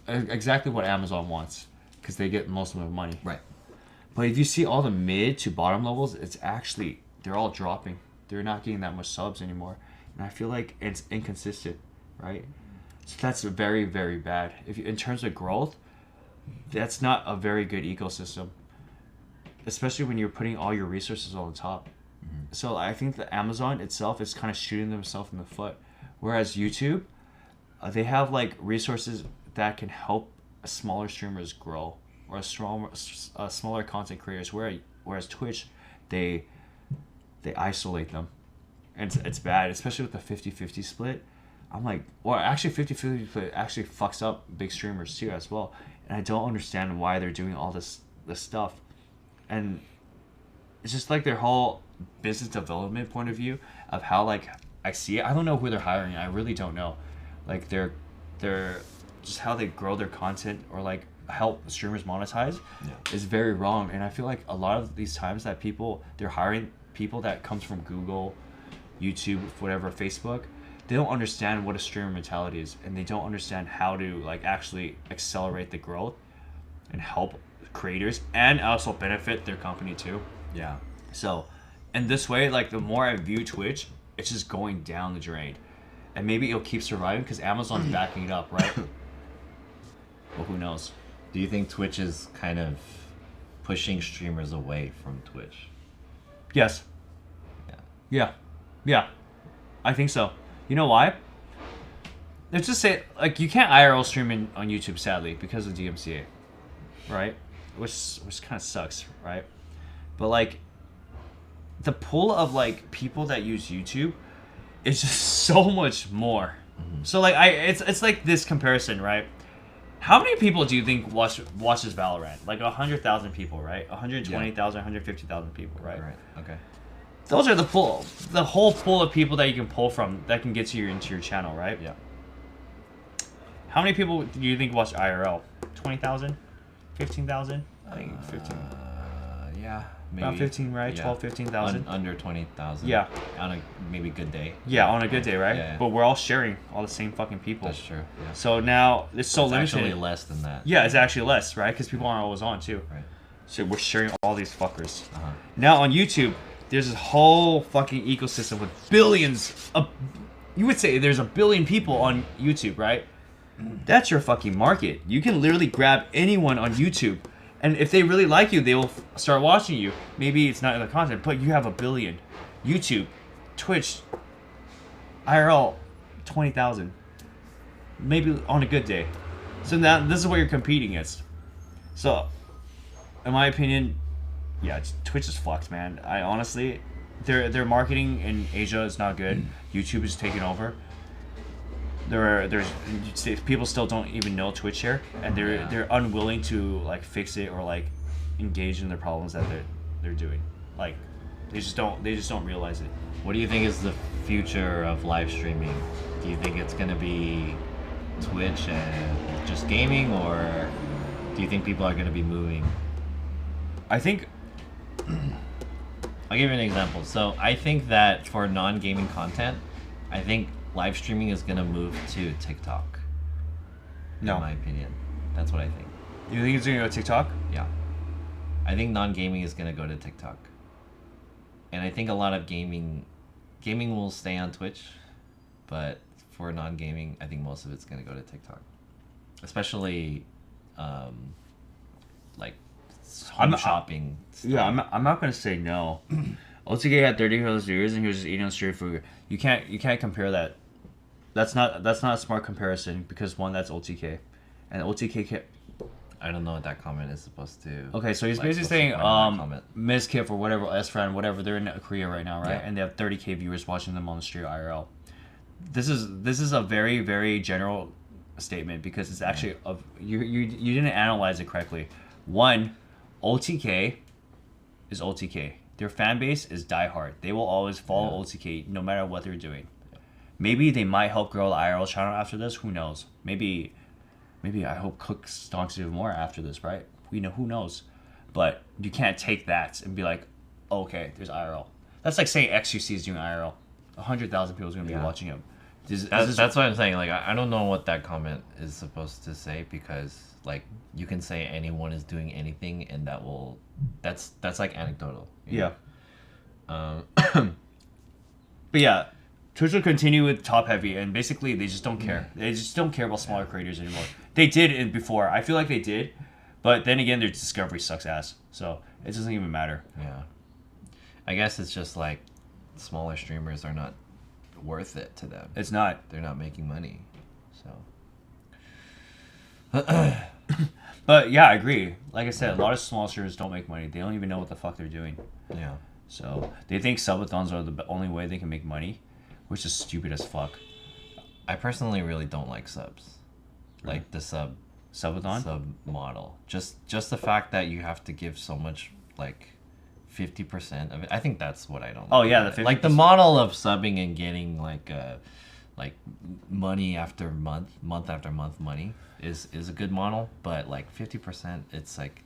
Speaker 2: exactly what Amazon wants, because they get most of the money.
Speaker 1: Right.
Speaker 2: But if you see all the mid to bottom levels, they're all dropping. They're not getting that much subs anymore, and I feel like it's inconsistent, right? So that's very, very bad. In terms of growth, that's not a very good ecosystem, especially when you're putting all your resources on the top. So I think that Amazon itself is kind of shooting themselves in the foot, whereas YouTube, they have like resources that can help smaller streamers grow, or smaller content creators. Whereas Twitch, they isolate them, and it's bad, especially with the 50-50 split. I'm like, well, actually 50-50 split actually fucks up big streamers too as well, and I don't understand why they're doing all this stuff, and it's just like their whole business development point of view of how like I see it. I don't know who they're hiring. I really don't know. Like they're just how they grow their content or like help streamers monetize is very wrong. And I feel like a lot of these times that they're hiring people that comes from Google, YouTube, whatever, Facebook, they don't understand what a streamer mentality is, and they don't understand how to like actually accelerate the growth and help creators and also benefit their company too.
Speaker 1: Yeah.
Speaker 2: So in this way, like the more I view Twitch, it's just going down the drain. And maybe it'll keep surviving because Amazon's backing it up, right? Well, who knows?
Speaker 1: Do you think Twitch is kind of pushing streamers away from Twitch?
Speaker 2: Yes. Yeah. I think so. You know why? Let's just say, like, you can't IRL stream on YouTube, sadly, because of DMCA, right? Which kind of sucks, right? But like, the pool of like people that use YouTube is just so much more. So like it's like this comparison, right? How many people do you think watches Valorant? Like 100,000 people, right? 120,000, 150,000 people, right?
Speaker 1: Right. Okay.
Speaker 2: Those are the whole pool of people that you can pull from that can get to into your channel, right?
Speaker 1: Yeah.
Speaker 2: How many people do you think watch IRL? 20,000? 15,000? I think 15.
Speaker 1: Yeah. Maybe.
Speaker 2: About 15, right?
Speaker 1: Yeah.
Speaker 2: 12, 15,000?
Speaker 1: Under 20,000.
Speaker 2: Yeah.
Speaker 1: On a maybe good day.
Speaker 2: Yeah, on a good day, right?
Speaker 1: Yeah.
Speaker 2: But we're all sharing all the same fucking people.
Speaker 1: That's true. Yeah.
Speaker 2: So now it's so limited.
Speaker 1: It's actually less than that.
Speaker 2: Yeah, it's actually less, right? Because people aren't always on too.
Speaker 1: Right.
Speaker 2: So we're sharing all these fuckers.
Speaker 1: Uh-huh.
Speaker 2: Now on YouTube, there's this whole fucking ecosystem with billions of you would say there's a billion people on YouTube, right? That's your fucking market. You can literally grab anyone on YouTube, and if they really like you, they will start watching you. Maybe it's not in the content, but you have a billion. YouTube, Twitch, IRL, 20,000. Maybe on a good day. So now this is what you're competing against. So, in my opinion, yeah, Twitch is fucked, man. I honestly, their marketing in Asia is not good. YouTube is taking over. There's people still don't even know Twitch here, and they're unwilling to like fix it or like engage in the problems that they're doing. Like they just don't realize it.
Speaker 1: What do you think is the future of live streaming? Do you think it's gonna be Twitch and just gaming, or do you think people are gonna be moving?
Speaker 2: I think
Speaker 1: I'll give you an example. So I think that for non-gaming content, I think live streaming is gonna move to TikTok.
Speaker 2: No.
Speaker 1: In my opinion, that's what I think.
Speaker 2: You think it's gonna go to TikTok?
Speaker 1: Yeah, I think non-gaming is gonna go to TikTok, and I think a lot of gaming will stay on Twitch, but for non-gaming, I think most of it's gonna go to TikTok, especially like home shopping stuff.
Speaker 2: Yeah, I'm not gonna say no. OTK had 30,000 viewers and he was just eating on street food. You can't compare that. That's not a smart comparison because one, that's OTK, and OTK can't.
Speaker 1: I don't know what that comment is supposed to.
Speaker 2: Okay, so he's
Speaker 1: like,
Speaker 2: basically saying Ms. Kif or whatever, S-Friend, whatever, they're in Korea right now, right?
Speaker 1: Yeah.
Speaker 2: And they have 30K viewers watching them on the street IRL. This is a very, very general statement because it's actually you didn't analyze it correctly. One, OTK is OTK. Their fan base is diehard. They will always follow OTK no matter what they're doing. Maybe they might help grow the IRL channel after this. Who knows? Maybe I hope Cook stonks even more after this, right? Who knows? But you can't take that and be like, okay, there's IRL. That's like saying XUC is doing IRL. 100,000 people is going to be watching him.
Speaker 1: That's what I'm saying. Like, I don't know what that comment is supposed to say because, like, you can say anyone is doing anything, and that's like anecdotal.
Speaker 2: Yeah. But yeah, Twitch will continue with top heavy, and basically they just don't care. They just don't care about smaller creators anymore. They did before. I feel like they did, but then again, their discovery sucks ass, so it doesn't even matter.
Speaker 1: Yeah. I guess it's just like smaller streamers are not worth it to them.
Speaker 2: It's not.
Speaker 1: They're not making money, so.
Speaker 2: But yeah, I agree. Like I said, a lot of small streamers don't make money. They don't even know what the fuck they're doing.
Speaker 1: Yeah.
Speaker 2: So they think subathons are the only way they can make money, which is stupid as fuck.
Speaker 1: I personally really don't like subs, like the
Speaker 2: Subathon
Speaker 1: sub model. Just the fact that you have to give so much, like 50% of it. I think that's what I don't.
Speaker 2: Oh
Speaker 1: like
Speaker 2: yeah,
Speaker 1: about
Speaker 2: the 50%.
Speaker 1: it. Like the model of subbing and getting like money after month after month money is a good model, but like 50%, it's like,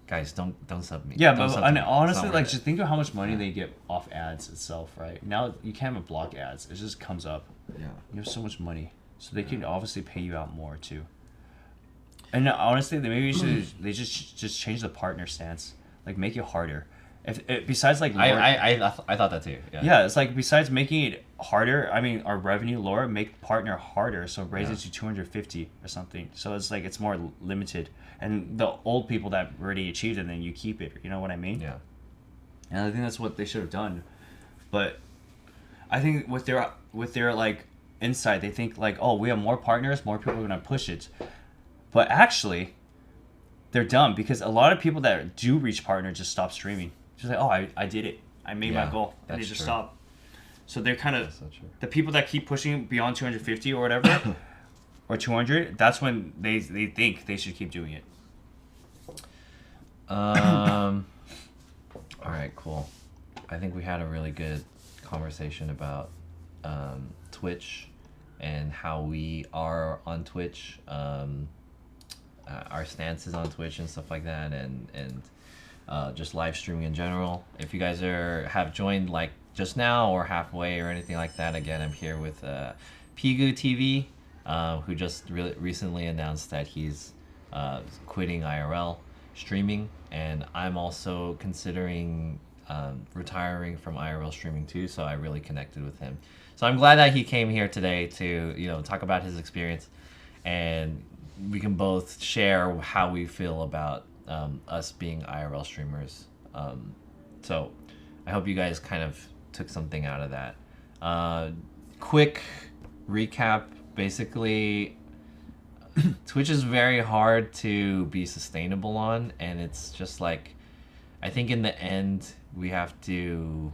Speaker 1: guys, don't sub me.
Speaker 2: Yeah,
Speaker 1: Don't
Speaker 2: but
Speaker 1: sub
Speaker 2: and
Speaker 1: me.
Speaker 2: honestly,
Speaker 1: It's not
Speaker 2: like
Speaker 1: worth
Speaker 2: just
Speaker 1: it.
Speaker 2: think of how much money they get off ads itself, right? Now you can't even block ads; it just comes up.
Speaker 1: Yeah.
Speaker 2: You have so much money, so they can obviously pay you out more too. And honestly, they just change the partner stance, like make it harder. If besides like lower,
Speaker 1: I thought that too. Yeah.
Speaker 2: yeah, it's like besides making it harder, I mean our revenue lower, make partner harder, so raise it to 250 or something. So it's like it's more limited, and the old people that already achieved it, then you keep it. You know what I mean?
Speaker 1: Yeah.
Speaker 2: And I think that's what they should have done. But I think with their like insight, they think like, oh, we have more partners, more people are gonna push it. But actually, they're dumb because a lot of people that do reach partner just stop streaming. Just like, oh, I did it. I made my goal. And they
Speaker 1: that's
Speaker 2: just
Speaker 1: true.
Speaker 2: stop. So they're kind of
Speaker 1: That's so true.
Speaker 2: the people that keep pushing beyond 250 or whatever, or 200. That's when they think they should keep doing it.
Speaker 1: All right, cool. I think we had a really good conversation about Twitch and how we are on Twitch, our stances on Twitch and stuff like that, and just live streaming in general. If you guys have joined like just now or halfway or anything like that, again, I'm here with PeeguuTV, who just recently announced that he's quitting IRL streaming, and I'm also considering retiring from IRL streaming too, so I really connected with him. So I'm glad that he came here today to, you know, talk about his experience, and we can both share how we feel about us being IRL streamers. So I hope you guys kind of took something out of that. Quick recap, basically, Twitch is very hard to be sustainable on, and it's just like, I think in the end we have to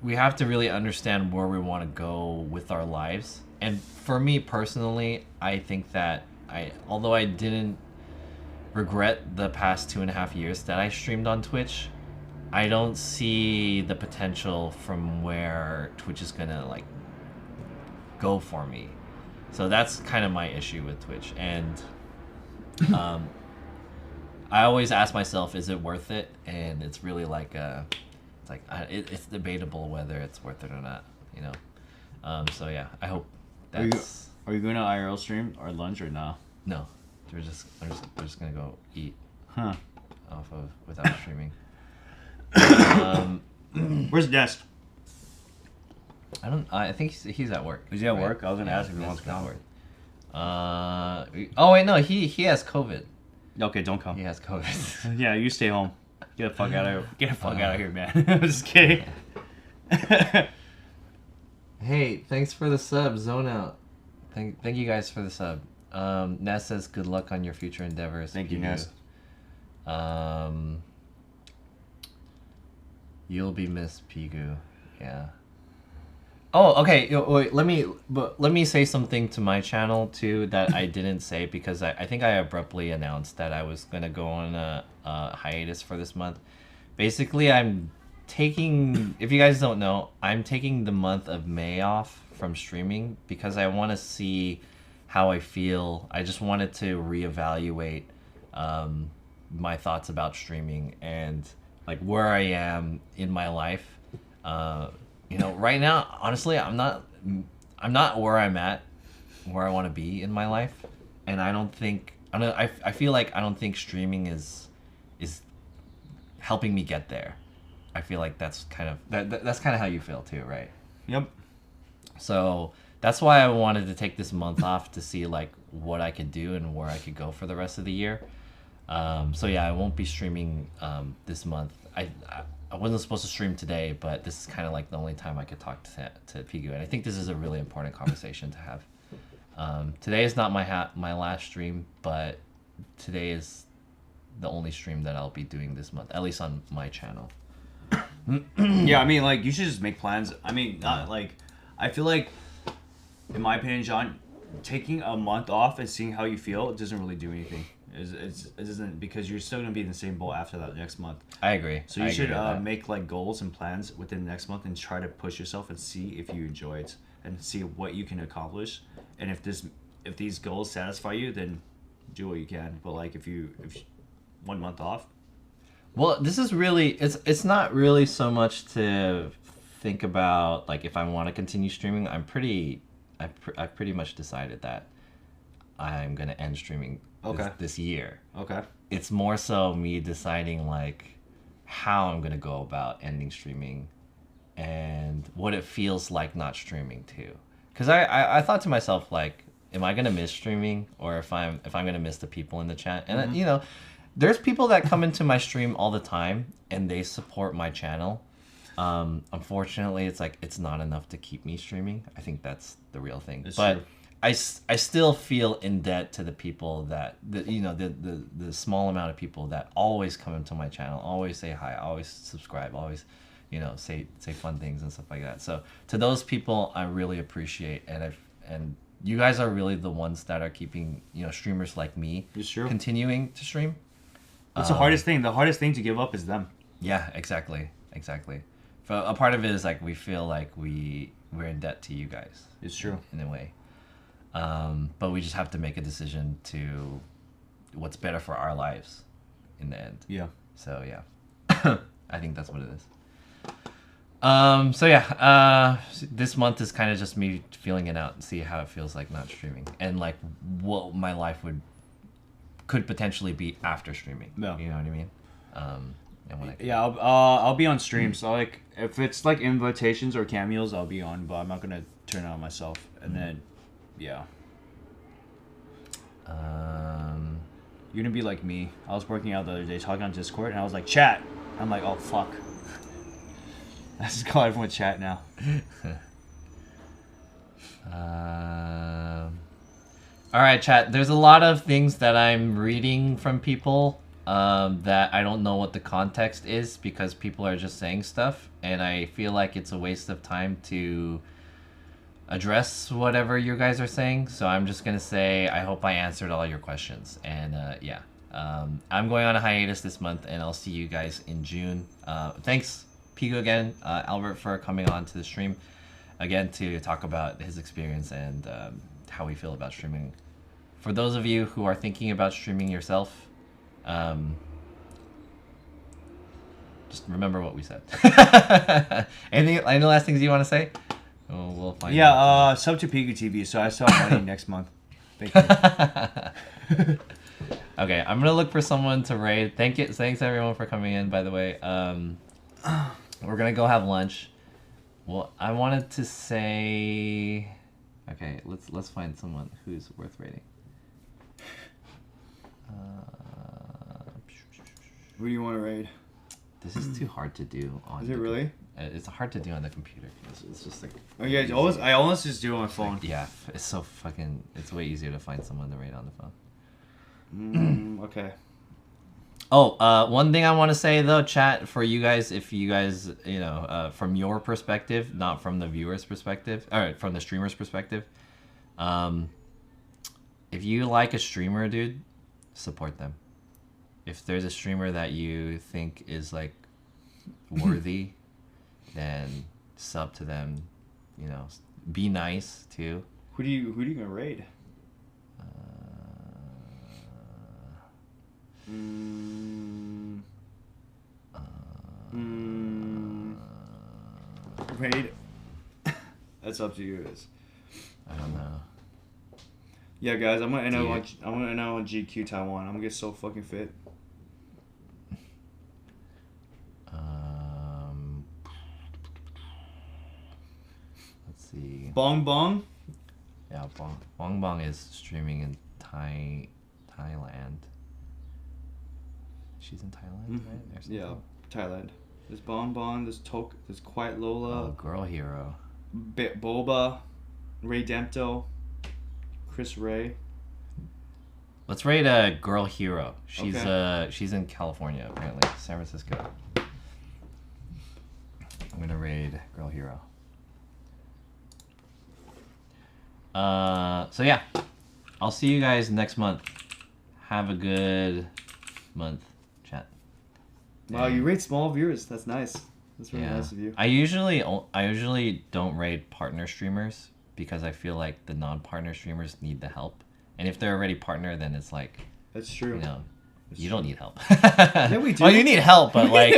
Speaker 1: really understand where we want to go with our lives. And for me personally, I think that although I didn't regret the past 2.5 years that I streamed on Twitch, I don't see the potential from where Twitch is gonna like go for me. So that's kind of my issue with Twitch. And I always ask myself, is it worth it? And it's really like it's debatable whether it's worth it or not, you know. So yeah, I hope that's.
Speaker 2: Are you going to IRL stream or lunch or no?
Speaker 1: No, we're just gonna go eat.
Speaker 2: Huh?
Speaker 1: Off of without streaming.
Speaker 2: Where's Nest?
Speaker 1: I think he's at work.
Speaker 2: Is he at work? I was gonna ask if he wants to
Speaker 1: Nest
Speaker 2: come.
Speaker 1: Oh wait, no, he has COVID.
Speaker 2: Okay, don't come.
Speaker 1: He has COVID.
Speaker 2: Yeah, you stay home. Get the fuck out of here. Get the fuck out of here, man. I'm just kidding.
Speaker 1: Hey, thanks for the sub, Zone Out. Thank you guys for the sub. Ness says good luck on your future endeavors.
Speaker 2: Thank you, Ness.
Speaker 1: You'll be missed, Peegu. Yeah. Oh, okay. Wait, let me say something to my channel too that I didn't say, because I think I abruptly announced that I was gonna go on a hiatus for this month. Basically, I'm taking, if you guys don't know, I'm taking the month of May off from streaming because I want to see how I feel. I just wanted to reevaluate my thoughts about streaming and like where I am in my life. You know, right now, honestly, I'm not where I'm at, where I want to be in my life, and I feel like I don't think streaming is helping me get there. I feel like that's kind of how you feel too, right?
Speaker 2: Yep.
Speaker 1: So that's why I wanted to take this month off to see like what I could do and where I could go for the rest of the year. So yeah, I won't be streaming this month. I wasn't supposed to stream today, but this is kind of like the only time I could talk to Peegu, and I think this is a really important conversation to have. Today is not my last stream, but today is the only stream that I'll be doing this month, at least on my channel.
Speaker 2: Yeah, I mean, like, you should just make plans. I mean, not like, I feel like, in my opinion, John, taking a month off and seeing how you feel, it doesn't really do anything. It doesn't, because you're still gonna be in the same boat after that next month.
Speaker 1: I agree.
Speaker 2: So you should make like goals and plans within the next month and try to push yourself and see if you enjoy it and see what you can accomplish. And if these goals satisfy you, then do what you can. But like if 1 month off.
Speaker 1: Well, this is really it's not really so much to think about like if I want to continue streaming. I've pretty much decided that I'm gonna end streaming this year.
Speaker 2: Okay.
Speaker 1: It's more so me deciding like how I'm gonna go about ending streaming and what it feels like not streaming too. Because I thought to myself like, am I gonna miss streaming, or if I'm gonna miss the people in the chat? And you know, there's people that come into my stream all the time and they support my channel. Unfortunately, it's like it's not enough to keep me streaming. I think that's the real thing.
Speaker 2: It's
Speaker 1: but
Speaker 2: true.
Speaker 1: I still feel in debt to the people that the small amount of people that always come into my channel, always say hi, always subscribe, always say fun things and stuff like that. So to those people, I really appreciate, and you guys are really the ones that are keeping streamers like me continuing to stream.
Speaker 2: That's the hardest thing. The hardest thing to give up is them.
Speaker 1: Yeah, exactly. So a part of it is like we feel like we're in debt to you guys.
Speaker 2: It's true
Speaker 1: in a way. But we just have to make a decision to what's better for our lives in the end.
Speaker 2: Yeah.
Speaker 1: So yeah, I think that's what it is. So yeah, this month is kind of just me feeling it out and see how it feels like not streaming and like what my life could potentially be after streaming.
Speaker 2: Yeah.
Speaker 1: You know what I mean? And when I can.
Speaker 2: Yeah, I'll be on stream. So like, if it's like invitations or cameos, I'll be on, but I'm not gonna turn it on myself. And then, yeah. You're gonna be like me. I was working out the other day, talking on Discord, and I was like, chat. I'm like, oh fuck. I just call everyone chat now.
Speaker 1: All right, chat. There's a lot of things that I'm reading from people that I don't know what the context is because people are just saying stuff, and I feel like it's a waste of time to address whatever you guys are saying. So I'm just gonna say I hope I answered all your questions, and yeah. I'm going on a hiatus this month, and I'll see you guys in June. Thanks, Pigu again, Albert, for coming on to the stream again to talk about his experience and how we feel about streaming. For those of you who are thinking about streaming yourself, just remember what we said. Any last things you want to say? Oh, we'll find out.
Speaker 2: Sub to PeeguuTV, so I still have money next month. Thank you.
Speaker 1: Okay, I'm gonna look for someone to raid. Thanks everyone for coming in. By the way, we're gonna go have lunch. Well, I wanted to say, okay, let's find someone who's worth raiding.
Speaker 2: Who do you want to raid?
Speaker 1: This is too hard to do on.
Speaker 2: Is it really?
Speaker 1: It's hard to do on the computer. It's just like.
Speaker 2: Oh yeah, I almost just do it on my phone.
Speaker 1: Like, yeah, it's so fucking. It's way easier to find someone to raid on the phone.
Speaker 2: Okay.
Speaker 1: Oh, one thing I want to say though, chat, for you guys, if you guys, you know, from your perspective, not from the viewer's perspective, or from the streamer's perspective, if you like a streamer, dude, support them. If there's a streamer that you think is like worthy, then sub to them. You know, be nice too.
Speaker 2: Who do you gonna raid? Raid. That's up to you guys.
Speaker 1: I don't know.
Speaker 2: Yeah, guys, I'm gonna end out on GQ Taiwan. I'm gonna get so fucking fit.
Speaker 1: Let's see.
Speaker 2: Bong Bong.
Speaker 1: Yeah, Bong Bong is streaming in Thailand. She's in Thailand, right?
Speaker 2: Yeah, Thailand. There's Bon Bon, there's there's Quiet Lola.
Speaker 1: Oh, Girl Hero.
Speaker 2: Boba, Ray Dempto, Chris Ray.
Speaker 1: Let's raid a Girl Hero. She's
Speaker 2: Okay.
Speaker 1: She's in California apparently, San Francisco. I'm gonna raid Girl Hero. So yeah, I'll see you guys next month. Have a good month, chat.
Speaker 2: Wow, you rate small viewers. That's nice. That's really nice of you.
Speaker 1: I usually don't raid partner streamers because I feel like the non-partner streamers need the help, and if they're already partner, then it's like
Speaker 2: That's true.
Speaker 1: You know,
Speaker 2: That's
Speaker 1: you
Speaker 2: true.
Speaker 1: don't need help.
Speaker 2: Yeah, we do.
Speaker 1: Well, you need help, but like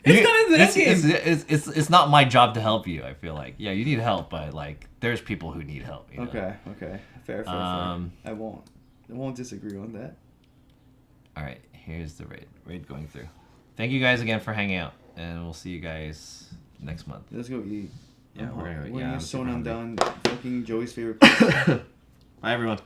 Speaker 2: it's
Speaker 1: it's not my job to help you. I feel like you need help, but like there's people who need help. You know?
Speaker 2: Okay. Fair. I won't disagree on that.
Speaker 1: All right, here's the raid going through. Thank you guys again for hanging out, and we'll see you guys next month.
Speaker 2: Let's go eat.
Speaker 1: Yeah, we're gonna go.
Speaker 2: We're
Speaker 1: Yeah,
Speaker 2: gonna
Speaker 1: I'm super hungry.
Speaker 2: down fucking Joey's favorite place.
Speaker 1: Bye, everyone.